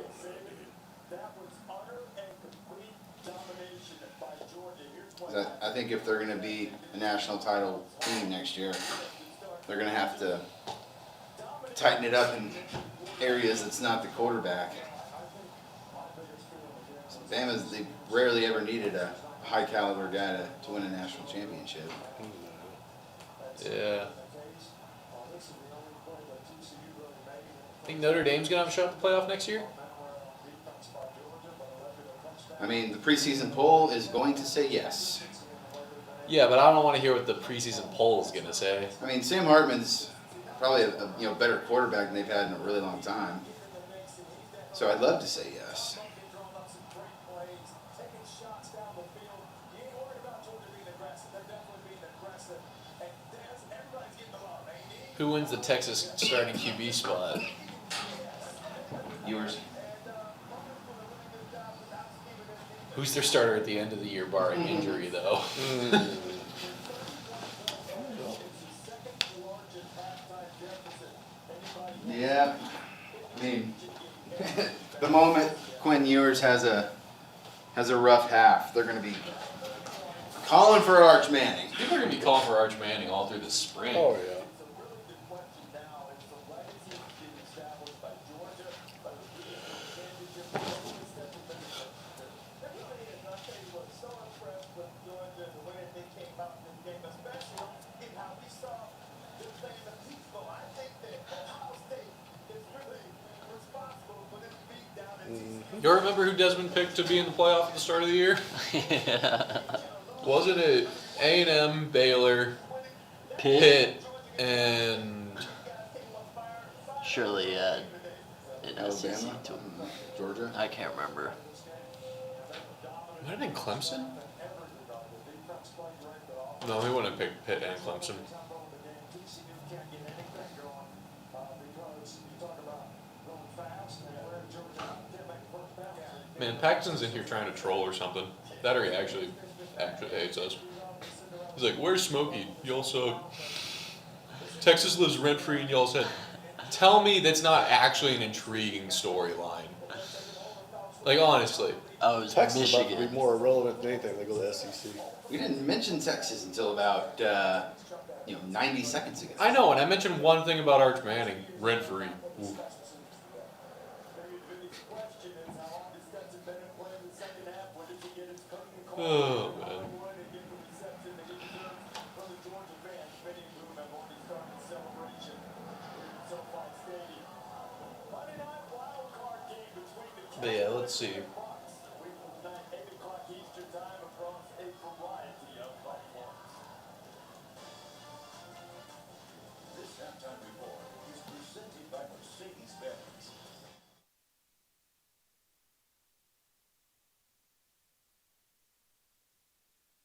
Speaker 6: know.
Speaker 3: I think if they're going to be a national title team next year, they're going to have to tighten it up in areas that's not the quarterback. Bama's, they rarely ever needed a high caliber guy to win a national championship.
Speaker 2: Yeah. Think Notre Dame's gonna have a shot at the playoff next year?
Speaker 3: I mean, the preseason poll is going to say yes.
Speaker 2: Yeah, but I don't want to hear what the preseason poll is gonna say.
Speaker 3: I mean, Sam Hartman's probably a better quarterback than they've had in a really long time. So I'd love to say yes.
Speaker 2: Who wins the Texas starting QB spot?
Speaker 3: Yours.
Speaker 2: Who's their starter at the end of the year, barring injury, though?
Speaker 3: Yeah. I mean, the moment Quinn Ewers has a rough half, they're going to be calling for Arch Manning.
Speaker 2: People are gonna be calling for Arch Manning all through the spring.
Speaker 6: Oh, yeah.
Speaker 2: You remember who Desmond picked to be in the playoff at the start of the year?
Speaker 1: Yeah.
Speaker 2: Wasn't it A&M, Baylor, Pitt, and
Speaker 1: Surely an SEC
Speaker 3: Alabama,
Speaker 1: team.
Speaker 3: Georgia.
Speaker 1: I can't remember.
Speaker 2: might have been Clemson? No, he wouldn't have picked Pitt and Clemson. Man, Paxton's in here trying to troll or something. That or he actually hates us. He's like, "Where's Smokey? Y'all suck. Texas lives rent free in y'all's head." Tell me that's not actually an intriguing storyline. Like, honestly.
Speaker 1: Oh, it was
Speaker 6: Texas is about to be
Speaker 1: Michigan.
Speaker 6: more irrelevant than anything. They go to the SEC.
Speaker 3: We didn't mention Texas until about 90 seconds ago.
Speaker 2: I know, and I mentioned one thing about Arch Manning. Rent free. Ooh. Oh, man. But yeah, let's see.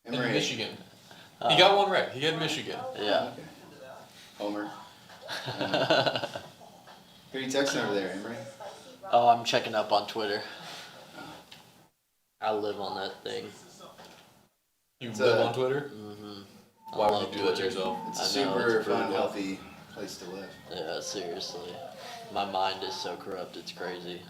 Speaker 2: In
Speaker 3: Emory.
Speaker 2: Michigan. He got one right. He had Michigan.
Speaker 1: Yeah.
Speaker 3: Okay. Homer. Who are you texting over there, Emory?
Speaker 1: Oh, I'm checking up on Twitter. I live on that thing.
Speaker 2: You
Speaker 3: It's,
Speaker 2: live on Twitter?
Speaker 1: Mm-hmm.
Speaker 2: Why would you do that to yourself?
Speaker 3: It's a
Speaker 1: I know,
Speaker 3: super
Speaker 1: it's
Speaker 3: fun,
Speaker 1: brutal.
Speaker 3: healthy place to live.
Speaker 1: Yeah, seriously. My mind is so corrupt, it's crazy.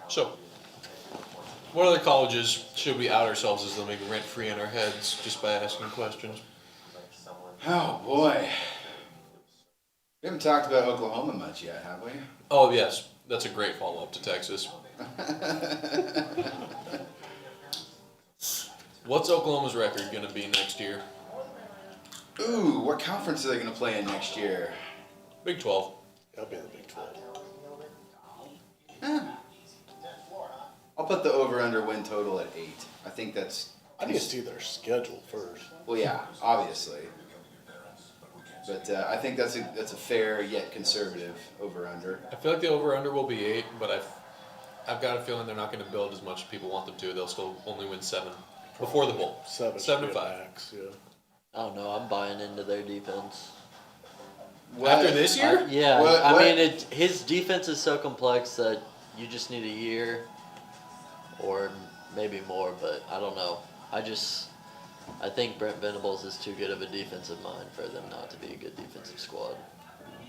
Speaker 2: So, what other colleges should we out ourselves as living rent-free in our heads just by asking questions?
Speaker 3: Oh boy. We haven't talked about Oklahoma much yet, have we?
Speaker 2: Oh, yes. That's a great follow-up to Texas. What's Oklahoma's record going to be next year?
Speaker 3: Ooh, what conference are they going to play in next year?
Speaker 2: Big 12.
Speaker 6: I'll be in the Big 12.
Speaker 3: I'll put the over-under win total at 8. I think that's...
Speaker 6: I need to see their schedule first.
Speaker 3: Well, yeah, obviously. But I think that's a fair yet conservative over-under.
Speaker 2: I feel like the over-under will be 8, but I've got a feeling they're not going to build as much as people want them to. They'll still only win 7 before the bowl.
Speaker 6: 7
Speaker 2: 7
Speaker 6: should
Speaker 2: to
Speaker 6: be a
Speaker 2: 5.
Speaker 6: max, yeah.
Speaker 1: I don't know. I'm buying into their defense.
Speaker 2: After this year?
Speaker 1: Yeah,
Speaker 3: What-
Speaker 1: I
Speaker 3: what-
Speaker 1: mean, his defense is so complex that you just need a year or maybe more, but I don't know. I think Brent Venables is too good of a defensive mind for them not to be a good defensive squad.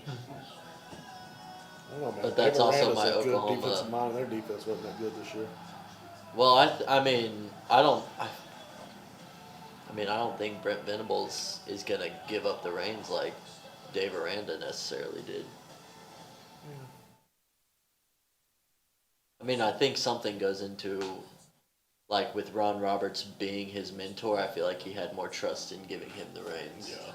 Speaker 6: I don't know, man.
Speaker 1: But that's
Speaker 6: Dave
Speaker 1: also
Speaker 6: Aranda's
Speaker 1: my
Speaker 6: a good
Speaker 1: Oklahoma-
Speaker 6: defensive mind. Their defense wasn't that good this year.
Speaker 1: Well, I mean, I don't think Brent Venables is gonna give up the reins like Dave Aranda necessarily did. I mean, I think something goes into, like with Ron Roberts being his mentor, I feel like he had more trust in giving him the reins.
Speaker 6: Yeah.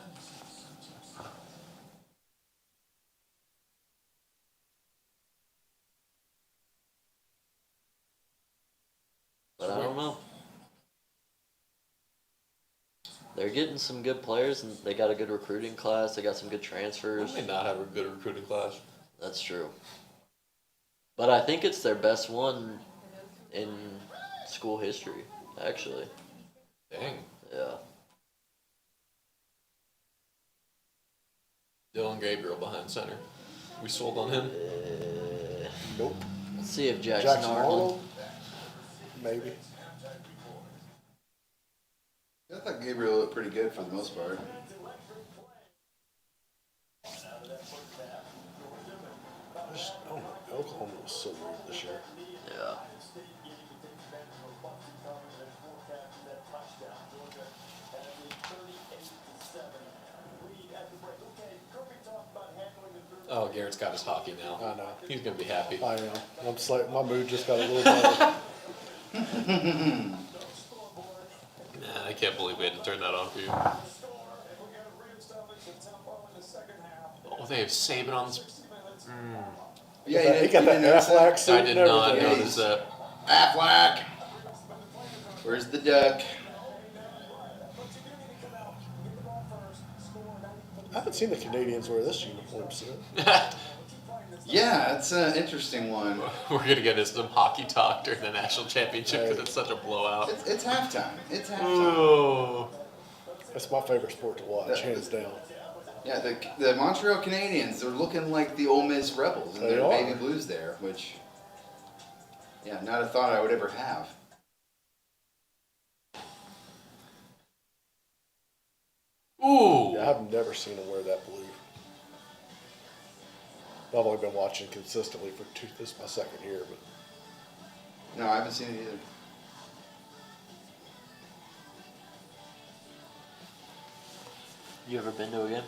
Speaker 1: But I don't know. They're getting some good players, and they got a good recruiting class. They got some good transfers.
Speaker 2: They may not have a good recruiting class.
Speaker 1: That's true. But I think it's their best one in school history, actually.
Speaker 2: Dang.
Speaker 1: Yeah.
Speaker 2: Dylan Gabriel behind center. We sold on him?
Speaker 6: Nope.
Speaker 1: Let's see if Jackson Arnold.
Speaker 6: Arnold? Maybe.
Speaker 3: I thought Gabriel looked pretty good for the most part.
Speaker 6: Oh my, Oklahoma was so weird this year.
Speaker 1: Yeah.
Speaker 2: Oh, Garrett's got his hockey now.
Speaker 6: I know.
Speaker 2: He's going to be happy.
Speaker 6: I am. I'm slight, my mood just got a little better.
Speaker 2: Nah, I can't believe we had to turn that on for you. Oh, they have Saban on this.
Speaker 3: Yeah,
Speaker 6: He got that
Speaker 3: notice
Speaker 6: Aflac suit
Speaker 2: I
Speaker 6: and
Speaker 2: did not
Speaker 6: everything.
Speaker 2: notice that.
Speaker 3: Aflac. Where's the duck?
Speaker 6: I haven't seen the Canadians wear this uniform yet.
Speaker 3: Yeah, it's an interesting one.
Speaker 2: We're going to get into some hockey talk during the national championship because it's such a blowout.
Speaker 3: It's halftime. It's halftime.
Speaker 2: Oh.
Speaker 6: That's my favorite sport to watch, hands down.
Speaker 3: Yeah, the Montreal Canadiens, they're looking like the Ole Miss Rebels and
Speaker 6: They
Speaker 3: their
Speaker 6: are.
Speaker 3: baby blues there, which, yeah, not a thought I would ever have.
Speaker 2: Ooh.
Speaker 6: Yeah, I've never seen them wear that blue. I've only been watching consistently for this is my second year, but
Speaker 3: No, I haven't seen it either.
Speaker 1: You ever been to a game?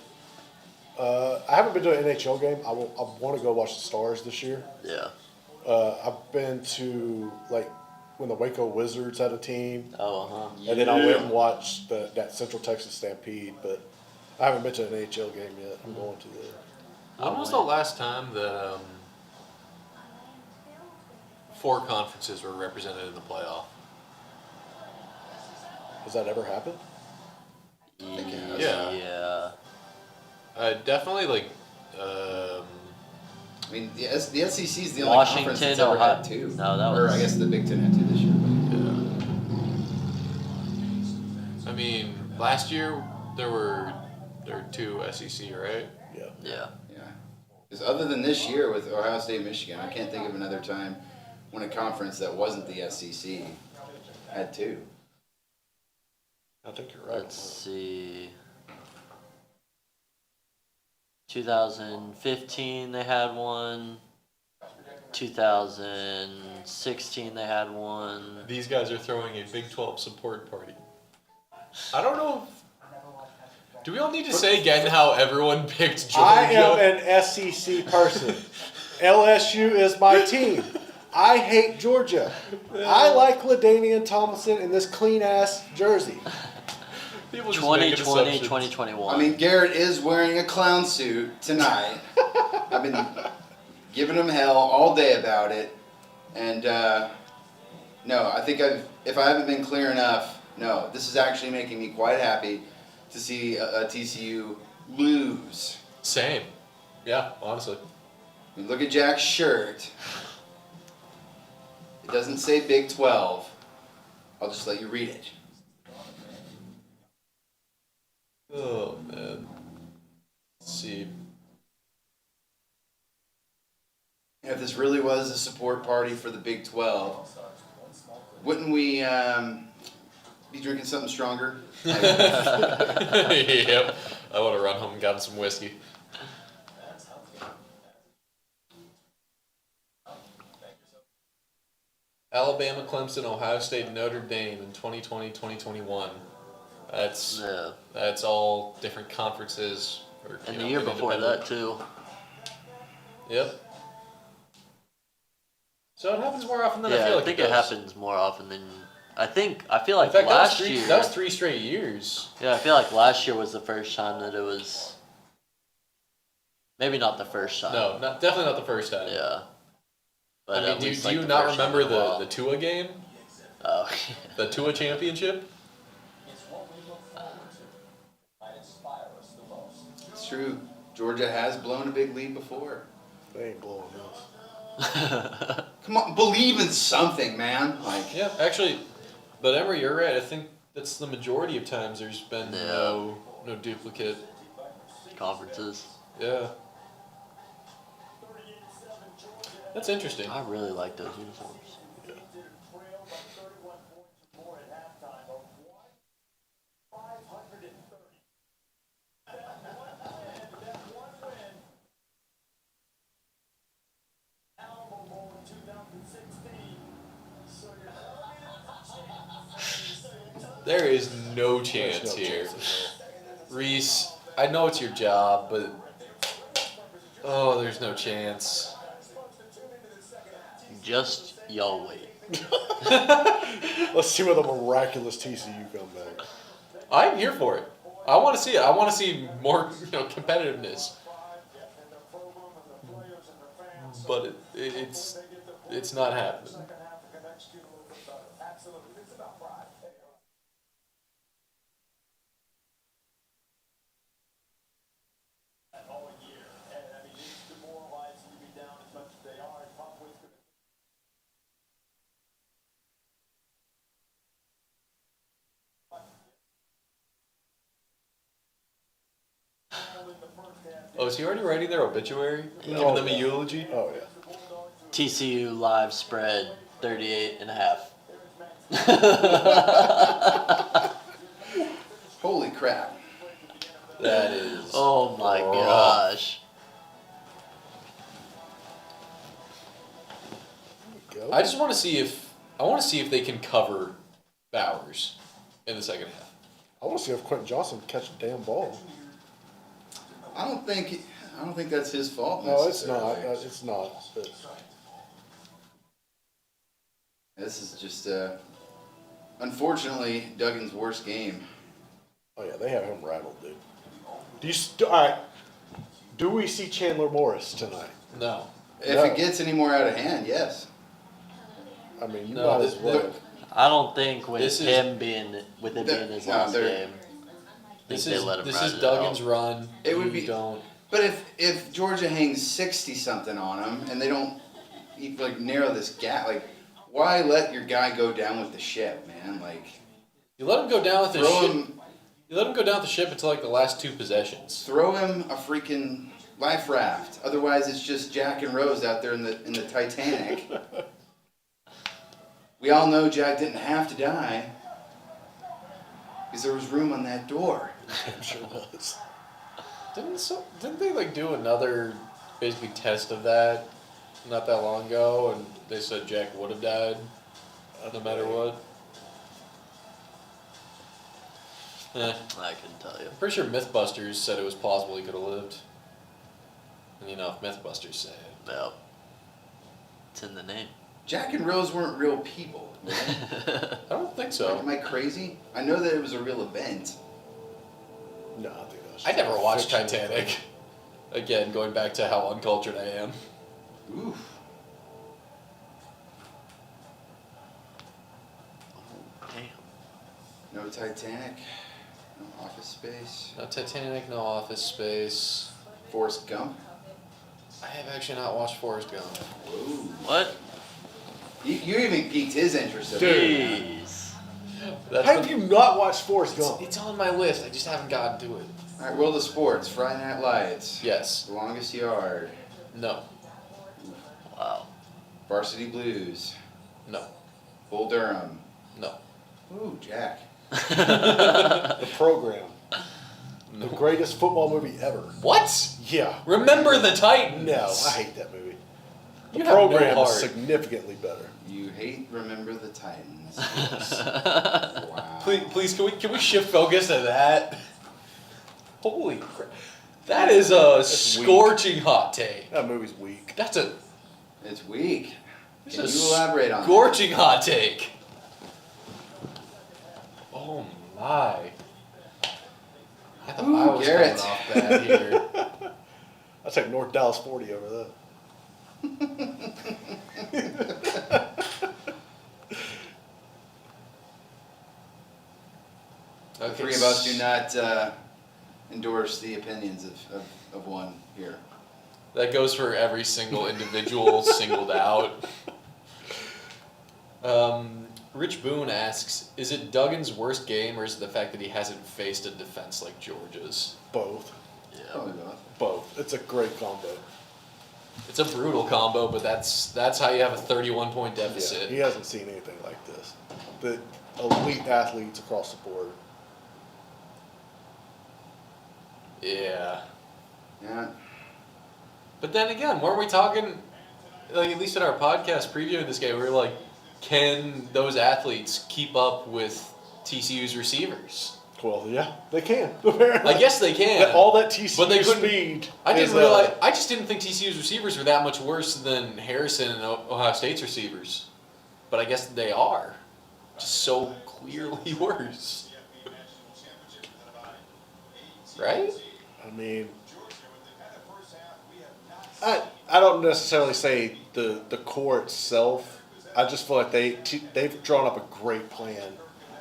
Speaker 6: I haven't been to an NHL game. I want to go watch the Stars this year.
Speaker 1: Yeah.
Speaker 6: I've been to like when the Waco Wizards had a team,
Speaker 1: Oh,
Speaker 6: and then I went and watched that Central Texas Stampede. But I haven't been to an NHL game yet. I'm going to the.
Speaker 2: When was the last time that 4 conferences were represented in the playoff?
Speaker 6: Has that ever happened?
Speaker 3: think it has.
Speaker 2: Yeah.
Speaker 1: Yeah.
Speaker 2: Definitely like.
Speaker 3: I mean, the SEC is the only conference
Speaker 1: Washington,
Speaker 3: that's ever
Speaker 1: Ohio.
Speaker 3: had 2.
Speaker 1: No, that
Speaker 3: Or
Speaker 1: was.
Speaker 3: I guess the Big Ten had 2 this year. But
Speaker 2: I mean, last year there were 2 SEC, right?
Speaker 6: Yeah.
Speaker 1: Yeah.
Speaker 3: yeah, because other than this year with Ohio State, Michigan, I can't think of another time when a conference that wasn't the SEC had 2.
Speaker 6: I think you're right.
Speaker 1: Let's see. 2015 they had one. 2016 they had one.
Speaker 2: These guys are throwing a Big 12 support party. I don't know. Do we all need to say again how everyone picked Georgia?
Speaker 6: I am an SEC person. LSU is my team. I hate Georgia. I like LaDainian Tomlinson in this clean ass jersey.
Speaker 2: People just making
Speaker 1: 2020,
Speaker 2: assumptions.
Speaker 1: 2021.
Speaker 3: I mean, Garrett is wearing a clown suit tonight. I've been giving him hell all day about it. And no, I think if I haven't been clear enough, no, this is actually making me quite happy to see a TCU lose.
Speaker 2: Same. Yeah, honestly.
Speaker 3: I mean, look at Jack's shirt. It doesn't say Big 12. I'll just let you read it.
Speaker 2: Oh, man. Let's see.
Speaker 3: If this really was a support party for the Big 12, wouldn't we be drinking something stronger?
Speaker 2: Yep. I would have run home and gotten some whiskey. Alabama, Clemson, Ohio State, Notre Dame in 2020, 2021.
Speaker 1: Yeah.
Speaker 2: That's all different conferences. Or,
Speaker 1: And
Speaker 2: you
Speaker 1: the
Speaker 2: know,
Speaker 1: year
Speaker 2: an
Speaker 1: before
Speaker 2: independent-
Speaker 1: that too.
Speaker 2: Yep. So it happens more often than I
Speaker 1: Yeah,
Speaker 2: feel
Speaker 1: I
Speaker 2: like
Speaker 1: think
Speaker 2: it
Speaker 1: it
Speaker 2: does.
Speaker 1: happens more often than I feel like
Speaker 2: In fact,
Speaker 1: last
Speaker 2: that was
Speaker 1: year.
Speaker 2: that was 3 straight years.
Speaker 1: Yeah, I feel like last year was the first time that it was. Maybe not the first time.
Speaker 2: No, definitely not the first time.
Speaker 1: Yeah. But
Speaker 2: I mean,
Speaker 1: at
Speaker 2: do
Speaker 1: least,
Speaker 2: you
Speaker 1: the
Speaker 2: not
Speaker 1: first time
Speaker 2: remember
Speaker 1: in a while.
Speaker 2: the Tua game?
Speaker 1: Oh.
Speaker 2: The Tua championship?
Speaker 3: It's true. Georgia has blown a big lead before.
Speaker 6: They ain't blowing this.
Speaker 3: Come on, believe in something, man. Like,
Speaker 2: Yeah, actually, but Emory, you're right. I think that's the majority of times there's been
Speaker 1: Yeah.
Speaker 2: no duplicate.
Speaker 1: Conferences.
Speaker 2: Yeah. That's interesting.
Speaker 1: I really like those uniforms.
Speaker 2: There is no chance
Speaker 6: There's no
Speaker 2: here.
Speaker 6: chance at all.
Speaker 2: Reese, I know it's your job, but there's no chance.
Speaker 1: Just y'all wait.
Speaker 6: Let's see where the miraculous TCU come back.
Speaker 2: I'm here for it. I want to see it. I want to see more, competitiveness. But it's not happening. Oh, is he already writing their obituary? Giving them a eulogy?
Speaker 6: Oh, yeah.
Speaker 1: TCU live spread 38 and a half.
Speaker 3: holy crap.
Speaker 2: That is.
Speaker 1: Oh my
Speaker 2: rough.
Speaker 1: gosh.
Speaker 6: Go.
Speaker 2: I just want to see if they can cover Bowers in the second half.
Speaker 6: I want to see if Quentin Johnson can catch a damn ball.
Speaker 3: I don't think that's his fault.
Speaker 6: No, it's not.
Speaker 3: necessarily.
Speaker 6: It's not. But
Speaker 3: This is just, unfortunately, Duggan's worst game.
Speaker 6: oh yeah, they have him rattled, dude. All right. Do we see Chandler Morris tonight?
Speaker 2: No.
Speaker 3: If
Speaker 6: No.
Speaker 3: it gets any more out of hand, yes.
Speaker 6: I mean, you
Speaker 2: No,
Speaker 6: might
Speaker 2: this-
Speaker 6: as well.
Speaker 1: I don't think with
Speaker 2: This is-
Speaker 1: it being his
Speaker 3: No,
Speaker 1: last
Speaker 3: they're-
Speaker 1: game, I think they let him
Speaker 2: this
Speaker 1: ride
Speaker 2: is
Speaker 1: it
Speaker 2: Duggan's
Speaker 1: out.
Speaker 2: run.
Speaker 3: It would
Speaker 2: You
Speaker 3: be-
Speaker 2: don't.
Speaker 3: But if Georgia hangs 60-something on them and they don't narrow this gap, why let your guy go down with the ship, man?
Speaker 2: You let him go down with the
Speaker 3: Throw
Speaker 2: ship.
Speaker 3: him,
Speaker 2: You let him go down with the ship until the last 2 possessions.
Speaker 3: throw him a freaking life raft. Otherwise, it's just Jack and Rose out there in the Titanic. We all know Jack didn't have to die because there was room on that door.
Speaker 6: I'm sure was.
Speaker 2: Didn't they do another basically test of that not that long ago, and they said Jack would have died no matter what.
Speaker 1: I couldn't tell you.
Speaker 2: I'm pretty sure Mythbusters said it was plausible he could have lived. And you know, if Mythbusters say it.
Speaker 1: No. It's in the name.
Speaker 3: Jack and Rose weren't real people, were they?
Speaker 2: I don't think
Speaker 3: Like,
Speaker 2: so.
Speaker 3: am I crazy? I know that it was a real event.
Speaker 6: No, I think that's
Speaker 2: I never watched
Speaker 6: fiction.
Speaker 2: Titanic. Again, going back to how uncultured I am.
Speaker 3: Oof.
Speaker 1: Oh, damn.
Speaker 3: No Titanic. No Office Space.
Speaker 2: No Titanic, no Office Space.
Speaker 3: Forrest Gump.
Speaker 2: I have actually not watched Forrest Gump.
Speaker 3: Whoa.
Speaker 1: What?
Speaker 3: You even piqued his interest.
Speaker 1: Jeez.
Speaker 2: That's
Speaker 6: How have you not watched Forrest Gump?
Speaker 2: It's on my list. I just haven't gotten to it.
Speaker 3: All right, World of Sports. Friday Night Lights.
Speaker 2: Yes.
Speaker 3: The Longest Yard.
Speaker 2: No.
Speaker 1: Wow.
Speaker 3: Varsity Blues.
Speaker 2: No.
Speaker 3: Bull Durham.
Speaker 2: No.
Speaker 3: Ooh, Jack.
Speaker 6: The Program.
Speaker 2: No.
Speaker 6: The greatest football movie ever.
Speaker 2: What?
Speaker 6: Yeah.
Speaker 2: Remember the Titans.
Speaker 6: No, I hate that movie. The
Speaker 2: You have no
Speaker 6: Program is
Speaker 2: heart.
Speaker 6: significantly better.
Speaker 3: You hate Remember the Titans.
Speaker 1: Wow.
Speaker 3: Wow.
Speaker 2: Please, can we shift focus to that? Holy crap! That is a scorching hot take.
Speaker 6: That movie's weak.
Speaker 2: That's a
Speaker 3: It's weak. Can
Speaker 2: It's a
Speaker 3: you elaborate on that?
Speaker 2: scorching hot take. Oh my! I thought
Speaker 3: Ooh,
Speaker 2: I was
Speaker 3: Garrett.
Speaker 2: coming off bad here.
Speaker 6: I take North Dallas 40 over that.
Speaker 3: The three of us do not endorse the opinions of one here.
Speaker 2: That goes for every single individual singled out. Rich Boone asks, is it Duggan's worst game, or is it the fact that he hasn't faced a defense like Georgia's?
Speaker 6: Both.
Speaker 1: Yeah.
Speaker 3: Probably both.
Speaker 6: Both. It's a great combo.
Speaker 2: It's a brutal combo, but that's how you have a 31-point deficit.
Speaker 6: Yeah, he hasn't seen anything like this. The elite athletes across the board.
Speaker 2: Yeah.
Speaker 3: Yeah.
Speaker 2: But then again, weren't we talking, like at least in our podcast previewing this game, we were like, can those athletes keep up with TCU's receivers?
Speaker 6: Well, yeah, they can. Apparently.
Speaker 2: I guess they can.
Speaker 6: All that TCU
Speaker 2: But they couldn't-
Speaker 6: speed.
Speaker 2: I didn't
Speaker 6: is,
Speaker 2: realize. I just didn't think TCU's receivers were that much worse than Harrison and Ohio State's receivers. But I guess they are, just so clearly worse. Right?
Speaker 6: I mean, I don't necessarily say the core itself. I just feel like they've drawn up a great plan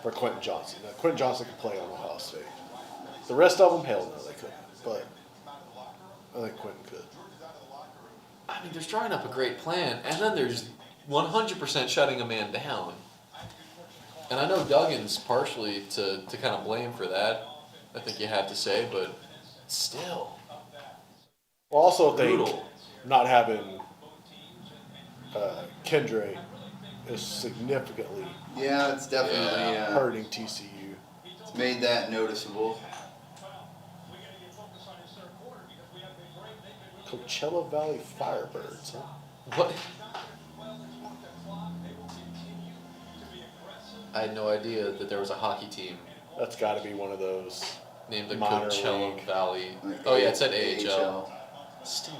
Speaker 6: for Quentin Johnson. Now, Quentin Johnson can play on Ohio State. The rest of them, hell no, they couldn't. But I think Quentin could.
Speaker 2: I mean, there's drawing up a great plan, and then there's 100% shutting a man down. And I know Duggan's partially to kind of blame for that. I think you have to say, but still.
Speaker 6: Well, also, I think
Speaker 2: Brutal.
Speaker 6: not having Kendre is significantly
Speaker 3: Yeah, it's definitely
Speaker 6: hurting TCU.
Speaker 3: it's made that noticeable.
Speaker 6: Coachella Valley Firebirds, huh?
Speaker 2: What? I had no idea that there was a hockey team
Speaker 6: That's got to be one of those.
Speaker 2: named the
Speaker 6: Minor
Speaker 2: Coachella
Speaker 6: league.
Speaker 2: Valley.
Speaker 3: Like
Speaker 2: Oh yeah, it said AHL.
Speaker 3: AHL.
Speaker 2: Still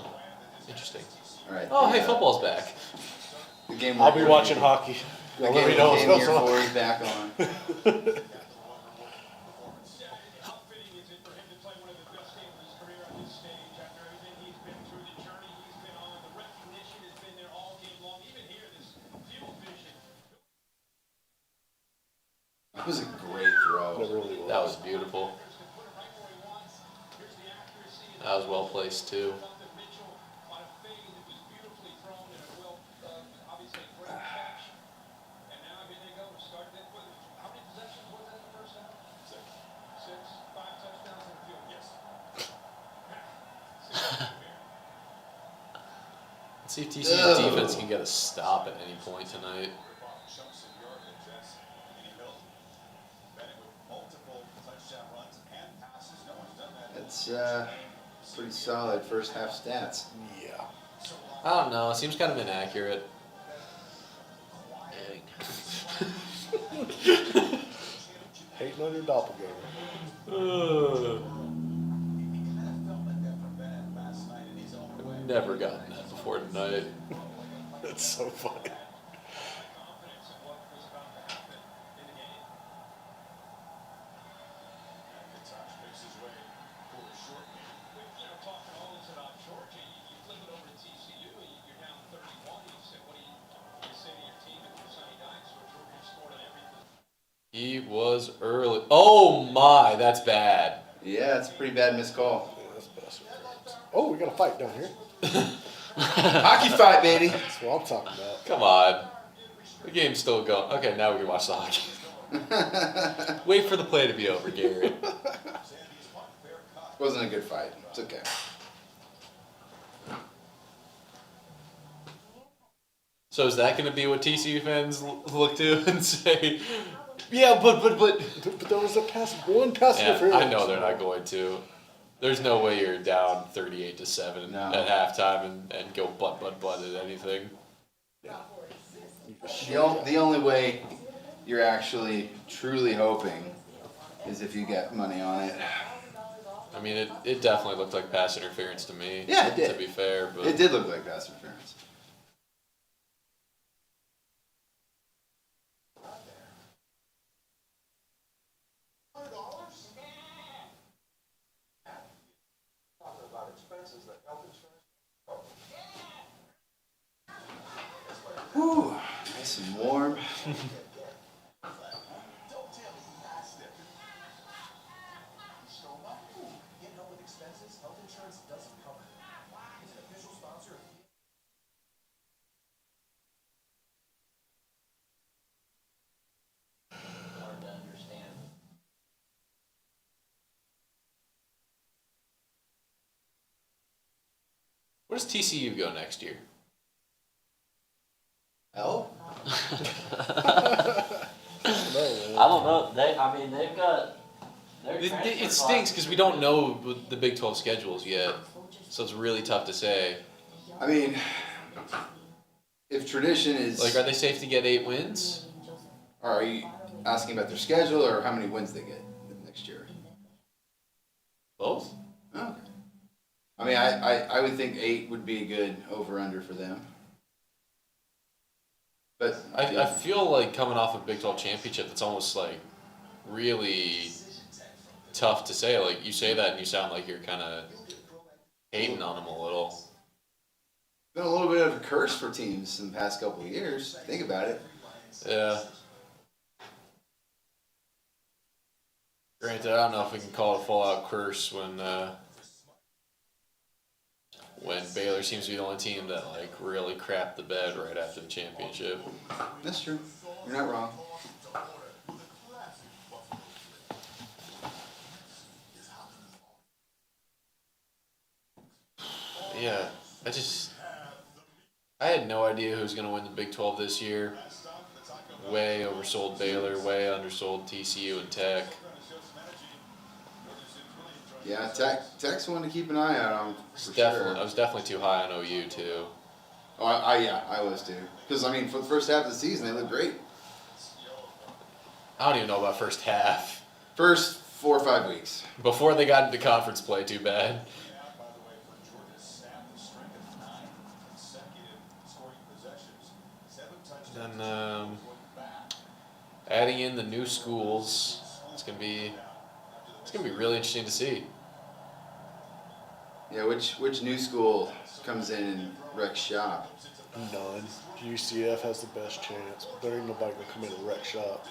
Speaker 2: interesting.
Speaker 3: All right.
Speaker 2: Oh,
Speaker 3: the,
Speaker 2: hey, football's back.
Speaker 3: The game
Speaker 6: I'll be
Speaker 3: we're-
Speaker 6: watching hockey.
Speaker 3: The
Speaker 6: Let
Speaker 3: game
Speaker 6: me
Speaker 3: we
Speaker 6: know what's
Speaker 3: came
Speaker 6: going
Speaker 3: here
Speaker 6: on.
Speaker 3: for is back on. That was a great
Speaker 6: It
Speaker 3: throw.
Speaker 6: really was.
Speaker 2: That was beautiful. That was well placed too. Let's see if TCU's
Speaker 3: Ugh.
Speaker 2: defense can get a stop at any point tonight.
Speaker 3: That's pretty solid first half stats.
Speaker 6: Yeah.
Speaker 2: I don't know. It seems kind of inaccurate.
Speaker 6: Hating on your doppelganger.
Speaker 2: I've never gotten that before tonight.
Speaker 6: That's so funny.
Speaker 2: He was early. Oh my, that's bad.
Speaker 3: Yeah, it's a pretty bad missed call.
Speaker 6: Yeah, that's best interference. Oh, we got a fight down here.
Speaker 3: Hockey fight, baby.
Speaker 6: That's what I'm talking about.
Speaker 2: Come on. The game's still going. Okay, now we can watch the hockey. Wait for the play to be over, Garrett.
Speaker 3: Wasn't a good fight. It's okay.
Speaker 2: So is that going to be what TCU fans look to and say, yeah, but.
Speaker 6: But there was one pass
Speaker 2: Yeah,
Speaker 6: interference.
Speaker 2: I know they're not going to. There's no way you're down 38-7
Speaker 3: No.
Speaker 2: at halftime and go butt at anything.
Speaker 6: Yeah.
Speaker 3: The only way you're actually truly hoping is if you get money on it.
Speaker 2: I mean, it definitely looked like pass interference to me.
Speaker 3: Yeah, it did.
Speaker 2: To be fair, but
Speaker 3: It did look like pass interference. Whew, nice and warm.
Speaker 1: Hard to understand.
Speaker 2: where does TCU go next year?
Speaker 3: Oh?
Speaker 1: I don't know. They've got. their
Speaker 2: It
Speaker 1: transfer
Speaker 2: stinks
Speaker 1: class
Speaker 2: because
Speaker 1: is
Speaker 2: we don't know what the Big 12 schedules yet, so it's really tough to say.
Speaker 3: I mean, if tradition is...
Speaker 2: Like, are they safe to get 8 wins?
Speaker 3: Are you asking about their schedule or how many wins they get next year?
Speaker 2: Both?
Speaker 3: Oh, okay. I mean, I would think 8 would be a good over-under for them. But
Speaker 2: I feel like coming off a Big 12 championship, that's almost like really tough to say. Like, you say that and you sound like you're kind of hating on them a little.
Speaker 3: it's been a little bit of a curse for teams in the past couple of years. Think about it.
Speaker 2: Yeah. Granted, I don't know if we can call it a full-out curse when Baylor seems to be the only team that like really crapped the bed right after the championship.
Speaker 3: That's true. You're not wrong.
Speaker 2: Yeah, I had no idea who was going to win the Big 12 this year. Way oversold Baylor, way undersold TCU and Tech.
Speaker 3: Yeah, Tech's one to keep an eye out on for
Speaker 2: I
Speaker 3: sure.
Speaker 2: was definitely too high on OU too.
Speaker 3: Oh, I was too. Because I mean, for the first half of the season, they looked great.
Speaker 2: I don't even know about first half.
Speaker 3: First 4 or 5 weeks.
Speaker 2: Before they got into conference play, too bad. Then adding in the new schools, it's gonna be really interesting to see.
Speaker 3: Yeah, which new school comes in and wrecks shop?
Speaker 6: None. UCF has the best chance. There ain't nobody gonna come in and wreck shop.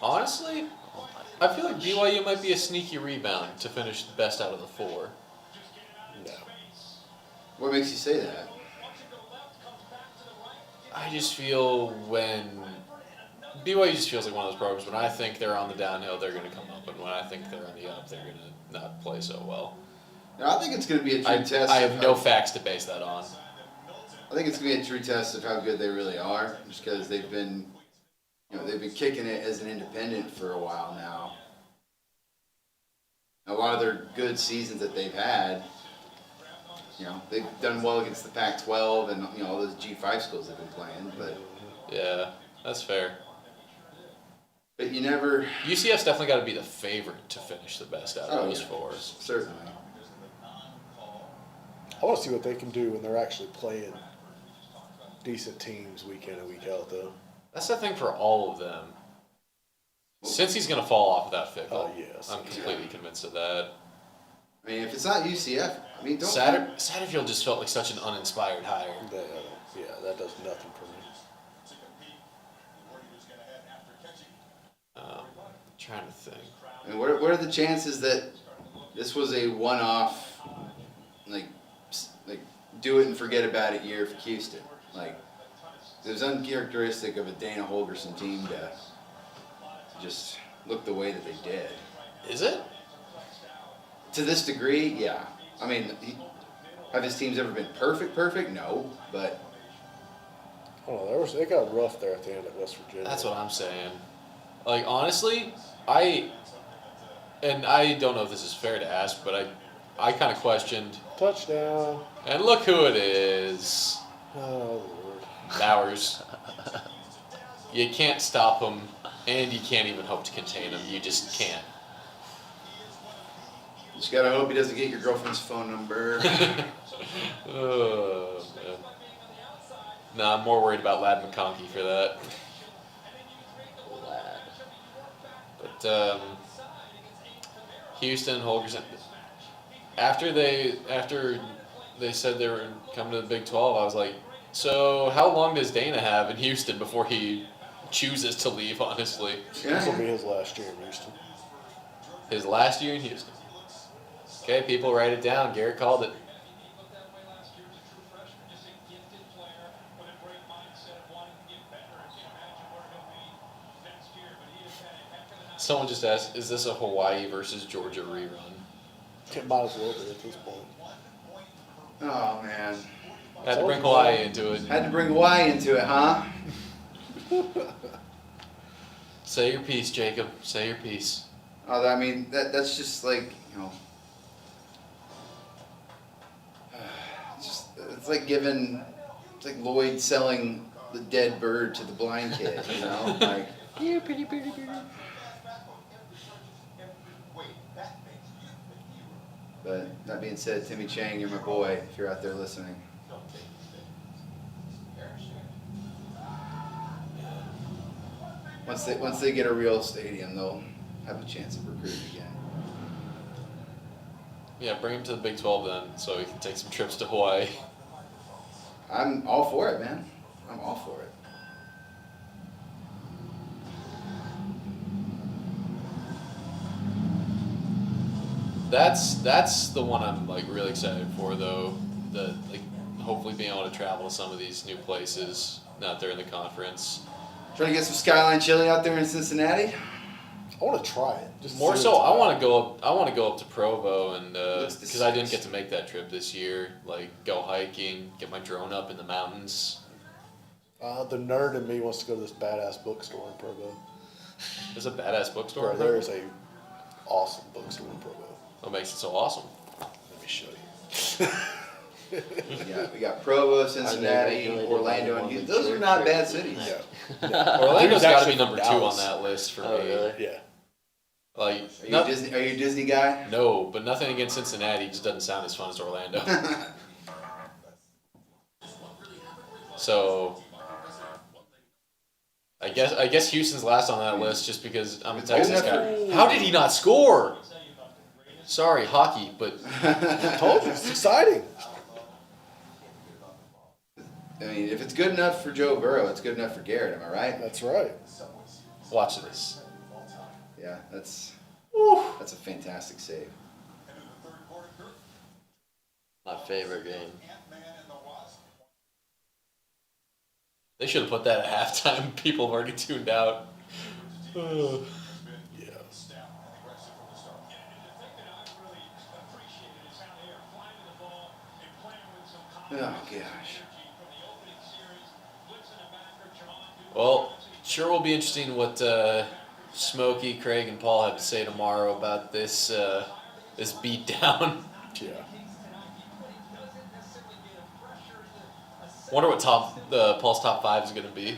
Speaker 2: Honestly, I feel like BYU might be a sneaky rebound to finish the best out of the 4.
Speaker 6: No.
Speaker 3: What makes you say that?
Speaker 2: I just feel BYU just feels like one of those programs when I think they're on the downhill, they're going to come up, and when I think they're on the up, they're going to not play so well.
Speaker 3: Now, I think it's going to be a true test.
Speaker 2: I have no facts to base that on.
Speaker 3: I think it's going to be a true test of how good they really are, just because they've been kicking it as an independent for a while now. A lot of their good seasons that they've had You know, they've done well against the Pac-12 and all those G5 schools they've been playing, but
Speaker 2: Yeah, that's fair.
Speaker 3: you never.
Speaker 2: UCF's definitely got to be the favorite to finish the best out of
Speaker 3: Oh,
Speaker 2: those
Speaker 3: yeah,
Speaker 2: four.
Speaker 3: certainly.
Speaker 6: I want to see what they can do when they're actually playing decent teams week in and week out, though.
Speaker 2: That's the thing for all of them. Since he's going to fall off of that fickle,
Speaker 6: Oh, yes.
Speaker 2: I'm completely convinced of that.
Speaker 3: I mean, if it's not UCF, I mean, don't.
Speaker 2: Satterfield just felt like such an uninspired hire.
Speaker 6: Yeah, that does nothing for me.
Speaker 2: Trying to think.
Speaker 3: I mean, what are the chances that this was a one-off, like do it and forget about it year for Houston? Like, it was uncharacteristic of a Dana Holgerson team to just look the way that they did.
Speaker 2: Is it?
Speaker 3: To this degree, yeah. I mean, have his teams ever been perfect? No, but
Speaker 6: Oh, it got rough there at the end at West Virginia.
Speaker 2: That's what I'm saying. Like, honestly, I don't know if this is fair to ask, but I kind of questioned,
Speaker 6: Touchdown.
Speaker 2: and look who it is.
Speaker 6: Oh, Lord.
Speaker 2: Bowers. You can't stop him, and you can't even hope to contain him. You just can't.
Speaker 3: just gotta hope he doesn't get your girlfriend's phone number.
Speaker 2: Oh, man. Nah, I'm more worried about Lad McConkey for that.
Speaker 1: Lad.
Speaker 2: But Houston, Holgerson, after they said they were coming to the Big 12, I was like, so how long does Dana have in Houston before he chooses to leave, honestly?
Speaker 6: This will be his last year in Houston.
Speaker 2: His last year in Houston. Okay, people, write it down. Garrett called it. Someone just asked, is this a Hawaii versus Georgia rerun?
Speaker 6: It might as well be at this point.
Speaker 3: Oh man,
Speaker 2: Had to bring Hawaii into it.
Speaker 3: had to bring Hawaii into it, huh?
Speaker 2: Say your piece, Jacob. Say your piece.
Speaker 3: Oh, I mean that's just like it's like it's like Lloyd selling the dead bird to the blind kid, like.
Speaker 1: You pretty bird.
Speaker 3: But that being said, Timmy Chang, you're my boy. If you're out there listening. Once they get a real stadium, they'll have a chance of recruiting again.
Speaker 2: Yeah, bring him to the Big 12 then, so he can take some trips to Hawaii.
Speaker 3: I'm all for it, man. I'm all for it.
Speaker 2: That's the one I'm like really excited for though. Hopefully being able to travel to some of these new places out there in the conference.
Speaker 3: Trying to get some Skyline chili out there in Cincinnati.
Speaker 6: I want to try it. Just
Speaker 2: More
Speaker 6: see
Speaker 2: so,
Speaker 6: what
Speaker 2: I
Speaker 6: it's
Speaker 2: want to go up. I want to go up to Provo and
Speaker 3: Looks
Speaker 2: because I didn't get
Speaker 3: disgusting.
Speaker 2: to make that trip this year. Like go hiking, get my drone up in the mountains.
Speaker 6: The nerd in me wants to go to this badass bookstore in Provo.
Speaker 2: There's a badass bookstore.
Speaker 6: Bro, there is a awesome bookstore in Provo.
Speaker 2: What makes it so awesome?
Speaker 6: Let me show you.
Speaker 3: We got Provo, Cincinnati,
Speaker 1: regulated
Speaker 3: Orlando,
Speaker 1: by
Speaker 3: and
Speaker 1: the
Speaker 3: Houston. Those are
Speaker 1: church
Speaker 3: not
Speaker 1: or-
Speaker 3: bad cities.
Speaker 6: Yeah.
Speaker 2: Orlando's
Speaker 6: Dude's
Speaker 2: got to
Speaker 6: actually
Speaker 2: be number
Speaker 6: from
Speaker 2: 2 on
Speaker 6: Dallas.
Speaker 2: that list for
Speaker 1: Oh,
Speaker 2: me.
Speaker 1: really?
Speaker 6: Yeah.
Speaker 2: Like,
Speaker 3: Are you a Disney guy?
Speaker 2: no, but nothing against Cincinnati. Just doesn't sound as fun as Orlando. So, I guess Houston's last on that list just because I'm a Texas guy. How did he not score? Sorry, hockey, but
Speaker 6: I told you, it's exciting.
Speaker 3: I mean, if it's good enough for Joe Burrow, it's good enough for Garrett. Am I right?
Speaker 6: That's right.
Speaker 2: watch this.
Speaker 3: Yeah, that's a fantastic save.
Speaker 1: My favorite game.
Speaker 2: They should have put that at halftime. People have already tuned out.
Speaker 6: Yeah.
Speaker 3: Oh gosh.
Speaker 2: Well, sure will be interesting what Smokey, Craig, and Paul have to say tomorrow about this this beatdown.
Speaker 6: Yeah.
Speaker 2: Wonder what Paul's top 5 is going to be.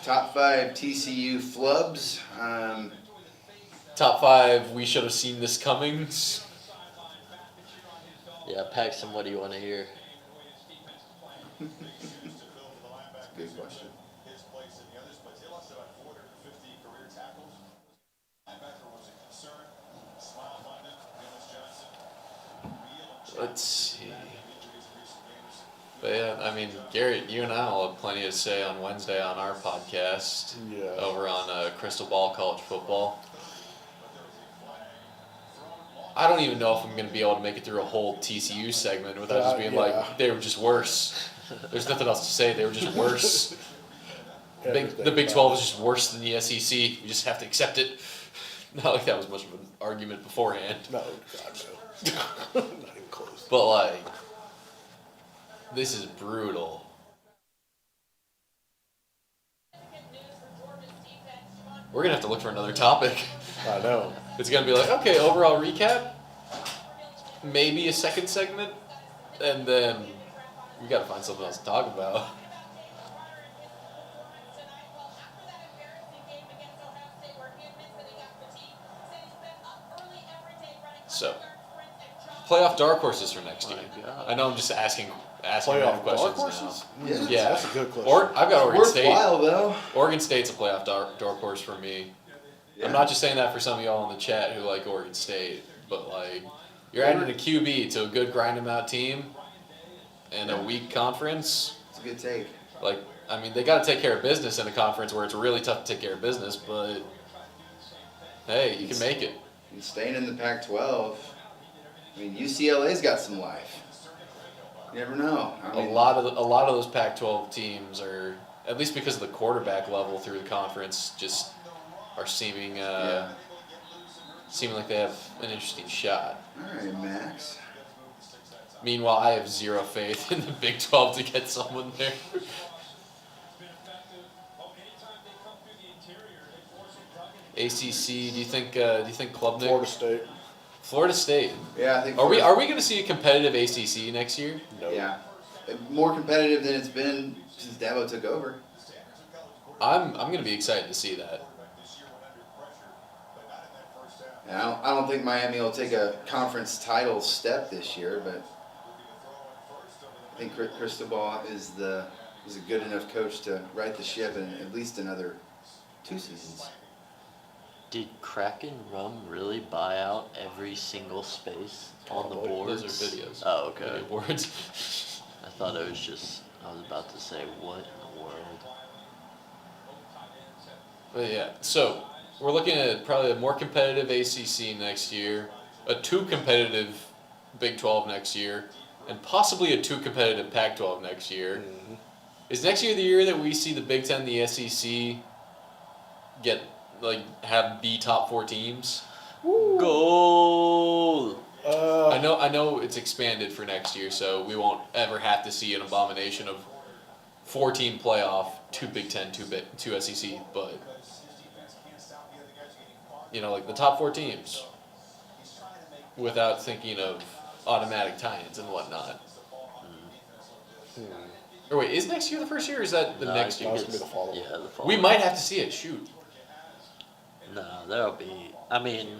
Speaker 3: Top 5 TCU flubs.
Speaker 2: Top 5, we should have seen this coming.
Speaker 1: Yeah, Paxton, what do you want to hear?
Speaker 3: That's a good question.
Speaker 5: His place in the other splits. He lost about 450 career tackles. Linebacker was a concern. Smile funded. Dennis Johnson.
Speaker 2: Let's see. But yeah, I mean, Garrett, you and I will have plenty to say on Wednesday on our podcast
Speaker 6: Yeah.
Speaker 2: over on Crystal Ball College Football. I don't even know if I'm going to be able to make it through a whole TCU segment without just being
Speaker 6: Yeah.
Speaker 2: like, they were just worse. There's nothing else to say. They were just worse. The Big 12 is just worse than the SEC. You just have to accept it. Not like that was much of an argument beforehand.
Speaker 6: No, God, no. Not even close.
Speaker 2: But, like, this is brutal. We're going to have to look for another topic.
Speaker 6: I know.
Speaker 2: It's going to be like, okay, overall recap, maybe a second segment, and then we got to find something else to talk about. So, playoff dark horses for next year.
Speaker 1: My God.
Speaker 2: I know I'm just asking
Speaker 6: Playoff
Speaker 2: random questions
Speaker 6: dark horses?
Speaker 2: now.
Speaker 3: Yeah.
Speaker 2: Yeah,
Speaker 6: That's a good question.
Speaker 2: Or I've got Oregon State.
Speaker 3: Worthwhile though.
Speaker 2: Oregon State's a playoff dark horse for me. I'm not just saying that for some of y'all in the chat who like Oregon State, but like you're adding a QB to a good grind 'em out team and a weak conference.
Speaker 3: It's a good take.
Speaker 2: Like, I mean, they got to take care of business in a conference where it's really tough to take care of business, but hey, you can make it.
Speaker 3: And staying in the Pac-12. I mean, UCLA's got some life. You never know. I mean,
Speaker 2: A lot of those Pac-12 teams are, at least because of the quarterback level through the conference, just are seeming like they have an interesting shot.
Speaker 3: All right, Max.
Speaker 2: Meanwhile, I have zero faith in the Big 12 to get someone there. ACC, do you think Klubnik?
Speaker 6: Florida State.
Speaker 2: Florida State.
Speaker 3: Yeah, I think.
Speaker 2: Are we going to see a competitive ACC next year?
Speaker 6: No.
Speaker 3: Yeah, more competitive than it's been since Dabo took over.
Speaker 2: I'm going to be excited to see that.
Speaker 3: And I don't think Miami will take a conference title step this year, but I think Cristobal is a good enough coach to right the ship in at least another 2 seasons.
Speaker 1: Did Kraken Rum really buy out every single space on the
Speaker 6: Probably.
Speaker 1: boards?
Speaker 2: Those are videos.
Speaker 1: Oh, okay.
Speaker 2: Video boards.
Speaker 1: I thought it was just, I was about to say, what in the world?
Speaker 2: But yeah, so we're looking at probably a more competitive ACC next year, a too competitive Big 12 next year, and possibly a too competitive Pac-12 next year.
Speaker 6: Mm-hmm.
Speaker 2: Is next year the year that we see the Big 10, the SEC have the top 4 teams?
Speaker 1: Goal!
Speaker 2: I know it's expanded for next year, so we won't ever have to see an abomination of 4-team playoff, 2 Big 10, 2 SEC, but like the top 4 teams without thinking of automatic tie-ins and whatnot. Or wait, is next year the first year or is that the
Speaker 1: No,
Speaker 2: next
Speaker 1: I
Speaker 2: year?
Speaker 1: think
Speaker 6: It's gonna be the following.
Speaker 1: Yeah, the following.
Speaker 2: We might have to see it, shoot.
Speaker 1: No, there'll be, I mean,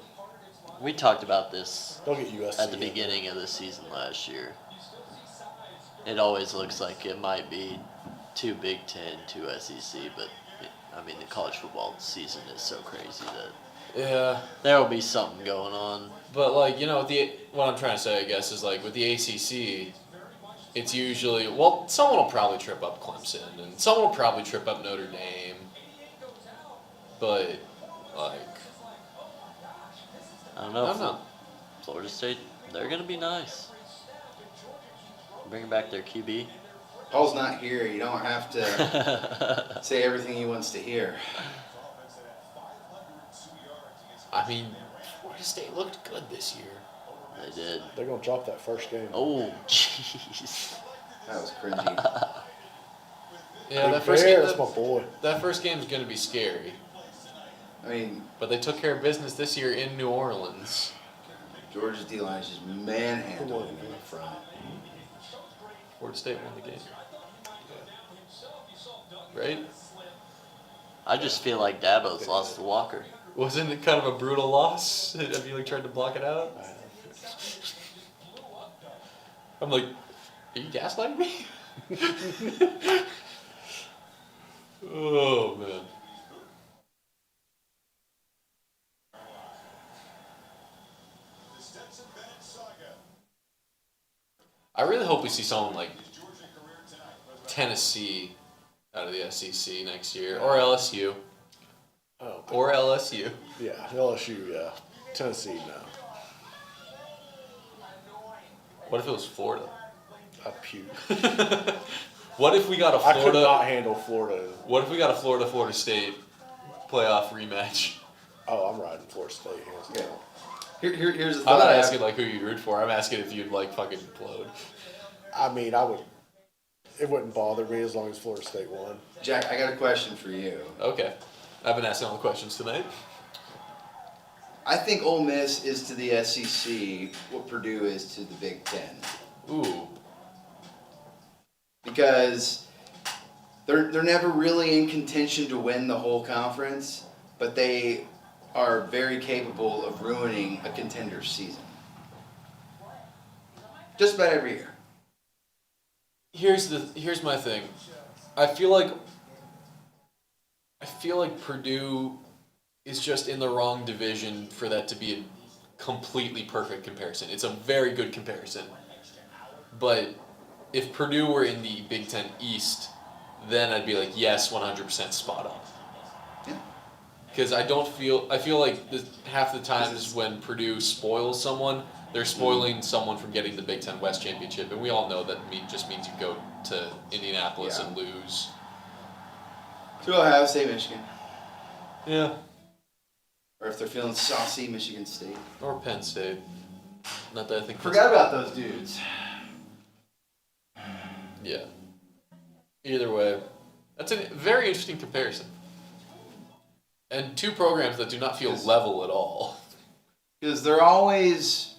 Speaker 1: we talked about this
Speaker 6: They'll get USC
Speaker 1: at the
Speaker 6: in.
Speaker 1: beginning of the season last year. It always looks like it might be 2 Big 10, 2 SEC, but I mean, the college football season is so crazy that
Speaker 2: Yeah,
Speaker 1: there will be something going on.
Speaker 2: but what I'm trying to say, I guess, is like with the ACC, it's usually, someone will probably trip up Clemson and someone will probably trip up Notre Dame, but
Speaker 1: I don't
Speaker 2: I
Speaker 1: know.
Speaker 2: don't know.
Speaker 1: Florida State, they're going to be nice. Bring back their QB.
Speaker 3: Paul's not here. You don't have to say everything he wants to hear.
Speaker 2: I mean, Florida State looked good this year.
Speaker 1: They did.
Speaker 6: They're gonna drop that first game.
Speaker 1: Oh, jeez.
Speaker 3: That was cringy.
Speaker 2: Yeah,
Speaker 6: Big
Speaker 2: that first
Speaker 6: Bear,
Speaker 2: game.
Speaker 6: that's my boy.
Speaker 2: That first game is going to be scary,
Speaker 3: I mean,
Speaker 2: but they took care of business this year in New Orleans.
Speaker 3: Georgia's D-line is just manhandling in the front.
Speaker 2: Florida State won the game. Right?
Speaker 1: I just feel like Dabo's lost to Walker.
Speaker 2: Wasn't it kind of a brutal loss? Have you tried to block it out? I'm like, are you gaslighting me? Oh man. I really hope we see someone like Tennessee out of the SEC next year, or LSU,
Speaker 6: Oh,
Speaker 2: or LSU.
Speaker 6: yeah, LSU, yeah. Tennessee, no.
Speaker 2: What if it was Florida?
Speaker 6: I puke.
Speaker 2: What if we got a
Speaker 6: I could
Speaker 2: Florida?
Speaker 6: not handle Florida.
Speaker 2: What if we got a Florida State playoff rematch?
Speaker 6: Oh, I'm riding Florida State. Hands
Speaker 3: Okay.
Speaker 6: down.
Speaker 3: Here's the
Speaker 2: I'm
Speaker 3: thought.
Speaker 2: not
Speaker 3: I have.
Speaker 2: asking like who you'd root for. I'm asking if you'd like fucking implode.
Speaker 6: I mean, I would. It wouldn't bother me as long as Florida State won.
Speaker 3: Jack, I got a question for you.
Speaker 2: Okay, I've been asking all the questions tonight.
Speaker 3: I think Ole Miss is to the SEC what Purdue is to the Big Ten.
Speaker 2: Ooh,
Speaker 3: Because they're never really in contention to win the whole conference, but they are very capable of ruining a contender's season. Just about every year.
Speaker 2: here's my thing. I feel like Purdue is just in the wrong division for that to be a completely perfect comparison. It's a very good comparison. But if Purdue were in the Big Ten East, then I'd be like, yes, 100% spot on.
Speaker 3: Yeah.
Speaker 2: Because I feel like half the times when Purdue spoils someone, they're spoiling someone from getting the Big Ten West Championship. And we all know that just means you go to Indianapolis
Speaker 3: Yeah.
Speaker 2: and lose.
Speaker 3: To Ohio State, Michigan.
Speaker 2: Yeah.
Speaker 3: Or if they're feeling saucy, Michigan State.
Speaker 2: Or Penn State. Not that I think.
Speaker 3: Forgot about those dudes.
Speaker 2: Yeah. Either way, that's a very interesting comparison. And two programs that do not feel level at all.
Speaker 3: Because they're always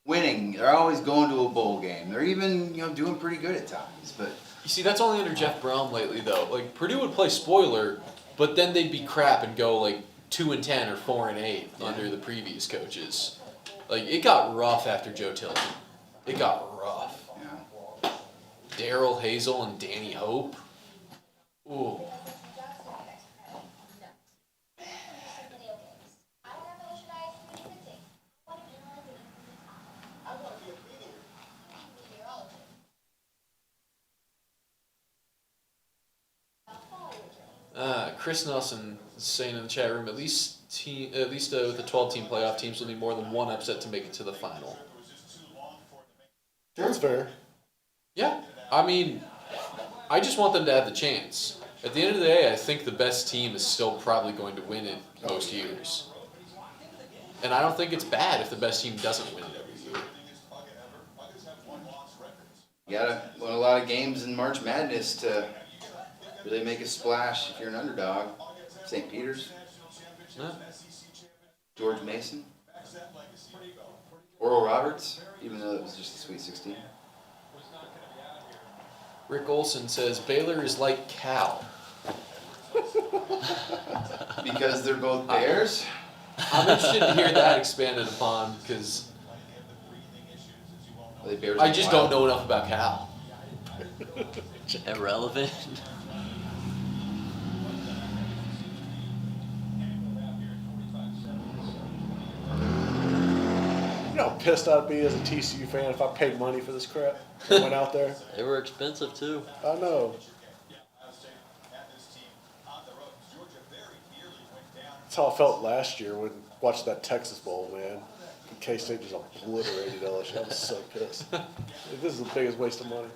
Speaker 3: winning. They're always going to a bowl game. They're even, doing pretty good at times. But
Speaker 2: You see, that's only under Jeff Brown lately, though. Like Purdue would play spoiler, but then they'd be crap and go like 2-10 or 4-8 under the previous coaches. Like it got rough after Joe Tilton. It got rough.
Speaker 3: yeah.
Speaker 2: Daryl Hazel and Danny Hope. Ooh. Chris Nelson is saying in the chat room, at least with the 12-team playoff teams will need more than one upset to make it to the final.
Speaker 6: That's fair.
Speaker 2: Yeah, I mean, I just want them to have the chance. At the end of the day, I think the best team is still probably going to win it most years. And I don't think it's bad if the best team doesn't win it every year.
Speaker 3: You gotta win a lot of games in March Madness to really make a splash if you're an underdog. St. Peter's,
Speaker 2: Yeah.
Speaker 3: George Mason, Oral Roberts, even though it was just the Sweet 16.
Speaker 2: Rick Olson says Baylor is like Cal.
Speaker 3: Because they're both Bears.
Speaker 2: I'm interested to hear that expanded upon because
Speaker 3: Are they Bears
Speaker 2: I
Speaker 3: and
Speaker 2: just
Speaker 3: Wild?
Speaker 2: don't know enough about Cal.
Speaker 1: Irrelevant.
Speaker 6: You know how pissed I'd be as a TCU fan if I paid money for this crap and went out there?
Speaker 1: They were expensive too.
Speaker 6: I know. That's how I felt last year when watched that Texas Bowl, man. K-State just obliterated LSU. I was so pissed. This is the biggest waste of money.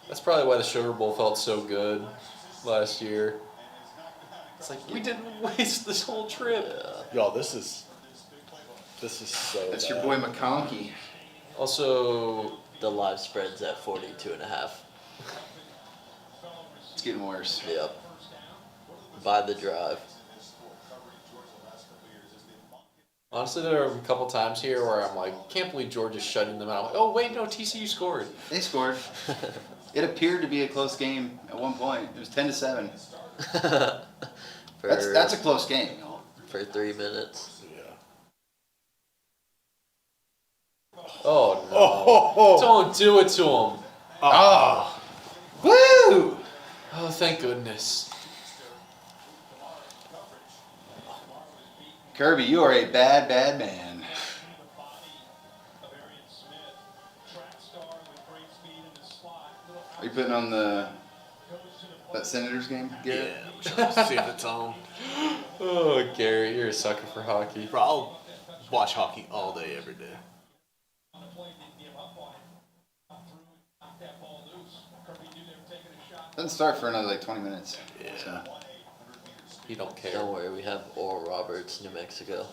Speaker 2: That's probably why the Sugar Bowl felt so good last year. It's like we didn't waste this whole trip.
Speaker 6: Y'all, this is so
Speaker 3: That's
Speaker 6: bad.
Speaker 3: your boy McConkey.
Speaker 2: Also,
Speaker 1: The live spread's at 42.5.
Speaker 3: It's getting worse.
Speaker 1: Yep. By the drive.
Speaker 2: Honestly, there are a couple times here where I'm like, can't believe Georgia's shutting them out. I'm like, oh wait, no, TCU scored.
Speaker 3: They scored. It appeared to be a close game at one point. It was 10-7. That's a close game.
Speaker 1: For 3 minutes.
Speaker 6: Yeah.
Speaker 2: Oh no!
Speaker 6: Oh.
Speaker 2: Don't do it to him.
Speaker 3: Oh. Woo!
Speaker 2: Oh, thank goodness.
Speaker 3: Kirby, you are a bad, bad man. Are you putting on that Senators game, Garrett?
Speaker 4: Yeah, I'm trying to see if it's on.
Speaker 2: Oh, Garrett, you're a sucker for hockey.
Speaker 4: Bro, I'll watch hockey all day, every day.
Speaker 3: Doesn't start for another like 20 minutes.
Speaker 4: Yeah.
Speaker 3: So.
Speaker 2: You don't care.
Speaker 1: Don't worry, we have Oral Roberts, New Mexico.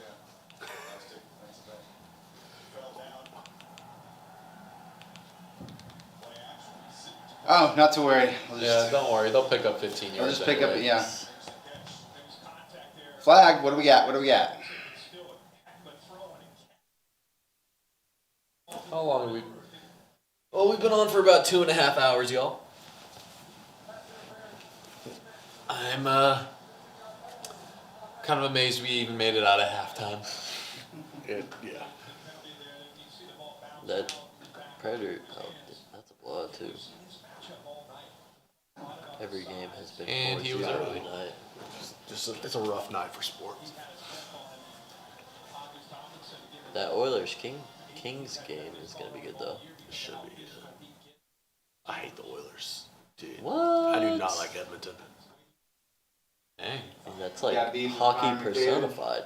Speaker 3: Oh, not to worry.
Speaker 2: Yeah, don't worry. They'll pick up 15
Speaker 3: I'll
Speaker 2: yards.
Speaker 3: just pick up.
Speaker 2: anyway.
Speaker 3: Yeah. Flag. What do we got? What do we got?
Speaker 2: How long have we? Oh, we've been on for about 2.5 hours, y'all. I'm kind of amazed we even made it out of halftime.
Speaker 6: Yeah.
Speaker 1: That Predator, that's a blowout too. Every game has been
Speaker 2: And he was
Speaker 1: 4-0
Speaker 2: early.
Speaker 1: tonight.
Speaker 4: It's a rough night for sports.
Speaker 1: That Oilers Kings game is gonna be good though.
Speaker 4: It should be. I hate the Oilers, dude.
Speaker 1: What?
Speaker 4: I do not like Edmonton.
Speaker 2: Dang.
Speaker 1: And that's like
Speaker 3: Yeah, beef with
Speaker 1: hockey
Speaker 3: Connor McDavid.
Speaker 1: personified.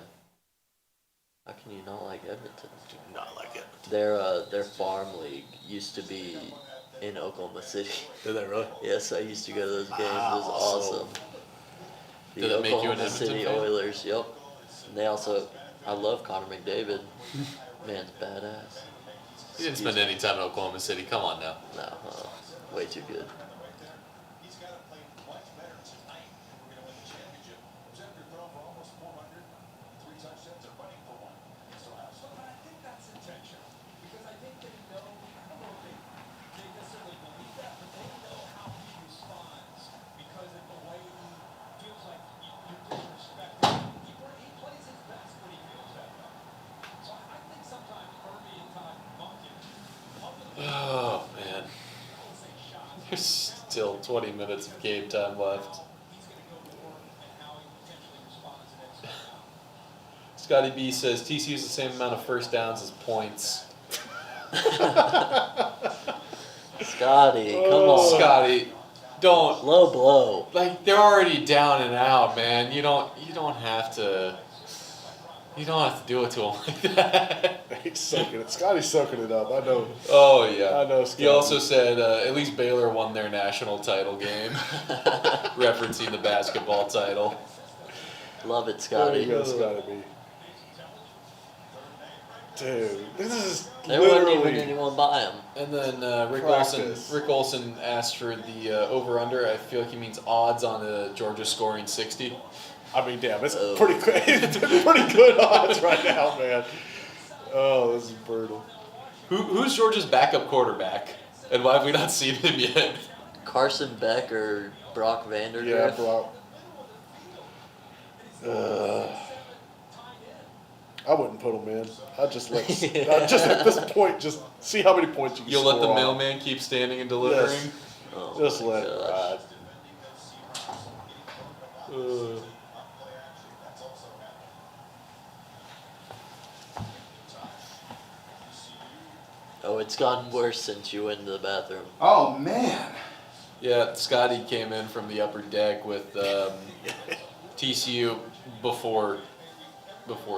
Speaker 1: How can you not like Edmonton?
Speaker 4: Do not like Edmonton.
Speaker 1: Their farm league used to be in Oklahoma City.
Speaker 4: Did they really?
Speaker 1: Yes, I used to go to those games. It was
Speaker 4: Wow, so-
Speaker 1: awesome. The
Speaker 2: Did it make you an
Speaker 1: Oklahoma
Speaker 2: Edmonton
Speaker 1: City
Speaker 2: fan?
Speaker 1: Oilers. Yep. And they also, I love Connor McDavid. Man's badass.
Speaker 2: You didn't spend any time in Oklahoma City. Come on now.
Speaker 1: No, way too good.
Speaker 5: He's got to play much better tonight if we're going to win the championship. Zephyr thrown for almost 400, 3 touchdowns and running for 1. So I think that's intentional because I think they know. I don't know if they necessarily believe that, but they know how he responds because of the way he feels like you're disrespecting. He plays his best when he feels that way. So I think sometimes Kirby and Todd Monken.
Speaker 2: Oh man. There's still 20 minutes of game time left. Scotty B says TCU's the same amount of first downs as points.
Speaker 1: Scotty, come on.
Speaker 2: Scotty, don't
Speaker 1: Low blow.
Speaker 2: like they're already down and out, man. You don't have to do it to them like that.
Speaker 6: He's soaking it. Scotty's soaking it up. I know.
Speaker 2: Oh yeah.
Speaker 6: I know,
Speaker 2: He
Speaker 6: Scotty.
Speaker 2: also said at least Baylor won their national title game, referencing the basketball title.
Speaker 1: Love it,
Speaker 6: There
Speaker 1: Scotty.
Speaker 6: you go, Scotty B. Dude, this is
Speaker 1: There wasn't even
Speaker 6: literally.
Speaker 1: anyone by him.
Speaker 2: And then Rick
Speaker 6: Practice.
Speaker 2: Olson asked for the over/under. I feel like he means odds on Georgia scoring 60.
Speaker 6: I mean, damn, it's
Speaker 1: Oh.
Speaker 6: pretty good. It's pretty good odds right now, man. Oh, this is brutal.
Speaker 2: Who's Georgia's backup quarterback? And why have we not seen him yet?
Speaker 1: Carson Beck or Brock Vandergriff?
Speaker 6: Yeah, bro. I wouldn't put them in. I'd just let. I'd just at this point, just see how many points you can
Speaker 2: You'll
Speaker 6: score
Speaker 2: let the
Speaker 6: on.
Speaker 2: mailman keep standing and delivering?
Speaker 6: Yes.
Speaker 1: Oh
Speaker 6: Just
Speaker 1: my
Speaker 6: let it
Speaker 1: gosh.
Speaker 6: ride.
Speaker 1: Oh, it's gotten worse since you went into the bathroom.
Speaker 3: Oh man.
Speaker 2: Yeah, Scotty came in from the upper deck with TCU before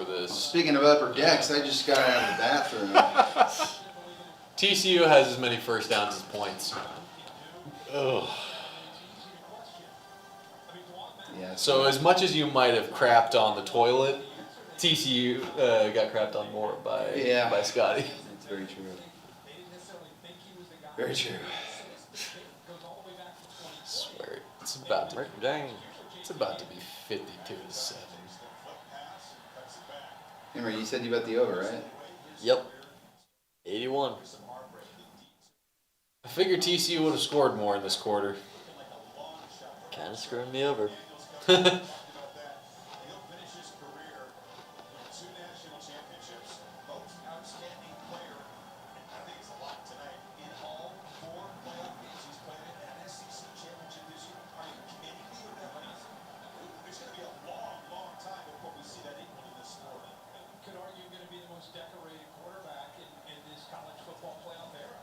Speaker 2: this.
Speaker 3: Speaking of upper decks, I just got out of the bathroom.
Speaker 2: TCU has as many first downs as points.
Speaker 6: Ugh.
Speaker 3: Yeah.
Speaker 2: So as much as you might have crapped on the toilet, TCU got crapped on more by Scotty.
Speaker 3: It's very true. Very true.
Speaker 2: I swear, it's about to be,
Speaker 1: Dang.
Speaker 2: it's about to be 52-7.
Speaker 3: Emory, you said you bet the over, right?
Speaker 1: Yep. 81.
Speaker 2: I figured TCU would have scored more in this quarter.
Speaker 1: Kind of screwing me over.
Speaker 5: He'll finish his career with 2 national championships, most outstanding player. I think it's a lot tonight. In all 4 playoff games he's played in an SEC championship this year. Are you kidding me with that money? It's going to be a long, long time before we see that equal in this sport. Could argue going to be the most decorated quarterback in this college football playoff era.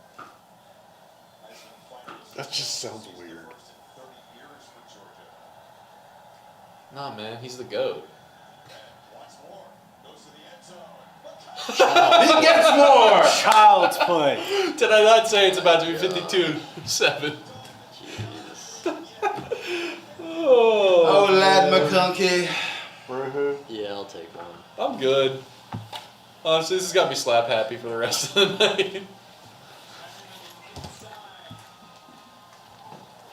Speaker 6: That just sounds weird.
Speaker 5: 30 years for Georgia.
Speaker 2: Nah, man, he's the GOAT.
Speaker 5: Once more, goes to the end zone.
Speaker 3: He gets more!
Speaker 6: Child's play.
Speaker 2: Did I not say it's about to be 52-7?
Speaker 1: Jeez.
Speaker 3: Oh, lad McConkey.
Speaker 1: Yeah, I'll take one.
Speaker 2: I'm good. Honestly, this has got me slap happy for the rest of the night.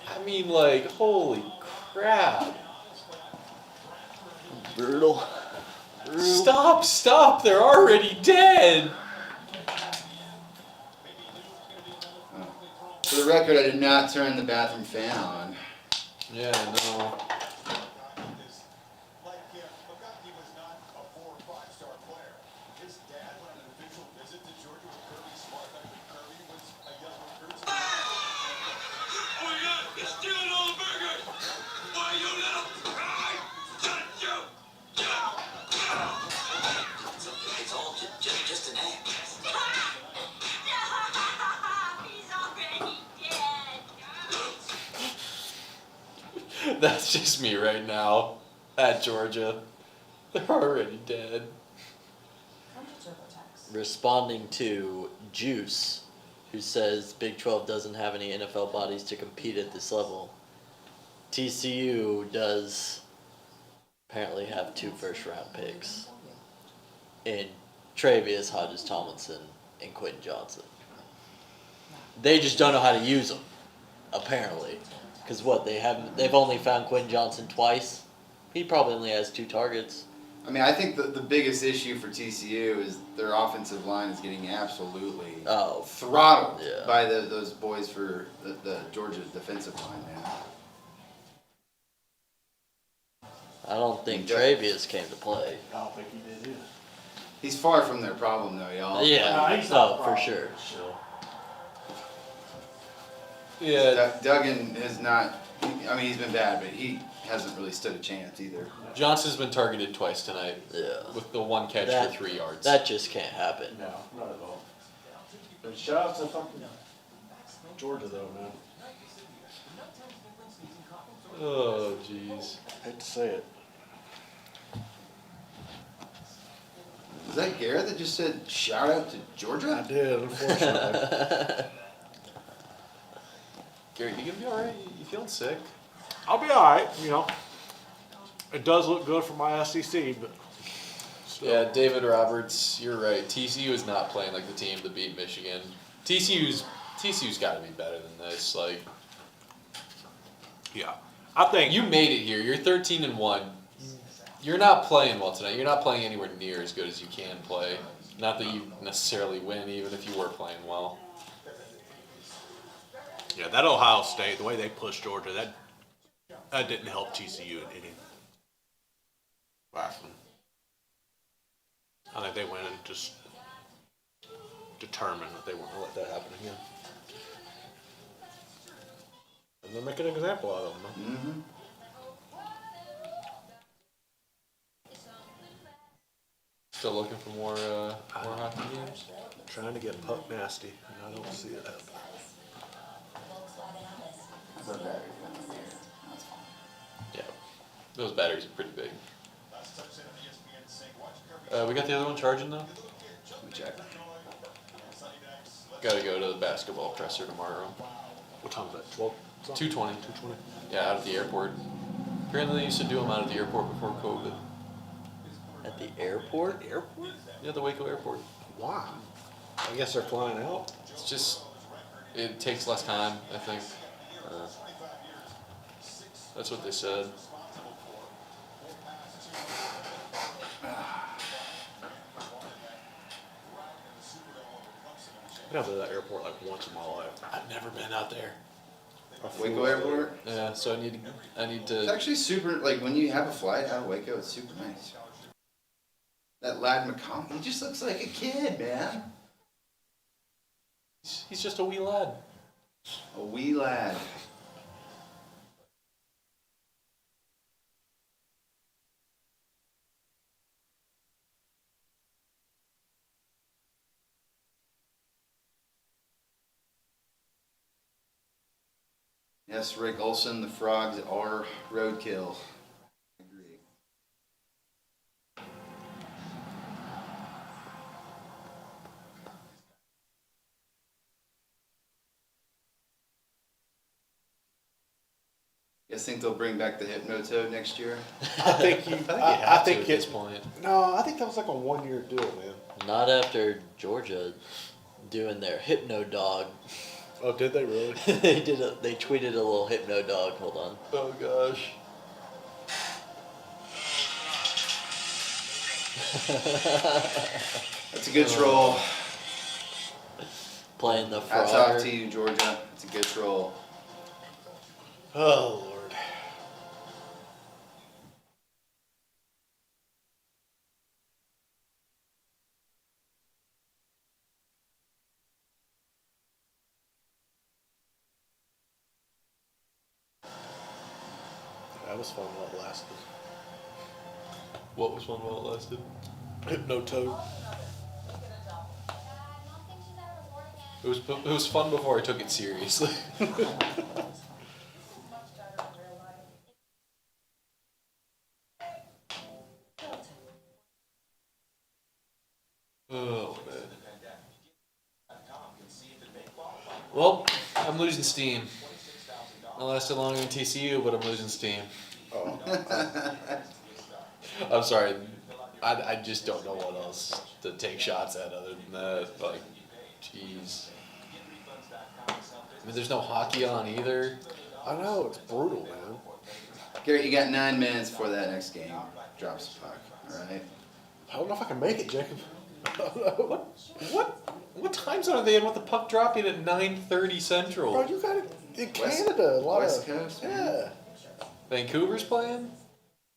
Speaker 2: I mean, like, holy crap.
Speaker 1: Brutal.
Speaker 2: Stop, they're already dead.
Speaker 3: For the record, I did not turn the bathroom fan on.
Speaker 2: Yeah, no.
Speaker 5: McKenzie was not a 4 or 5-star player. His dad went on an official visit to Georgia with Kirby Smart. I think Kirby was a young recruit.
Speaker 8: Oh my God, you're stealing all the burgers! Why, you little... I got you! It's all just an act.
Speaker 7: He's already dead.
Speaker 2: That's just me right now at Georgia. They're already dead.
Speaker 1: Responding to Juice, who says Big 12 doesn't have any NFL bodies to compete at this level. TCU does apparently have 2 first-round picks in Travius Hodges-Tomlinson and Quentin Johnson. They just don't know how to use them, apparently. Because they've only found Quentin Johnson twice. He probably only has 2 targets.
Speaker 3: I mean, I think the biggest issue for TCU is their offensive line is getting absolutely throttled
Speaker 1: yeah.
Speaker 3: by those boys for the Georgia defensive line now.
Speaker 1: I don't think Travius came to play.
Speaker 6: I don't think he did either.
Speaker 3: He's far from their problem, though, y'all.
Speaker 1: Yeah,
Speaker 6: he's not the
Speaker 1: for
Speaker 6: problem.
Speaker 1: sure.
Speaker 2: Yeah,
Speaker 3: Duggan has not. I mean, he's been bad, but he hasn't really stood a chance either.
Speaker 2: Johnson's been targeted twice tonight
Speaker 1: Yeah.
Speaker 2: with the 1 catch
Speaker 1: That-
Speaker 2: for 3 yards.
Speaker 1: That just can't happen.
Speaker 6: No, not at all. But shout out to fucking Georgia, though, man.
Speaker 2: Oh, jeez.
Speaker 6: Hate to say it.
Speaker 3: Is that Garrett that just said shout out to
Speaker 6: I
Speaker 3: Georgia?
Speaker 6: did, unfortunately.
Speaker 2: Garrett, you gonna be alright? You feeling sick?
Speaker 4: I'll be all right. You know, it does look good for my SEC, but still.
Speaker 2: Yeah, David Roberts, you're right. TCU is not playing like the team that beat Michigan. TCU's got to be better than this. Like,
Speaker 4: Yeah, I think
Speaker 2: you made it here. You're 13-1. You're not playing well tonight. You're not playing anywhere near as good as you can play. Not that you necessarily win, even if you were playing well.
Speaker 4: Yeah, that Ohio State, the way they pushed Georgia, that didn't help TCU in any fashion. I think they went and just determined that they weren't going to let that happen again. And they're making an example out of them. Huh?
Speaker 3: Mm-hmm.
Speaker 2: Still looking for more hockey games?
Speaker 4: Trying to get puck nasty, and I don't see it happening.
Speaker 2: Yeah, those batteries are pretty big. We got the other one charging though?
Speaker 3: Let me check.
Speaker 2: Gotta go to the basketball presser tomorrow.
Speaker 4: What time is that? 12?
Speaker 2: 2:20.
Speaker 4: 2:20.
Speaker 2: Yeah, out at the airport. Apparently they used to do them out at the airport before COVID.
Speaker 1: At the airport?
Speaker 4: Airport?
Speaker 2: Yeah, the Waco airport.
Speaker 4: Why? I guess they're flying out.
Speaker 2: It's just, it takes less time, I think. That's what they said.
Speaker 6: I've been to that airport like once in my life.
Speaker 2: I've never been out there.
Speaker 3: Waco Airport.
Speaker 2: Yeah, so I need
Speaker 3: It's
Speaker 2: to.
Speaker 3: actually super. Like when you have a flight out of Waco, it's super nice. That lad McCollum, he just looks like a kid, man.
Speaker 2: He's just a wee lad.
Speaker 3: A wee lad. Yes, Rick Olson, the frogs are roadkill. Agree. Guys think they'll bring back the Hypnotoad next year?
Speaker 6: I think you.
Speaker 2: I think you
Speaker 6: I
Speaker 2: have to
Speaker 6: think
Speaker 2: at this point.
Speaker 6: No, I think that was like a 1 year deal, man.
Speaker 1: Not after Georgia doing their hypno dog.
Speaker 6: Oh, did they really?
Speaker 1: They tweeted a little hypno dog. Hold on.
Speaker 2: Oh gosh.
Speaker 3: That's a good troll.
Speaker 1: Playing the
Speaker 3: Hats off
Speaker 1: frog.
Speaker 3: to you, Georgia. It's a good troll.
Speaker 6: Oh Lord. That was fun while it lasted.
Speaker 2: What was one while it lasted?
Speaker 6: Hypnotoad.
Speaker 2: It was fun before I took it seriously. Oh man. Well, I'm losing steam. I lasted longer than TCU, but I'm losing steam.
Speaker 6: Oh.
Speaker 2: I'm sorry. I just don't know what else to take shots at other than that. Like, jeez. I mean, there's no hockey on either.
Speaker 6: I know, it's brutal, man.
Speaker 3: Garrett, you got 9 minutes before that next game drops the puck. All right.
Speaker 6: I don't know if I can make it, Jacob. I don't know.
Speaker 2: What time zone are they in with the puck dropping at 9:30 Central?
Speaker 6: Bro, you got it in
Speaker 3: West-
Speaker 6: Canada. A lot
Speaker 3: West
Speaker 6: of
Speaker 3: Coast, man.
Speaker 6: yeah.
Speaker 2: Vancouver's playing?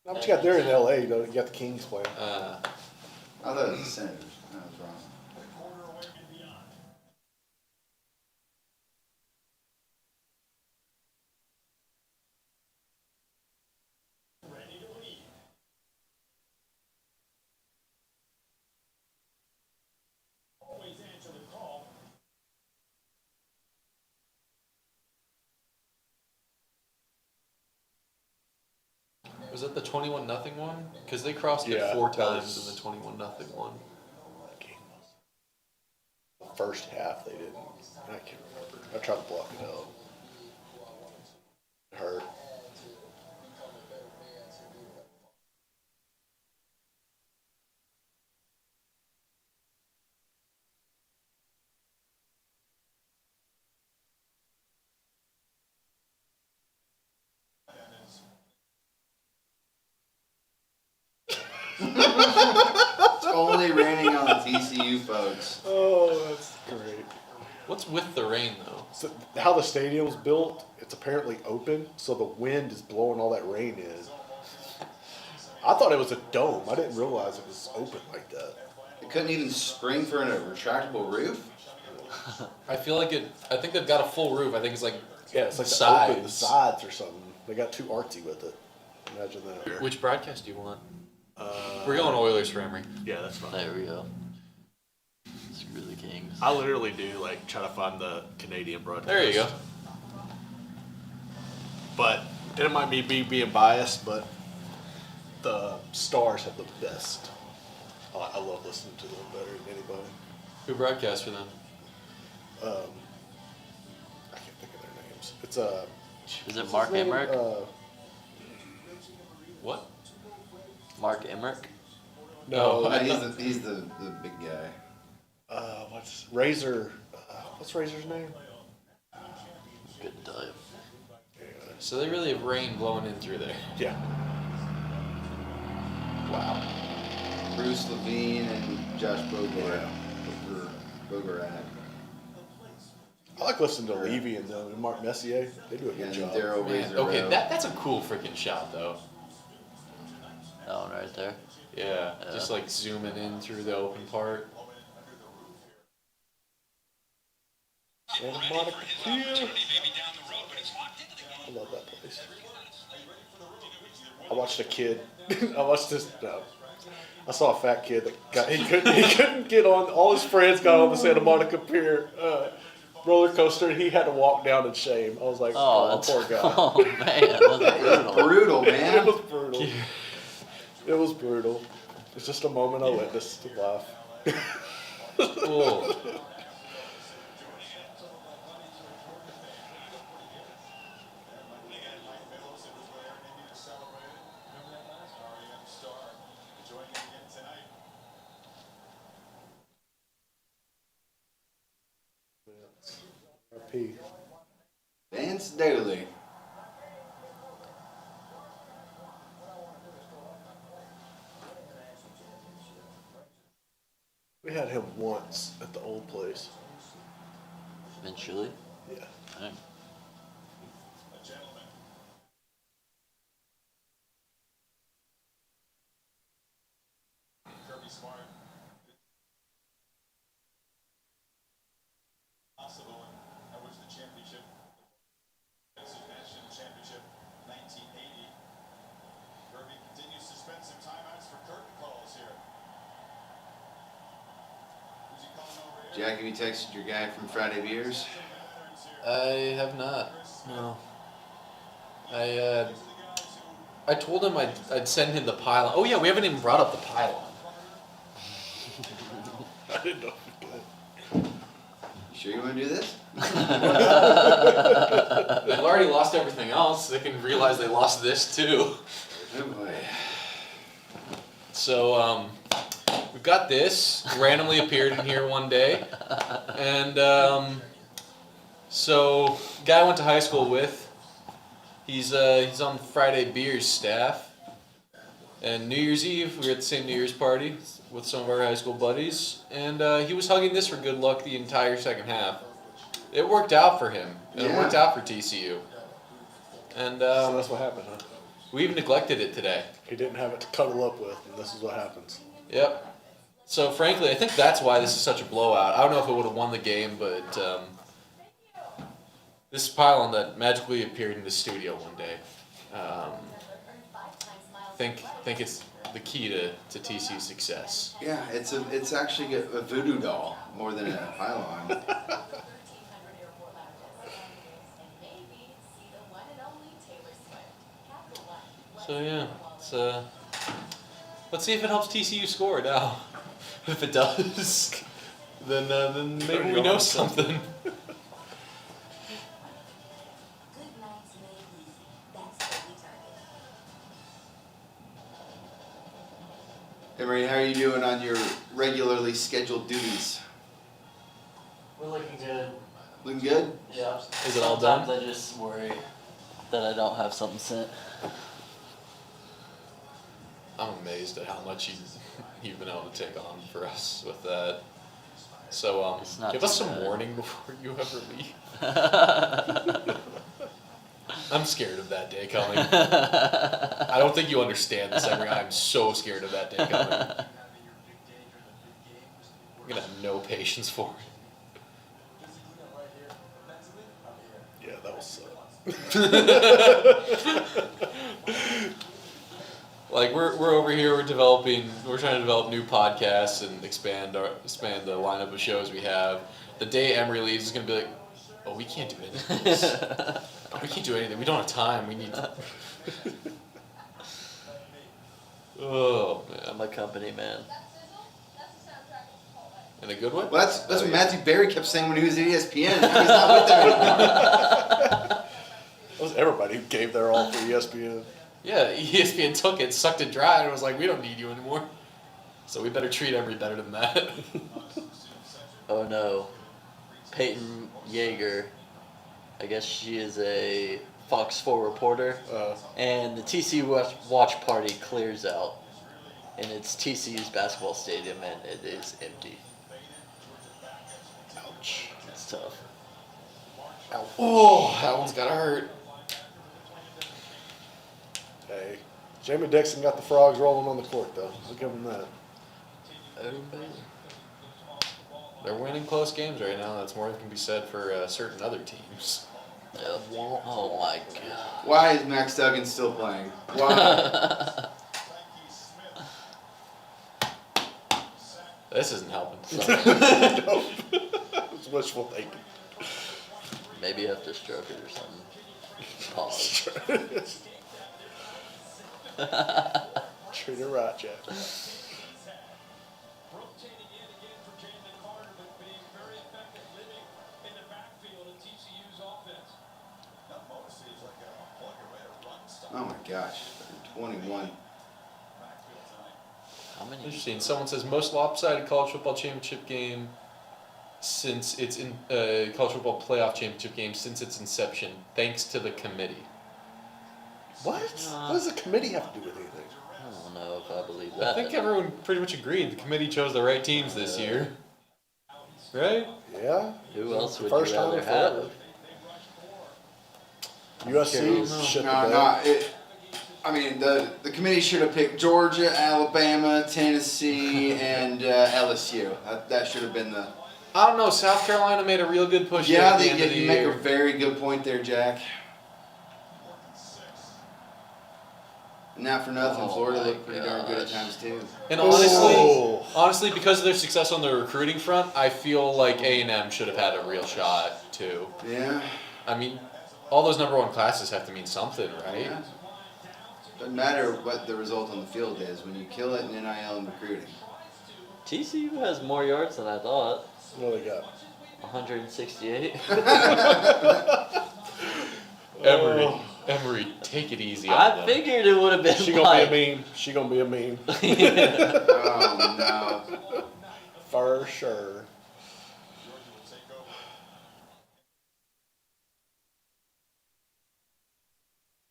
Speaker 6: Not what you got there in LA, you know, you got the Kings playing.
Speaker 3: I thought it was the Senators. I was wrong.
Speaker 2: Was that the 21-0 one? Because they crossed
Speaker 6: Yeah,
Speaker 2: it 4
Speaker 6: that
Speaker 2: times
Speaker 6: was-
Speaker 2: in the 21-0 one.
Speaker 6: The first half they didn't. I can't remember. I tried to block it out. It hurt.
Speaker 3: It's only raining on the TCU folks.
Speaker 6: Oh, that's great.
Speaker 2: What's with the rain, though?
Speaker 6: So how the stadium's built, it's apparently open, so the wind is blowing all that rain in. I thought it was a dome. I didn't realize it was open like that.
Speaker 3: They couldn't even spring for a retractable roof.
Speaker 2: I think they've got a full roof. I think it's like
Speaker 6: Yeah, it's like the
Speaker 2: sides.
Speaker 6: sides or something. They got too artsy with it. Imagine that.
Speaker 2: Which broadcast do you want? We're going Oilers for Emory.
Speaker 4: Yeah, that's fine.
Speaker 1: There we go. Screw the Kings.
Speaker 4: I literally do like try to find the Canadian broadcast.
Speaker 2: There you go.
Speaker 4: But it might be me being biased, but the Stars have the best. I love listening to them better than anybody.
Speaker 2: Who broadcasts for them?
Speaker 6: I can't think of their names. It's
Speaker 1: Is it Mark Emmerich?
Speaker 2: What?
Speaker 1: Mark Emmerich?
Speaker 6: No,
Speaker 2: Oh,
Speaker 3: No, he's the big guy.
Speaker 6: what's Razor? What's Razor's name?
Speaker 1: Couldn't tell you.
Speaker 2: So they really have rain blowing in through there.
Speaker 6: Yeah.
Speaker 2: Wow.
Speaker 3: Bruce Levine and Josh Bogorat. Bogorat.
Speaker 6: I like listening to Levy and Mark Messier. They do a good
Speaker 3: And
Speaker 6: job.
Speaker 3: Daryl
Speaker 2: Man,
Speaker 3: Razor
Speaker 2: okay,
Speaker 3: Rowe.
Speaker 2: that's a cool freaking shot though.
Speaker 1: That one right there.
Speaker 2: Yeah, just like zooming in through the open part.
Speaker 6: Santa Monica Pier. I love that place. I watched a kid. I watched this. I saw a fat kid that he couldn't get on. All his friends got on the Santa Monica Pier roller coaster. And he had to walk down in shame. I was like, oh
Speaker 1: that's,
Speaker 6: poor guy.
Speaker 1: Oh man, that's brutal.
Speaker 3: Brutal,
Speaker 6: It
Speaker 3: man.
Speaker 6: was brutal. It was brutal. It's just a moment I witnessed to laugh.
Speaker 2: Cool.
Speaker 6: RP.
Speaker 3: Vance Daly.
Speaker 6: We had him once at the old place.
Speaker 1: Eventually.
Speaker 6: Yeah.
Speaker 1: Dang.
Speaker 5: Kirby Smart. Possible, and that was the championship. National championship, 1980. Kirby continues to spend some timeouts for curtain calls here. Who's he calling over here?
Speaker 3: Jack, have you texted your guy from Friday Beers?
Speaker 2: I have not. No. I told him I'd send him the pylon. Oh yeah, we haven't even brought up the pylon.
Speaker 6: I didn't know.
Speaker 3: You sure you want to do this?
Speaker 2: They've already lost everything else. They can realize they lost this too.
Speaker 3: Oh boy.
Speaker 2: So we've got this randomly appeared in here one day, and so guy I went to high school with. He's on Friday Beers staff, and New Year's Eve we were at the same New Year's party with some of our high school buddies, and he was hugging this for good luck the entire second half. It worked out for him, and it
Speaker 3: Yeah.
Speaker 2: worked out for TCU. And
Speaker 6: So that's what happened, huh?
Speaker 2: we've neglected it today.
Speaker 6: He didn't have it to cuddle up with, and this is what happens.
Speaker 2: Yep. So frankly, I think that's why this is such a blowout. I don't know if it would have won the game, but this pylon that magically appeared in the studio one day, think it's the key to TCU's success.
Speaker 3: Yeah, it's actually a voodoo doll more than a pylon.
Speaker 2: So yeah, it's let's see if it helps TCU score now. If it does, then maybe we know something.
Speaker 3: Emory, how are you doing on your regularly scheduled duties?
Speaker 1: We're looking good.
Speaker 3: Looking good?
Speaker 1: Yeah.
Speaker 2: Is it all done?
Speaker 1: Sometimes I just worry that I don't have something sent.
Speaker 2: I'm amazed at how much you've been able to take on for us with that. So
Speaker 1: It's not
Speaker 2: give us
Speaker 1: too
Speaker 2: some
Speaker 1: bad.
Speaker 2: warning before you ever leave. I'm scared of that day coming. I don't think you understand this, Emory. I'm so scared of that day coming. I'm gonna have no patience for it.
Speaker 6: Yeah, that was
Speaker 2: Like we're over here, we're trying to develop new podcasts and expand the lineup of shows we have. The day Emory leaves is gonna be like, oh, we can't do anything. We can't do anything. We don't have time. We need. Oh
Speaker 1: I'm
Speaker 2: man,
Speaker 1: a company man.
Speaker 2: in a good way.
Speaker 3: Well, that's what Matthew Berry kept saying when he was at ESPN. Now he's not with them anymore.
Speaker 6: that was everybody who gave their all for ESPN.
Speaker 2: Yeah, ESPN took it, sucked it dry, and was like, we don't need you anymore. So we better treat Emory better than that.
Speaker 1: Oh no. Peyton Yeager. I guess she is a Fox 4 reporter. And the TCU watch party clears out. And it's TCU's basketball stadium and it is empty. Ouch. It's tough.
Speaker 2: Oh, that one's gotta hurt.
Speaker 6: Hey, Jamie Dixon got the frogs rolling on the court, though. I'll give him that.
Speaker 1: Oh, baby.
Speaker 2: They're winning close games right now. That's more than can be said for certain other teams.
Speaker 1: Yep. Oh my god.
Speaker 3: Why is Max Duggan still playing? Why?
Speaker 2: This isn't helping.
Speaker 6: It's wishful thinking.
Speaker 1: Maybe you have to stroke it or something. Pause.
Speaker 6: Treat her right, Jack.
Speaker 5: Rotating in again for Jalen Carter, but being very effective living in the backfield of TCU's offense. Now, Mo seems like a plugger by a run stop.
Speaker 3: Oh my gosh. 21.
Speaker 1: How many?
Speaker 2: Interesting. Someone says most lopsided college football championship game since its college football playoff championship game since its inception, thanks to the committee.
Speaker 6: What? What does the committee have to do with anything?
Speaker 1: I don't know if I believe
Speaker 2: I
Speaker 1: that.
Speaker 2: think everyone pretty much agreed. The committee chose the right teams this year, right?
Speaker 6: Yeah.
Speaker 1: Who else would
Speaker 6: First
Speaker 1: you
Speaker 6: time
Speaker 1: rather
Speaker 6: in forever.
Speaker 1: have?
Speaker 6: USC shit the bed.
Speaker 3: I mean, the committee should have picked Georgia, Alabama, Tennessee, and LSU. That should have been the.
Speaker 2: I don't know. South Carolina made a real good push.
Speaker 3: Yeah,
Speaker 2: at the end of the
Speaker 3: you make
Speaker 2: year.
Speaker 3: a very good point there, Jack. And not for nothing,
Speaker 1: Oh
Speaker 3: Florida
Speaker 1: my
Speaker 3: looked pretty darn good at
Speaker 1: gosh.
Speaker 3: times too.
Speaker 2: And
Speaker 6: Oh.
Speaker 2: honestly, because of their success on the recruiting front, I feel like A&M should have had a real shot too.
Speaker 3: Yeah.
Speaker 2: I mean, all those #1 classes have to mean something, right?
Speaker 3: Yeah. Doesn't matter what the result on the field is when you kill it in NIL and recruiting.
Speaker 1: TCU has more yards than I thought.
Speaker 6: What do they got?
Speaker 1: 168.
Speaker 2: Emory, take it easy on
Speaker 1: I
Speaker 2: them.
Speaker 1: figured it would have been
Speaker 6: She gonna
Speaker 1: like.
Speaker 6: be a meme. She gonna be a meme.
Speaker 3: Oh no.
Speaker 6: For sure.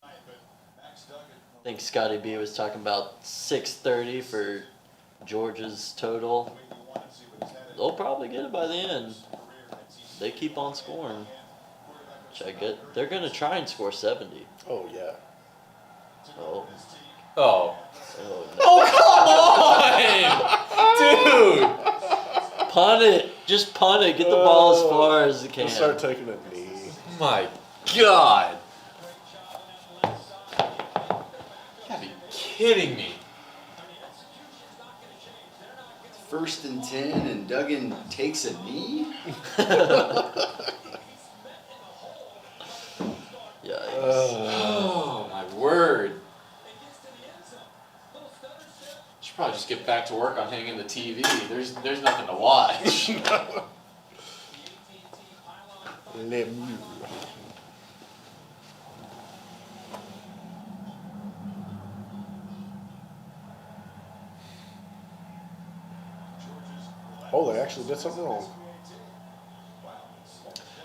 Speaker 1: I think Scotty B was talking about 630 for Georgia's total. They'll probably get it by the end. They keep on scoring. Check it. They're gonna try and score 70.
Speaker 6: Oh yeah.
Speaker 1: Oh.
Speaker 2: Oh.
Speaker 1: Oh
Speaker 2: Dude!
Speaker 1: no. Punt it. Just punt it. Get the ball as far as you can.
Speaker 6: Let's start taking a knee.
Speaker 2: My God! You gotta be kidding me.
Speaker 3: 1st and 10, and Duggan takes a knee.
Speaker 1: Yikes.
Speaker 2: Oh my word. Should probably just get back to work on hanging the TV. There's nothing to watch.
Speaker 6: Lemieux. Oh, they actually did something wrong.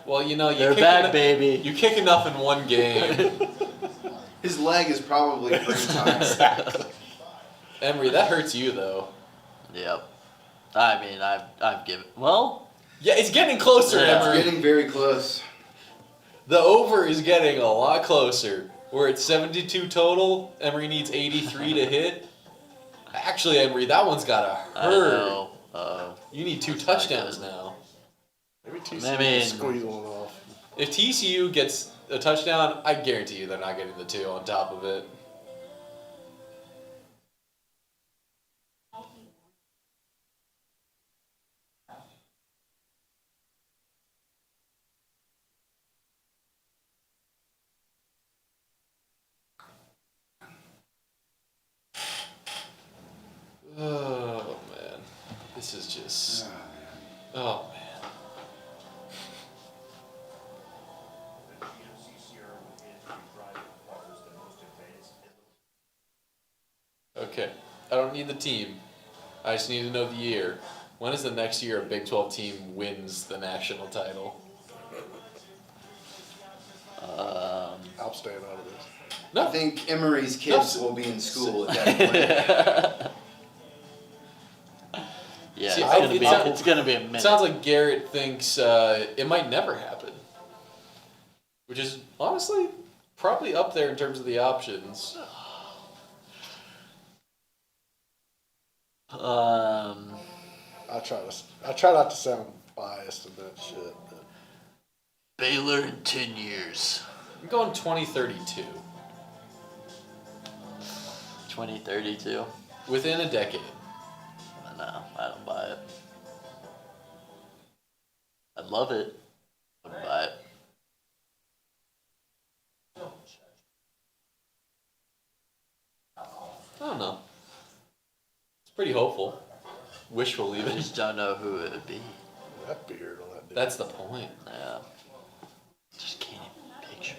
Speaker 2: Well, you know,
Speaker 1: They're back, baby.
Speaker 2: You kick enough in one game.
Speaker 3: His leg is probably pretty tight.
Speaker 2: Emory, that hurts you though.
Speaker 1: Yep. I mean, I've given. Well,
Speaker 2: Yeah, it's getting closer,
Speaker 1: Yeah.
Speaker 3: It's
Speaker 2: Emory.
Speaker 3: getting very close.
Speaker 2: The over is getting a lot closer. We're at 72 total. Emory needs 83 to hit. Actually, Emory, that one's gotta
Speaker 1: I
Speaker 2: hurt.
Speaker 1: know.
Speaker 2: You need 2
Speaker 1: That's not
Speaker 2: touchdowns
Speaker 1: good.
Speaker 2: now.
Speaker 6: Maybe TCU
Speaker 1: I mean-
Speaker 6: can squeeze one off.
Speaker 2: If TCU gets a touchdown, I guarantee you they're not getting the 2 on top of it. Oh man, this is just. Oh man. Okay, I don't need the team. I just need to know the year. When is the next year a Big 12 team wins the national title?
Speaker 6: I'll stand out of this.
Speaker 3: I
Speaker 2: No.
Speaker 3: think Emory's kids will be in school at that point.
Speaker 1: Yeah,
Speaker 2: See,
Speaker 1: it's
Speaker 2: I-
Speaker 1: gonna
Speaker 2: it
Speaker 1: be.
Speaker 2: sounds-
Speaker 1: It's gonna be a
Speaker 2: It
Speaker 1: minute.
Speaker 2: sounds like Garrett thinks it might never happen. which is honestly probably up there in terms of the options.
Speaker 6: I try not to sound biased in that shit. But
Speaker 1: Baylor in 10 years.
Speaker 2: I'm going 2032.
Speaker 1: 2032.
Speaker 2: Within a decade.
Speaker 1: No, I don't buy it. I'd love it. I wouldn't buy it.
Speaker 2: I don't know. It's pretty hopeful. Wishful
Speaker 1: I
Speaker 2: even.
Speaker 1: just don't know who it would be.
Speaker 6: that beard on that dude.
Speaker 2: That's the point.
Speaker 1: Yeah. Just can't even picture.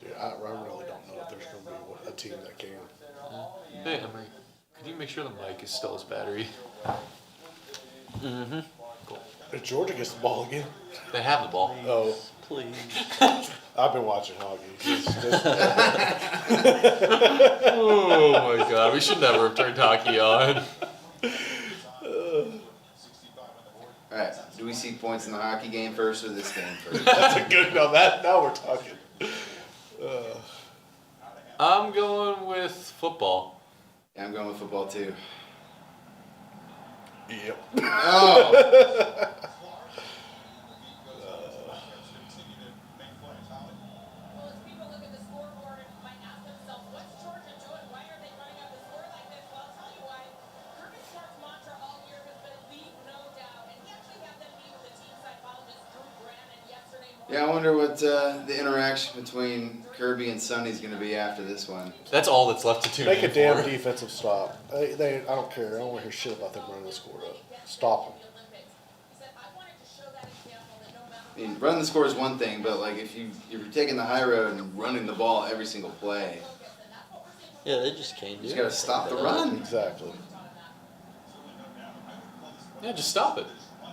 Speaker 6: Dude, I really don't know if there's going to be a team that can.
Speaker 2: Hey, Emory, could you make sure the mic is still his battery?
Speaker 1: Mm-hmm.
Speaker 6: If Georgia gets the ball again.
Speaker 2: They have the ball.
Speaker 6: Oh,
Speaker 1: Please.
Speaker 6: I've been watching hockey.
Speaker 2: Oh my god, we should never have turned hockey on.
Speaker 3: Alright, do we see points in the hockey game first or this game first?
Speaker 6: That's a good. Now we're talking.
Speaker 2: I'm going with football.
Speaker 3: Yeah, I'm going with football too.
Speaker 6: Yep.
Speaker 3: Oh!
Speaker 7: Well, as people look at the scoreboard and might ask themselves, what's Georgia doing? Why are they running up the score like this? Well, I'll tell you why. Kirby Smart's mantra all year has been leave no doubt. And he actually had them meet with the team psychologist Drew Brannon yesterday morning.
Speaker 3: Yeah, I wonder what the interaction between Kirby and Sonny's going to be after this one.
Speaker 2: That's all that's left to tune
Speaker 6: Make
Speaker 2: in
Speaker 6: a damn
Speaker 2: for.
Speaker 6: defensive stop. I don't care. I don't want to hear shit about them running the score up. Stop them.
Speaker 7: He said, I wanted to show that example that no matter
Speaker 3: I mean, running the score is one thing, but like if you're taking the high road and running the ball every single play,
Speaker 1: Yeah, they just can't do
Speaker 3: you just
Speaker 1: it.
Speaker 3: got to stop the run.
Speaker 6: Exactly.
Speaker 2: Yeah, just stop it.
Speaker 5: But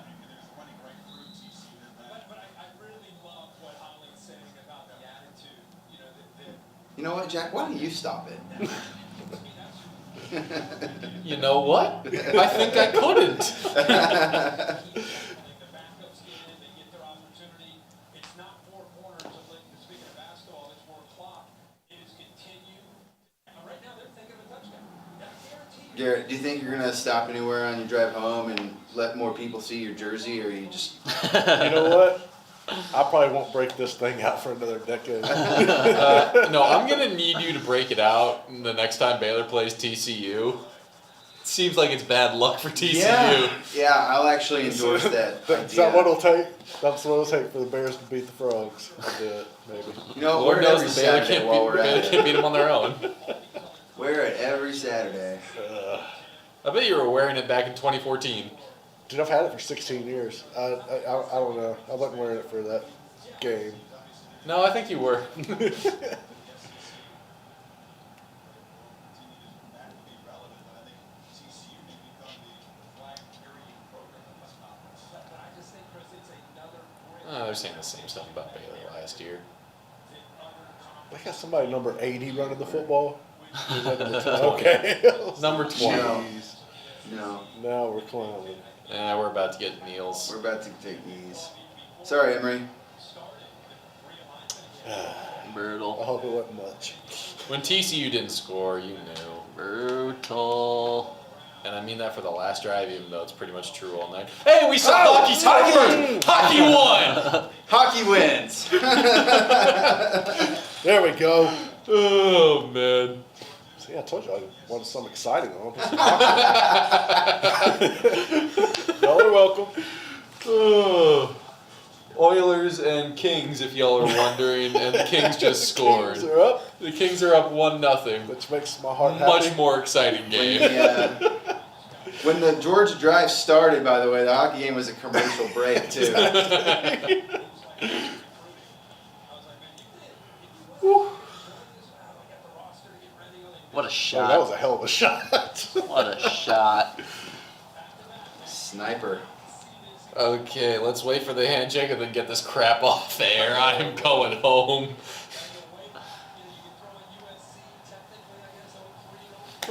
Speaker 5: I really love what Holly's saying about the attitude. You know,
Speaker 3: You know what, Jack? Why don't you stop it?
Speaker 2: You know what? I think I couldn't.
Speaker 5: the backups get in, they get their opportunity. It's not 4 corners of speaking of basketball, it's 4 o'clock. It is continue. And right now they're thinking of a touchdown. I guarantee you.
Speaker 3: Garrett, do you think you're gonna stop anywhere on your drive home and let more people see your jersey, or you just?
Speaker 6: You know what? I probably won't break this thing out for another decade.
Speaker 2: No, I'm gonna need you to break it out the next time Baylor plays TCU. Seems like it's bad luck for TCU.
Speaker 3: Yeah, I'll actually endorse that.
Speaker 6: Is that what it'll take? That's what it'll take for the Bears to beat the Frogs. I'll do it, maybe.
Speaker 3: You know,
Speaker 2: Lord
Speaker 3: we're
Speaker 2: knows
Speaker 3: every
Speaker 2: the Baylor
Speaker 3: Saturday
Speaker 2: can't
Speaker 3: while
Speaker 2: beat,
Speaker 3: we're
Speaker 2: Baylor
Speaker 3: at
Speaker 2: can't
Speaker 3: it.
Speaker 2: beat them on their own.
Speaker 3: Wear it every Saturday.
Speaker 2: I bet you were wearing it back in 2014.
Speaker 6: Dude, I've had it for 16 years. I don't know. I wasn't wearing it for that game.
Speaker 2: No, I think you were. They're saying the same stuff about Baylor last year.
Speaker 6: They got somebody number 80 running the football. Is that number 20? Okay.
Speaker 2: Number 20.
Speaker 6: Jeez.
Speaker 3: No,
Speaker 6: Now we're clowning.
Speaker 2: We're about to get Neils.
Speaker 3: we're about to take these. Sorry, Emory.
Speaker 6: I
Speaker 1: Brutal.
Speaker 6: hope it wasn't much.
Speaker 2: When TCU didn't score, you knew.
Speaker 1: Brutal.
Speaker 2: And I mean that for the last drive, even though it's pretty much true all night. Hey, we saw hockey's over! Hockey won!
Speaker 3: Hockey wins.
Speaker 6: There we go.
Speaker 2: Oh, man.
Speaker 6: See, I told you I wanted something exciting on. Y'all are welcome.
Speaker 2: Oh. Oilers and Kings, if y'all are wondering, and the Kings just scored.
Speaker 6: Kings are up,
Speaker 2: The Kings are up 1-0.
Speaker 6: which makes my heart happy.
Speaker 2: Much more exciting game.
Speaker 3: When the Georgia drive started, by the way, the hockey game was a commercial break too.
Speaker 1: shot.
Speaker 6: that was a hell of a shot.
Speaker 1: What a shot.
Speaker 3: Sniper.
Speaker 2: Okay, let's wait for the handshake and then get this crap off air. I am going home.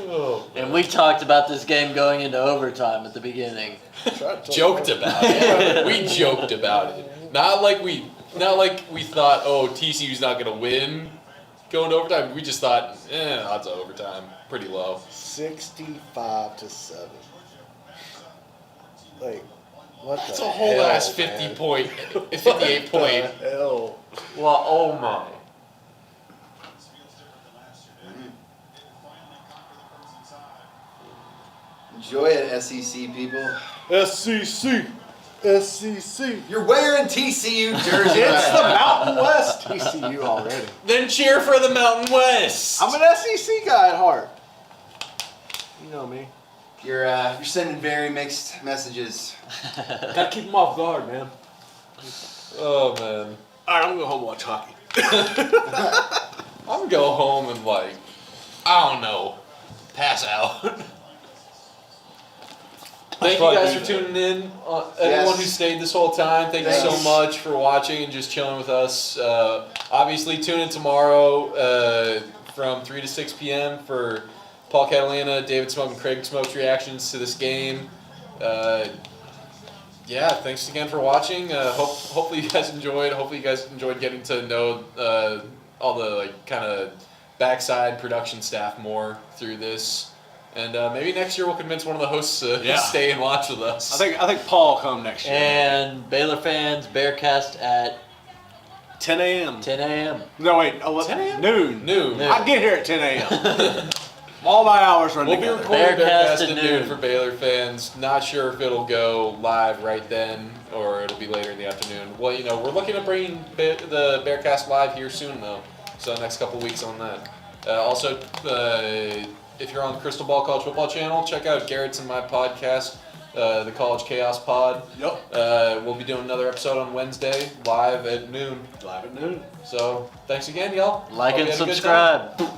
Speaker 2: Oh,
Speaker 1: And we talked about this game going into overtime at the beginning.
Speaker 2: joked about it. We joked about it. Not like we thought, oh, TCU's not gonna win going to overtime. We just thought, odds of overtime pretty low.
Speaker 6: 65-7. Like, what
Speaker 2: That's
Speaker 6: the
Speaker 2: a whole
Speaker 6: hell,
Speaker 2: ass
Speaker 6: man?
Speaker 2: 58 point.
Speaker 6: What the hell?
Speaker 2: Well, oh my.
Speaker 3: Enjoy it, SEC people.
Speaker 6: SEC. SEC.
Speaker 3: You're wearing TCU jersey.
Speaker 6: It's the
Speaker 3: right
Speaker 6: Mountain West TCU already.
Speaker 2: Then cheer for the Mountain West.
Speaker 6: I'm an SEC guy at heart. You know me.
Speaker 3: You're sending very mixed messages.
Speaker 6: Gotta keep them off guard, man.
Speaker 2: Oh man.
Speaker 6: All right, I'm gonna go home and watch hockey.
Speaker 2: I'm gonna go home and I don't know, pass out. Thank you guys for tuning in. Everyone who stayed this whole time, thank you so much for watching and just chilling with us. Obviously, tune in tomorrow from 3 to 6 p.m. for Paul Catalina, David Smoke, and Craig Smoke's reactions to this game. Yeah, thanks again for watching. Hopefully you guys enjoyed. Hopefully you guys enjoyed getting to know all the kind of backside production staff more through this. And maybe next year we'll convince one of the hosts to stay and watch with us.
Speaker 6: I think Paul will come next year.
Speaker 1: And Baylor fans, Bearcast at
Speaker 6: 10 a.m.
Speaker 1: 10 a.m.
Speaker 6: No, wait,
Speaker 2: 10 a.m.?
Speaker 6: Noon. I get here at 10 a.m. All my hours run
Speaker 2: We'll be
Speaker 6: together.
Speaker 2: recording
Speaker 1: Bearcast
Speaker 2: Bearcast
Speaker 1: at
Speaker 2: at
Speaker 1: noon.
Speaker 2: noon for Baylor fans. Not sure if it'll go live right then or it'll be later in the afternoon. Well, we're looking at bringing the Bearcast live here soon, though. So next couple weeks on that. Also, if you're on the Crystal Ball College Football channel, check out Garrett's and my podcast, the College Chaos Pod.
Speaker 6: Yep.
Speaker 2: We'll be doing another episode on Wednesday, live at noon.
Speaker 6: Live at noon.
Speaker 2: So thanks again, y'all.
Speaker 1: Like
Speaker 2: Hope
Speaker 1: and
Speaker 2: you had a good time.
Speaker 1: subscribe.